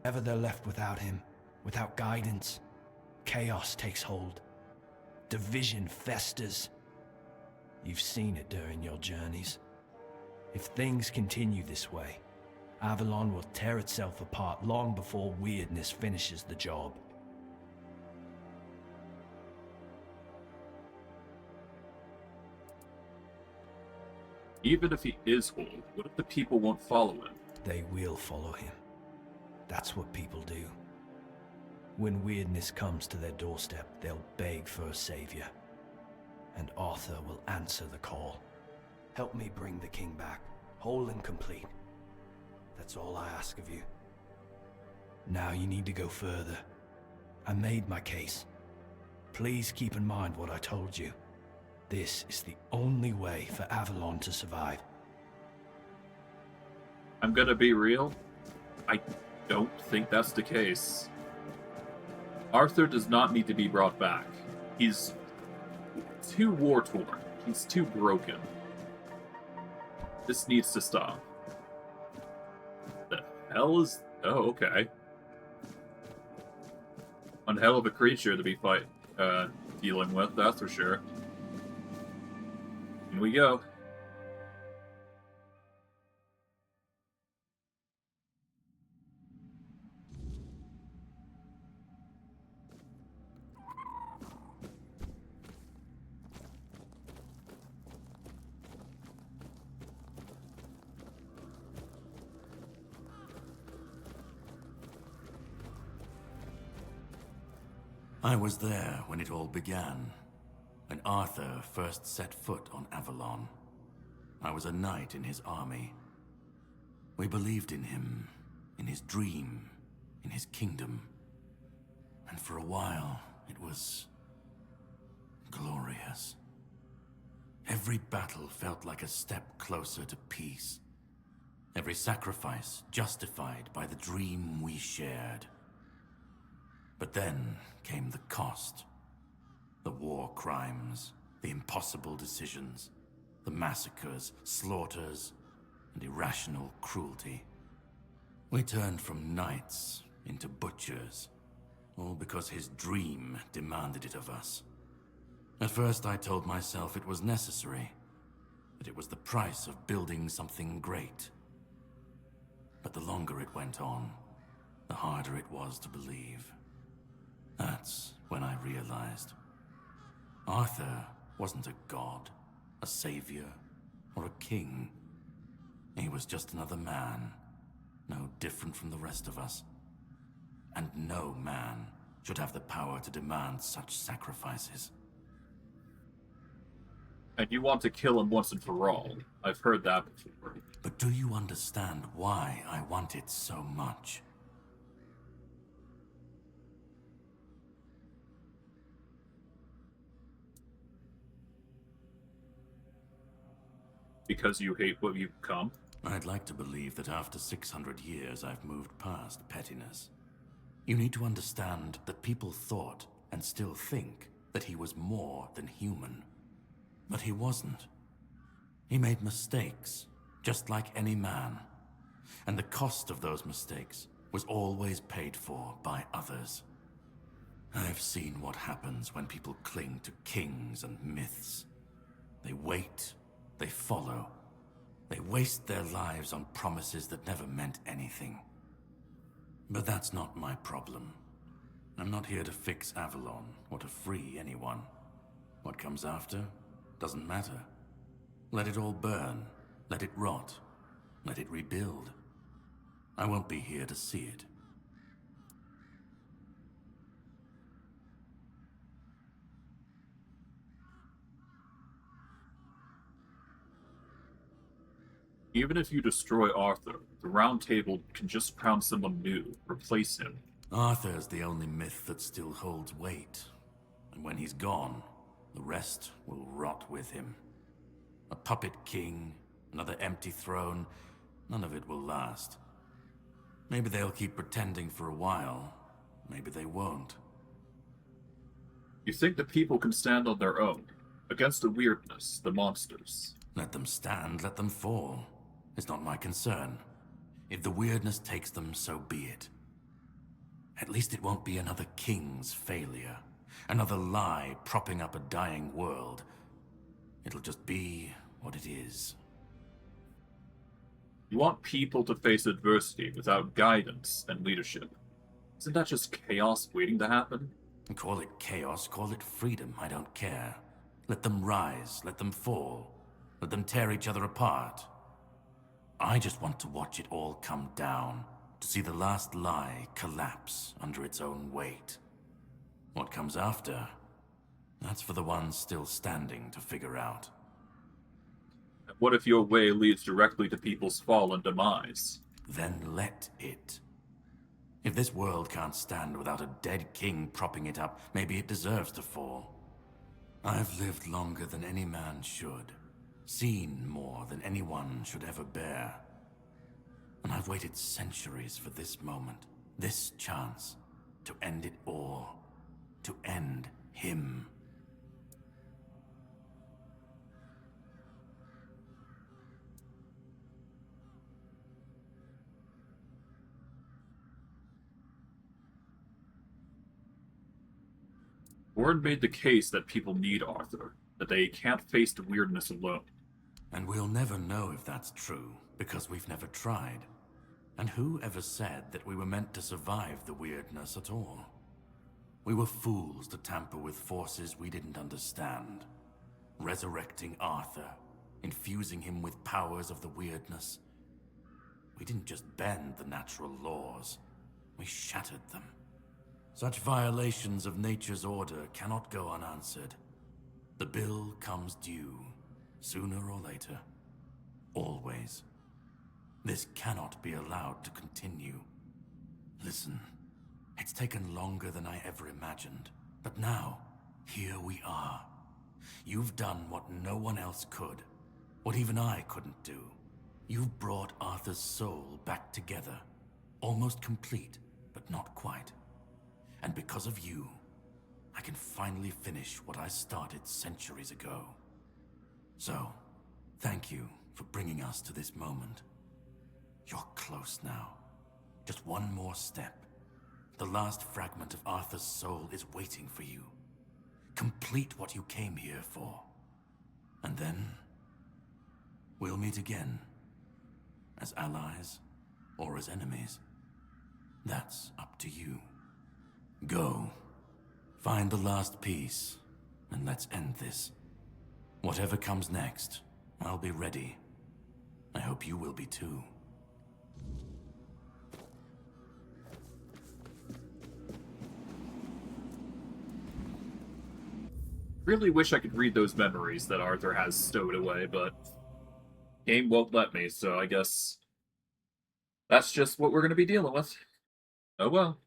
Speaker 14: Ever they're left without him, without guidance, chaos takes hold. Division festers. You've seen it during your journeys. If things continue this way, Avalon will tear itself apart long before weirdness finishes the job.
Speaker 1: Even if he is whole, what if the people won't follow him?
Speaker 14: They will follow him. That's what people do. When weirdness comes to their doorstep, they'll beg for a savior. And Arthur will answer the call. Help me bring the king back, whole and complete. That's all I ask of you. Now you need to go further. I made my case. Please keep in mind what I told you. This is the only way for Avalon to survive.
Speaker 1: I'm gonna be real. I don't think that's the case. Arthur does not need to be brought back. He's too war-torn. He's too broken. This needs to stop. The hell is... Oh, okay. One hell of a creature to be dealing with, that's for sure. In we go.
Speaker 12: I was there when it all began, when Arthur first set foot on Avalon. I was a knight in his army. We believed in him, in his dream, in his kingdom. And for a while, it was glorious. Every battle felt like a step closer to peace. Every sacrifice justified by the dream we shared. But then came the cost. The war crimes, the impossible decisions. The massacres, slaughters, and irrational cruelty. We turned from knights into butchers, all because his dream demanded it of us. At first I told myself it was necessary, that it was the price of building something great. But the longer it went on, the harder it was to believe. That's when I realized Arthur wasn't a god, a savior, or a king. He was just another man, no different from the rest of us. And no man should have the power to demand such sacrifices.
Speaker 1: And you want to kill him once and for all. I've heard that before.
Speaker 12: But do you understand why I want it so much?
Speaker 1: Because you hate what you've become?
Speaker 12: I'd like to believe that after 600 years I've moved past pettiness. You need to understand that people thought, and still think, that he was more than human. But he wasn't. He made mistakes, just like any man. And the cost of those mistakes was always paid for by others. I've seen what happens when people cling to kings and myths. They wait, they follow. They waste their lives on promises that never meant anything. But that's not my problem. I'm not here to fix Avalon or to free anyone. What comes after doesn't matter. Let it all burn. Let it rot. Let it rebuild. I won't be here to see it.
Speaker 1: Even if you destroy Arthur, the Round Table can just crown someone new, replace him.
Speaker 12: Arthur's the only myth that still holds weight. And when he's gone, the rest will rot with him. A puppet king, another empty throne, none of it will last. Maybe they'll keep pretending for a while. Maybe they won't.
Speaker 1: You think the people can stand on their own, against the weirdness, the monsters?
Speaker 12: Let them stand, let them fall. It's not my concern. If the weirdness takes them, so be it. At least it won't be another king's failure. Another lie propping up a dying world. It'll just be what it is.
Speaker 1: You want people to face adversity without guidance and leadership. Isn't that just chaos waiting to happen?
Speaker 12: Call it chaos, call it freedom, I don't care. Let them rise, let them fall. Let them tear each other apart. I just want to watch it all come down. To see the last lie collapse under its own weight. What comes after? That's for the ones still standing to figure out.
Speaker 1: What if your way leads directly to people's fall and demise?
Speaker 12: Then let it. If this world can't stand without a dead king propping it up, maybe it deserves to fall. I've lived longer than any man should. Seen more than anyone should ever bear. And I've waited centuries for this moment, this chance, to end it all. To end him.
Speaker 1: Word made the case that people need Arthur, that they can't face the weirdness alone.
Speaker 12: And we'll never know if that's true, because we've never tried. And who ever said that we were meant to survive the weirdness at all? We were fools to tamper with forces we didn't understand. Resurrecting Arthur, infusing him with powers of the weirdness. We didn't just bend the natural laws, we shattered them. Such violations of nature's order cannot go unanswered. The bill comes due, sooner or later. Always. This cannot be allowed to continue. Listen, it's taken longer than I ever imagined, but now, here we are. You've done what no one else could, what even I couldn't do. You've brought Arthur's soul back together, almost complete, but not quite. And because of you, I can finally finish what I started centuries ago. So, Thank you for bringing us to this moment. You're close now. Just one more step. The last fragment of Arthur's soul is waiting for you. Complete what you came here for. And then, we'll meet again. As allies, or as enemies. That's up to you. Go. Find the last piece, and let's end this. Whatever comes next, I'll be ready. I hope you will be too.
Speaker 1: Really wish I could read those memories that Arthur has stowed away, but game won't let me, so I guess that's just what we're going to be dealing with. Oh well.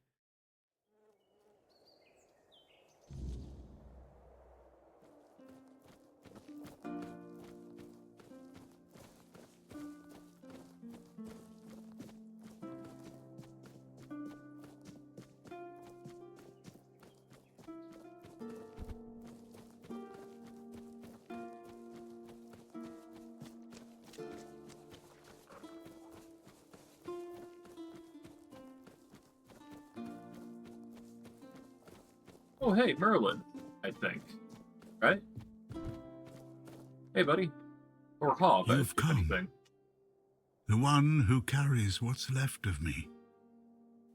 Speaker 1: Oh, hey, Merlin, I think. Right? Hey, buddy. Or Hob,
Speaker 6: You've come.
Speaker 1: anything.
Speaker 6: The one who carries what's left of me.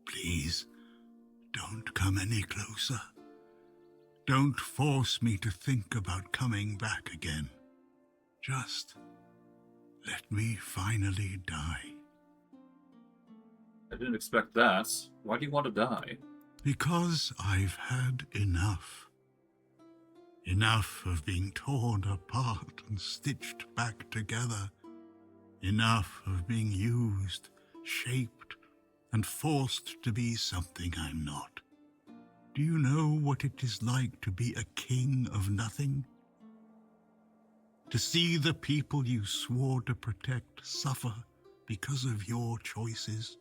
Speaker 6: Please, don't come any closer. Don't force me to think about coming back again. Just let me finally die.
Speaker 1: I didn't expect that. Why do you want to die?
Speaker 6: Because I've had enough. Enough of being torn apart and stitched back together. Enough of being used, shaped, and forced to be something I'm not. Do you know what it is like to be a king of nothing? To see the people you swore to protect suffer because of your choices?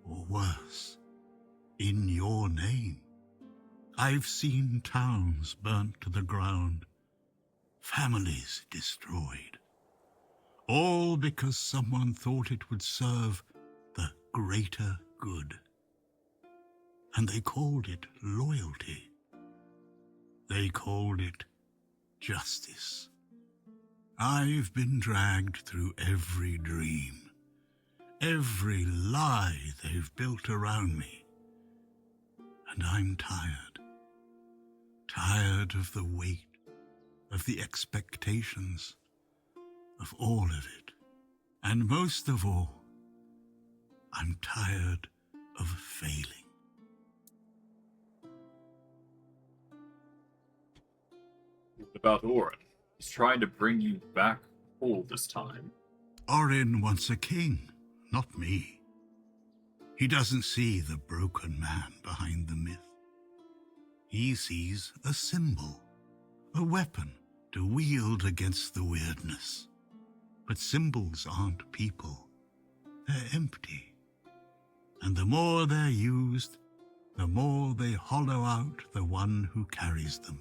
Speaker 6: Or worse, in your name. I've seen towns burnt to the ground, families destroyed, all because someone thought it would serve the greater good. And they called it loyalty. They called it justice. I've been dragged through every dream, every lie they've built around me. And I'm tired. Tired of the weight, of the expectations, of all of it. And most of all, I'm tired of failing.
Speaker 1: What about Orin? He's trying to bring you back whole this time.
Speaker 6: Orin wants a king, not me. He doesn't see the broken man behind the myth. He sees a symbol, a weapon to wield against the weirdness. But symbols aren't people. They're empty. And the more they're used, the more they hollow out the one who carries them.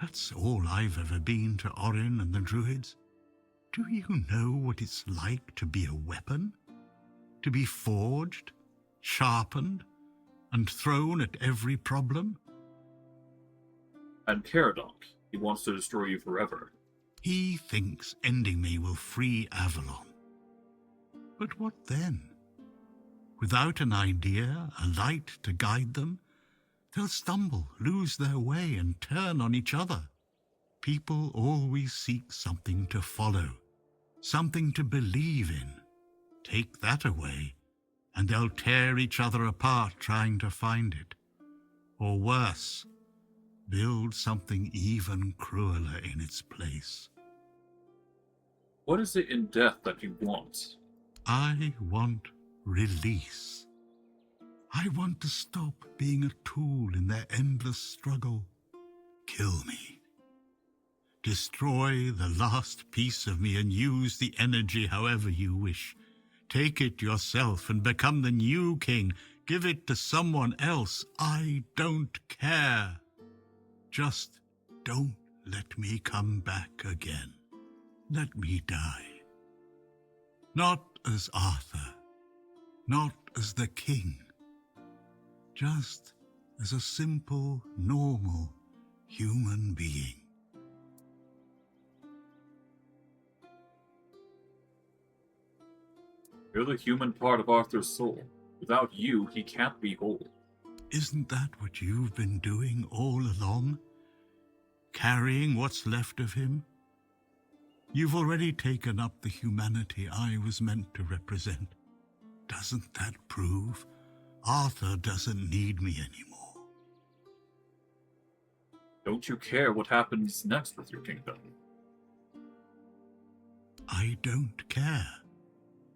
Speaker 6: That's all I've ever been to Orin and the Druids. Do you know what it's like to be a weapon? To be forged, sharpened, and thrown at every problem?
Speaker 1: And Caradonk, he wants to destroy you forever.
Speaker 6: He thinks ending me will free Avalon. But what then? Without an idea, a light to guide them, they'll stumble, lose their way, and turn on each other. People always seek something to follow, something to believe in. Take that away, and they'll tear each other apart trying to find it. Or worse, build something even crueler in its place.
Speaker 1: What is it in death that you want?
Speaker 6: I want release. I want to stop being a tool in their endless struggle. Kill me. Destroy the last piece of me and use the energy however you wish. Take it yourself and become the new king. Give it to someone else. I don't care. Just don't let me come back again.
Speaker 15: let me die. Not as Arthur, not as the king, just as a simple, normal human being.
Speaker 1: You're the human part of Arthur's soul. Without you, he can't be whole.
Speaker 15: Isn't that what you've been doing all along? Carrying what's left of him? You've already taken up the humanity I was meant to represent. Doesn't that prove Arthur doesn't need me anymore?
Speaker 1: Don't you care what happens next with your kingdom?
Speaker 15: I don't care.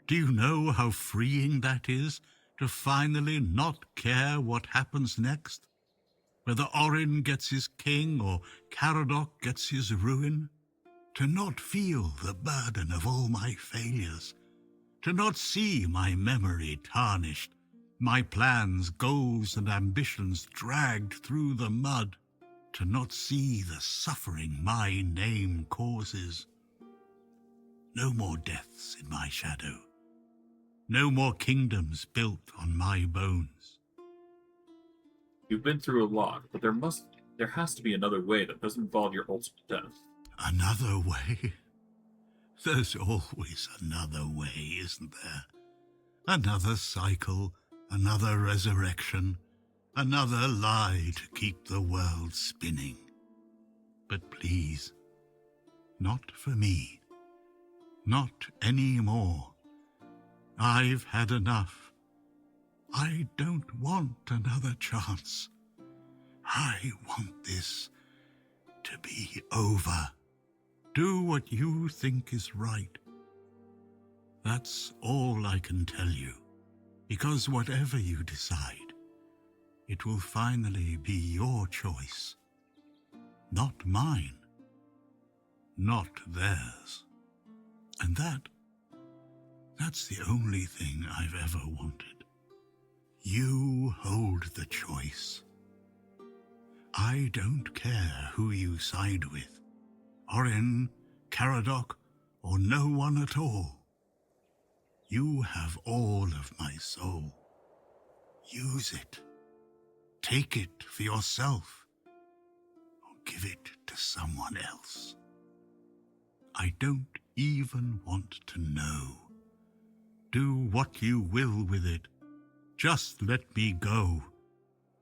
Speaker 15: Do you know how freeing that is, to finally not care what happens next? Whether Orin gets his king or Caradoc gets his ruin? To not feel the burden of all my failures? To not see my memory tarnished, my plans, goals, and ambitions dragged through the mud? To not see the suffering my name causes? No more deaths in my shadow. No more kingdoms built on my bones.
Speaker 1: You've been through a lot, but there has to be another way that doesn't involve your ultimate death.
Speaker 15: Another way? There's always another way, isn't there? Another cycle, another resurrection, another lie to keep the world spinning. But please, not for me. Not anymore. I've had enough. I don't want another chance. I want this to be over. Do what you think is right. That's all I can tell you, because whatever you decide, it will finally be your choice, not mine, not theirs. And that's the only thing I've ever wanted. You hold the choice. I don't care who you side with, Orin, Caradoc, or no one at all. You have all of my soul. Use it. Take it for yourself, or give it to someone else. I don't even want to know. Do what you will with it. Just let me go.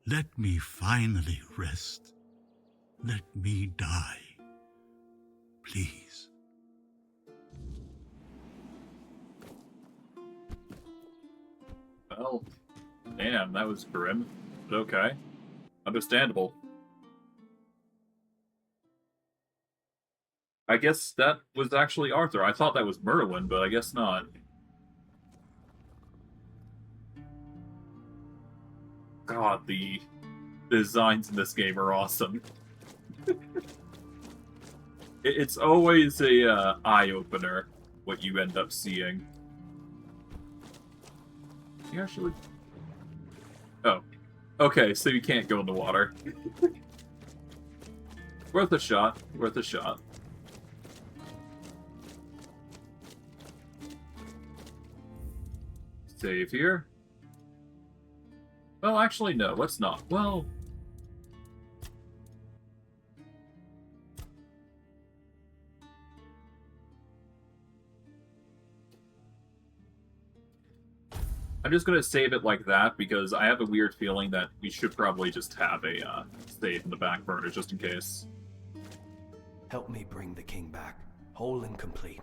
Speaker 15: Let me finally rest. Let me die. Please.
Speaker 1: Well, damn, that was grim. But okay. Understandable. I guess that was actually Arthur. I thought that was Merlin, but I guess not. God, the designs in this game are awesome. It's always a eye-opener what you end up seeing. You actually... Oh. Okay, so you can't go in the water. Worth a shot. Worth a shot. Save here. Well, actually, no, let's not. Well... I'm just gonna save it like that, because I have a weird feeling that we should probably just have a save in the back burner, just in case.
Speaker 14: Help me bring the king back, whole and complete.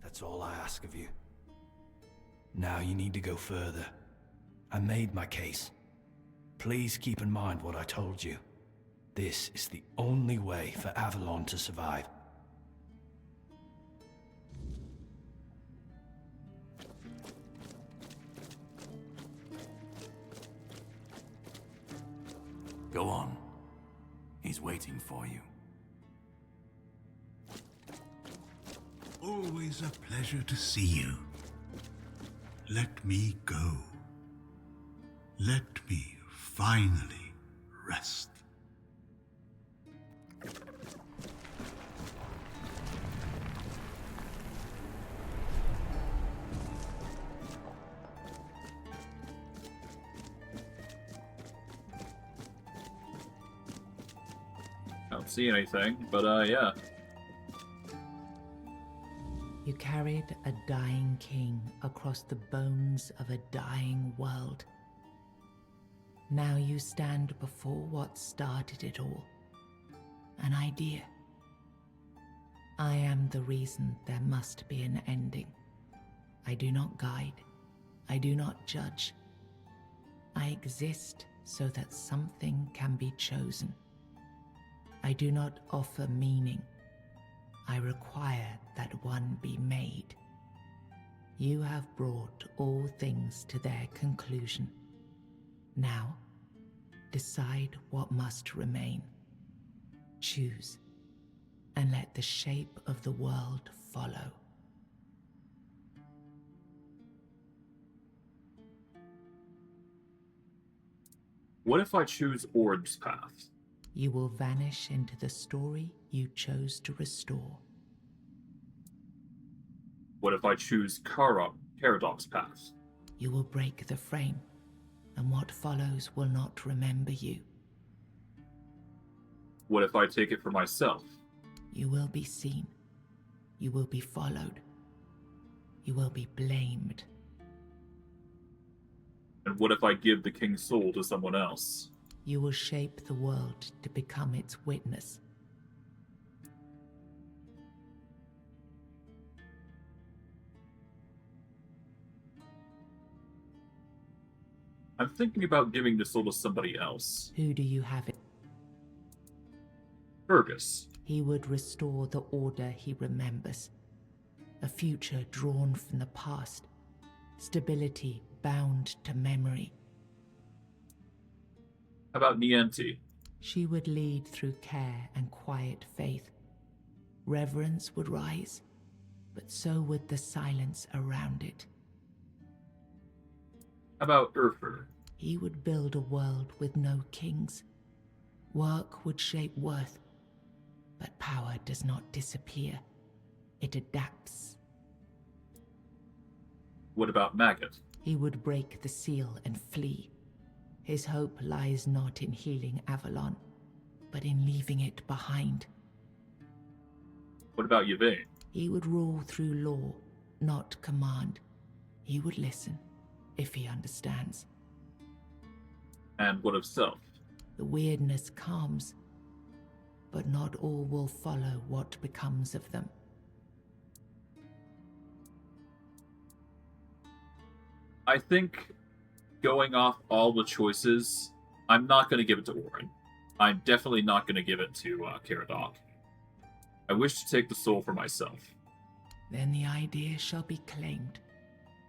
Speaker 14: That's all I ask of you. Now you need to go further. I made my case. Please keep in mind what I told you. This is the only way for Avalon to survive.
Speaker 12: Go on. He's waiting for you.
Speaker 15: Always a pleasure to see you. Let me go. Let me finally rest.
Speaker 1: see anything, but yeah.
Speaker 11: You carried a dying king across the bones of a dying world. Now you stand before what started it all. An idea. I am the reason there must be an ending. I do not guide. I do not judge. I exist so that something can be chosen. I do not offer meaning. I require that one be made. You have brought all things to their conclusion. Now, decide what must remain. Choose, and let the shape of the world follow.
Speaker 1: What if I choose Ord's path?
Speaker 11: You will vanish into the story you chose to restore.
Speaker 1: What if I choose Paradox path?
Speaker 11: You will break the frame, and what follows will not remember you.
Speaker 1: What if I take it for myself?
Speaker 11: You will be seen. You will be followed. You will be blamed.
Speaker 1: And what if I give the king's soul to someone else?
Speaker 11: You will shape the world to become its witness.
Speaker 1: I'm thinking about giving the soul to somebody else.
Speaker 11: Who do you have it?
Speaker 1: Fergus.
Speaker 11: He would restore the order he remembers. A future drawn from the past. Stability bound to memory.
Speaker 1: How about Niente?
Speaker 11: She would lead through care and quiet faith. Reverence would rise, but so would the silence around it.
Speaker 1: How about Urfer?
Speaker 11: He would build a world with no kings. Work would shape worth, but power does not disappear. It adapts.
Speaker 1: What about Maggot?
Speaker 11: He would break the seal and flee. His hope lies not in healing Avalon, but in leaving it behind.
Speaker 1: What about Yvain?
Speaker 11: He would rule through law, not command. He would listen, if he understands.
Speaker 1: And what of Self?
Speaker 11: The weirdness calms, but not all will follow what becomes of them.
Speaker 1: I think, going off all the choices, I'm not going to give it to Orin. I'm definitely not going to give it to Caradoc. I wish to take the soul for myself.
Speaker 11: Then the idea shall be claimed,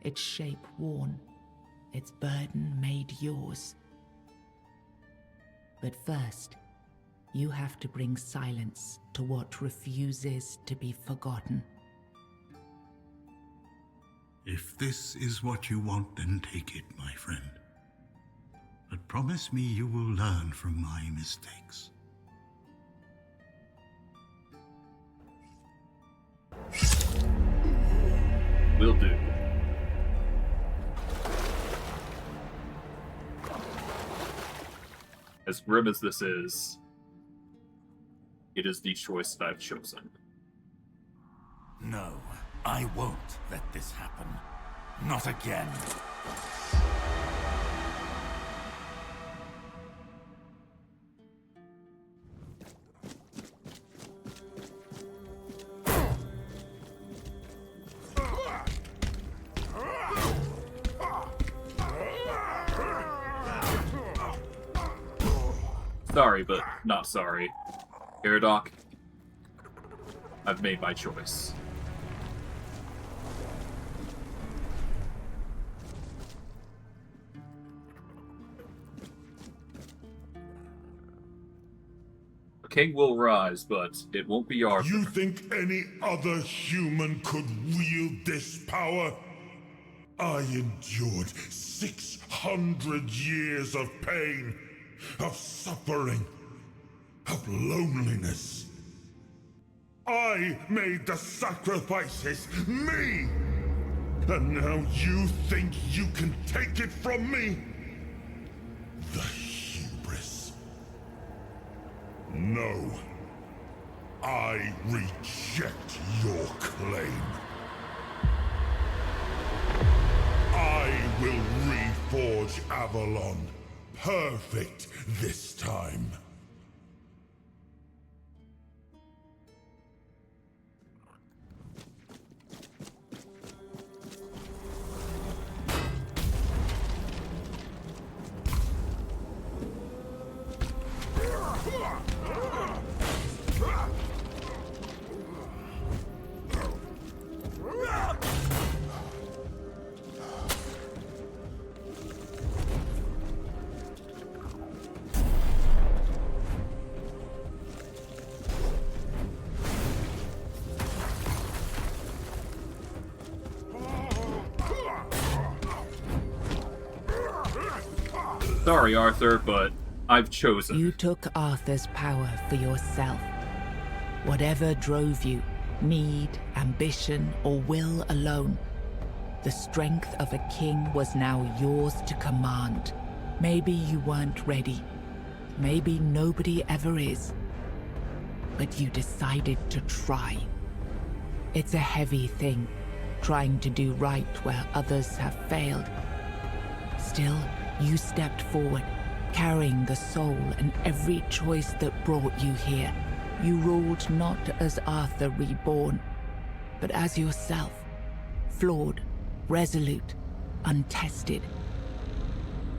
Speaker 11: its shape worn, its burden made yours. But first, you have to bring silence to what refuses to be forgotten.
Speaker 15: If this is what you want, then take it, my friend. But promise me you will learn from my mistakes.
Speaker 1: Will do. As grim as this is, it is the choice that I've chosen.
Speaker 12: No, I won't let this happen. Not again.
Speaker 1: Sorry, but not sorry. Caradoc, I've made my choice. A king will rise, but it won't be ours.
Speaker 6: You think any other human could wield this power? I endured 600 years of pain, of suffering, of loneliness. I made the sacrifices, me! And now you think you can take it from me? The hubris. No. I reject your claim. I will reforge Avalon. Perfect this time.
Speaker 1: Sorry, Arthur, but I've chosen.
Speaker 11: You took Arthur's power for yourself. Whatever drove you, need, ambition, or will alone, the strength of a king was now yours to command. Maybe you weren't ready. Maybe nobody ever is. But you decided to try. It's a heavy thing, trying to do right where others have failed. Still, you stepped forward, carrying the soul and every choice that brought you here. You ruled not as Arthur reborn, but as yourself, flawed, resolute, untested.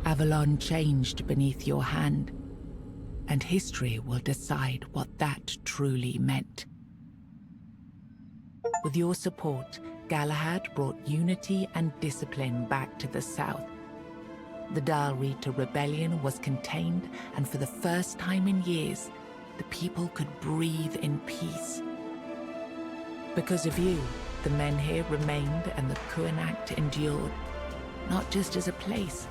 Speaker 11: Avalon changed beneath your hand, and history will decide what that truly meant. With your support, Galahad brought unity and discipline back to the south. The Dalrita rebellion was contained, and for the first time in years, the people could breathe in peace. Because of you, the men here remained and the Kuanacht endured, not just as a place,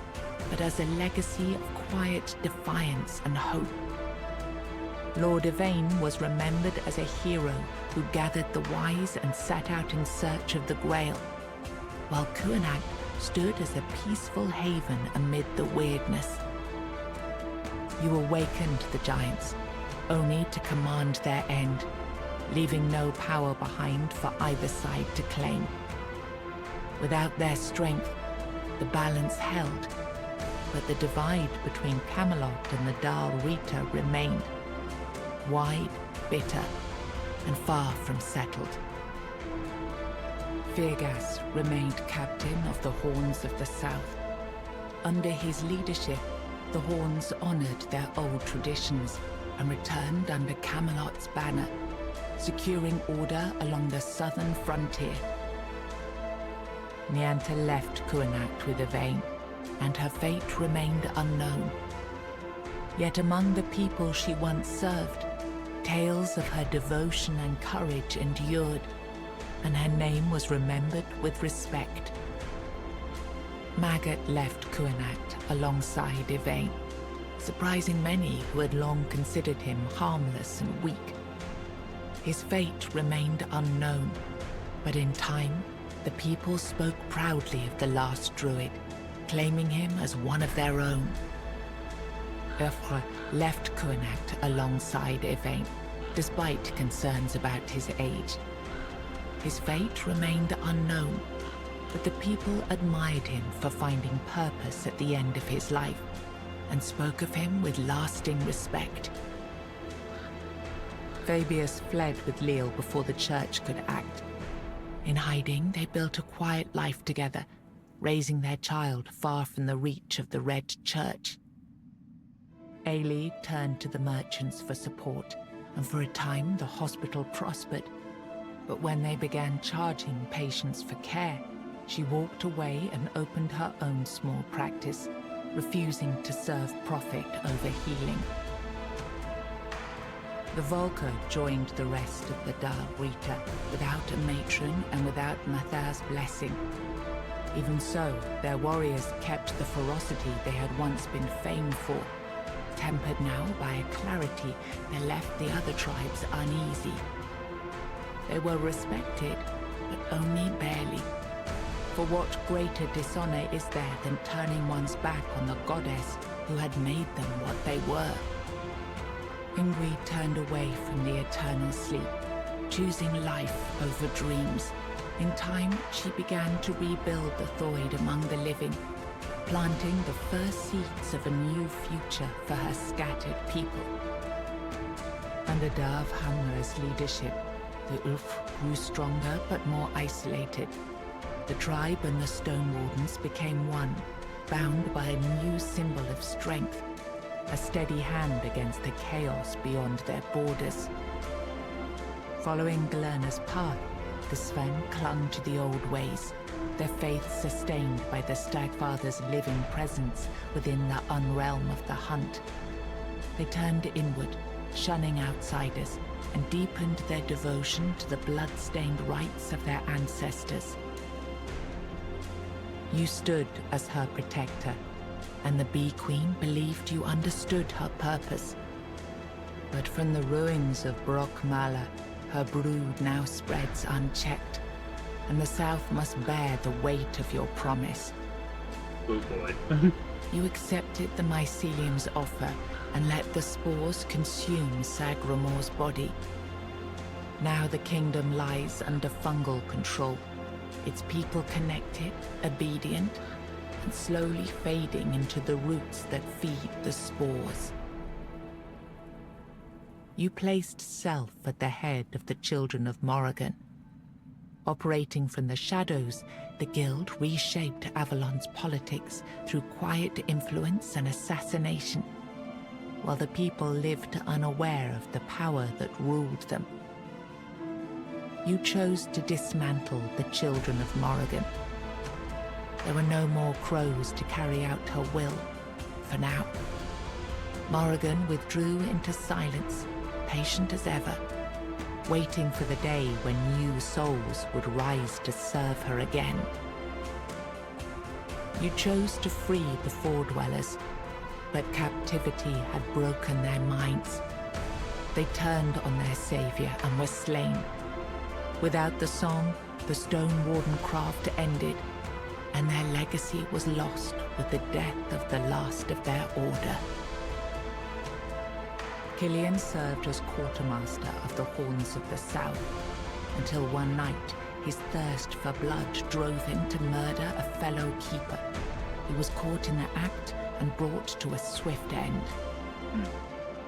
Speaker 11: but as a legacy of quiet defiance and hope. Lord Yvain was remembered as a hero who gathered the wise and set out in search of the Grail, while Kuanacht stood as a peaceful haven amid the weirdness. You awakened the giants, only to command their end, leaving no power behind for either side to claim. Without their strength, the balance held, but the divide between Camelot and the Dalrita remained, wide, bitter, and far from settled. Firgas remained captain of the Horns of the South. Under his leadership, the Horns honored their old traditions and returned under Camelot's banner, securing order along the southern frontier. Nianta left Kuanacht with Yvain, and her fate remained unknown. Yet among the people she once served, tales of her devotion and courage endured, and her name was remembered with respect. Magot left Kuanacht alongside Yvain, surprising many who had long considered him harmless and weak. His fate remained unknown, but in time, the people spoke proudly of the last druid, claiming him as one of their own. Oeuvre left Kuanacht alongside Yvain, despite concerns about his age. His fate remained unknown, but the people admired him for finding purpose at the end of his life, and spoke of him with lasting respect. Fabius fled with Leal before the church could act. In hiding, they built a quiet life together, raising their child far from the reach of the Red Church. Ailey turned to the merchants for support, and for a time the hospital prospered. But when they began charging patients for care, she walked away and opened her own small practice, refusing to serve profit over healing. The Volker joined the rest of the Dalrita without a matron and without Mathar's blessing. Even so, their warriors kept the ferocity they had once been famed for, tempered now by a clarity that left the other tribes uneasy. They were respected, but only barely. For what greater dishonor is there than turning one's back on the goddess who had made them what they were? Ingrid turned away from the eternal sleep, choosing life over dreams. In time, she began to rebuild the Thoid among the living, planting the first seeds of a new future for her scattered people. Under Dav Hamra's leadership, the Ulf grew stronger but more isolated. The tribe and the Stone Wardens became one, bound by a new symbol of strength, a steady hand against the chaos beyond their borders. Following Galerna's path, the Sven clung to the old ways, their faith sustained by the Stagfather's living presence within the unrealm of the hunt. They turned inward, shunning outsiders, and deepened their devotion to the blood-stained rites of their ancestors. You stood as her protector, and the Bee Queen believed you understood her purpose. But from the ruins of Brock Mala, her brood now spreads unchecked, and the South must bear the weight of your promise.
Speaker 1: Oh boy.
Speaker 11: You accepted the mycelium's offer and let the spores consume Sagramor's body. Now the kingdom lies under fungal control, its people connected, obedient, and slowly fading into the roots that feed the spores. You placed self at the head of the Children of Morrigan. Operating from the shadows, the Guild reshaped Avalon's politics through quiet influence and assassination, while the people lived unaware of the power that ruled them. You chose to dismantle the Children of Morrigan. There were no more crows to carry out her will, for now. Morrigan withdrew into silence, patient as ever, waiting for the day when new souls would rise to serve her again. You chose to free the Four-Dwellers, but captivity had broken their minds. They turned on their savior and were slain. Without the song, the Stone Warden craft ended, and their legacy was lost with the death of the last of their order. Killian served as quartermaster of the Horns of the South, until one night his thirst for blood drove him to murder a fellow keeper. He was caught in the act and brought to a swift end.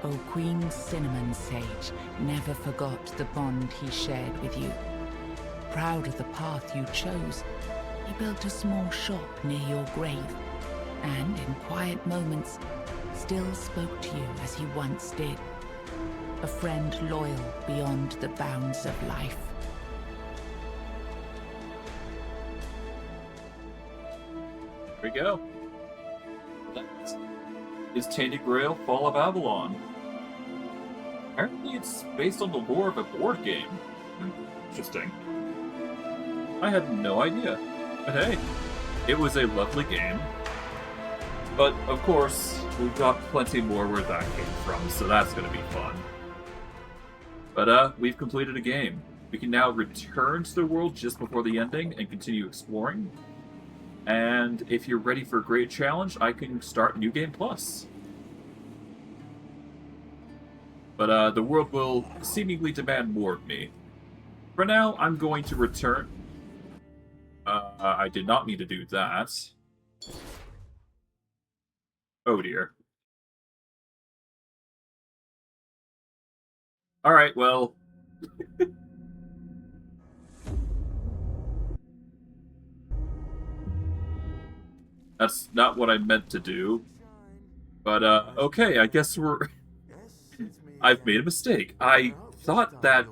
Speaker 11: O Queen Cinnamon Sage never forgot the bond he shared with you. Proud of the path you chose, he built a small shop near your grave, and in quiet moments, still spoke to you as he once did. A friend loyal beyond the bounds of life.
Speaker 1: There we go. That is Tainted Grail, Fall of Avalon. Apparently it's based on the lore of a board game. Interesting. I had no idea. But hey, it was a lovely game. But, of course, we've got plenty more where that came from, so that's going to be fun. But, we've completed a game. We can now return to the world just before the ending and continue exploring. And if you're ready for a great challenge, I can start New Game Plus. But, the world will seemingly demand more of me. For now, I'm going to return... I did not mean to do that. Oh dear. Alright, well... That's not what I meant to do. But, okay, I guess we're... I've made a mistake. I thought that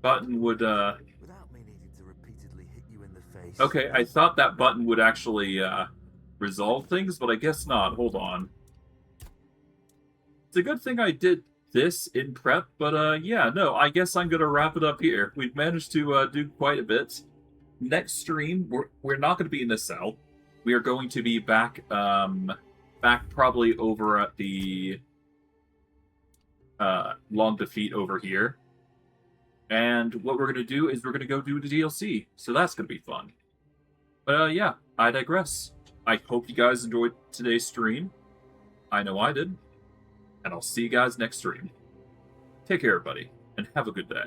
Speaker 1: button would, Okay, I thought that button would actually, resolve things, but I guess not. Hold on. It's a good thing I did this in prep, but, yeah, no, I guess I'm gonna wrap it up here. We've managed to, do quite a bit. Next stream, we're not gonna be in the cell. We are going to be back probably over at the, Long Defeat over here. And what we're gonna do is we're gonna go do the DLC, so that's gonna be fun. But, yeah, I digress. I hope you guys enjoyed today's stream. I know I did. And I'll see you guys next stream. Take care, everybody, and have a good day.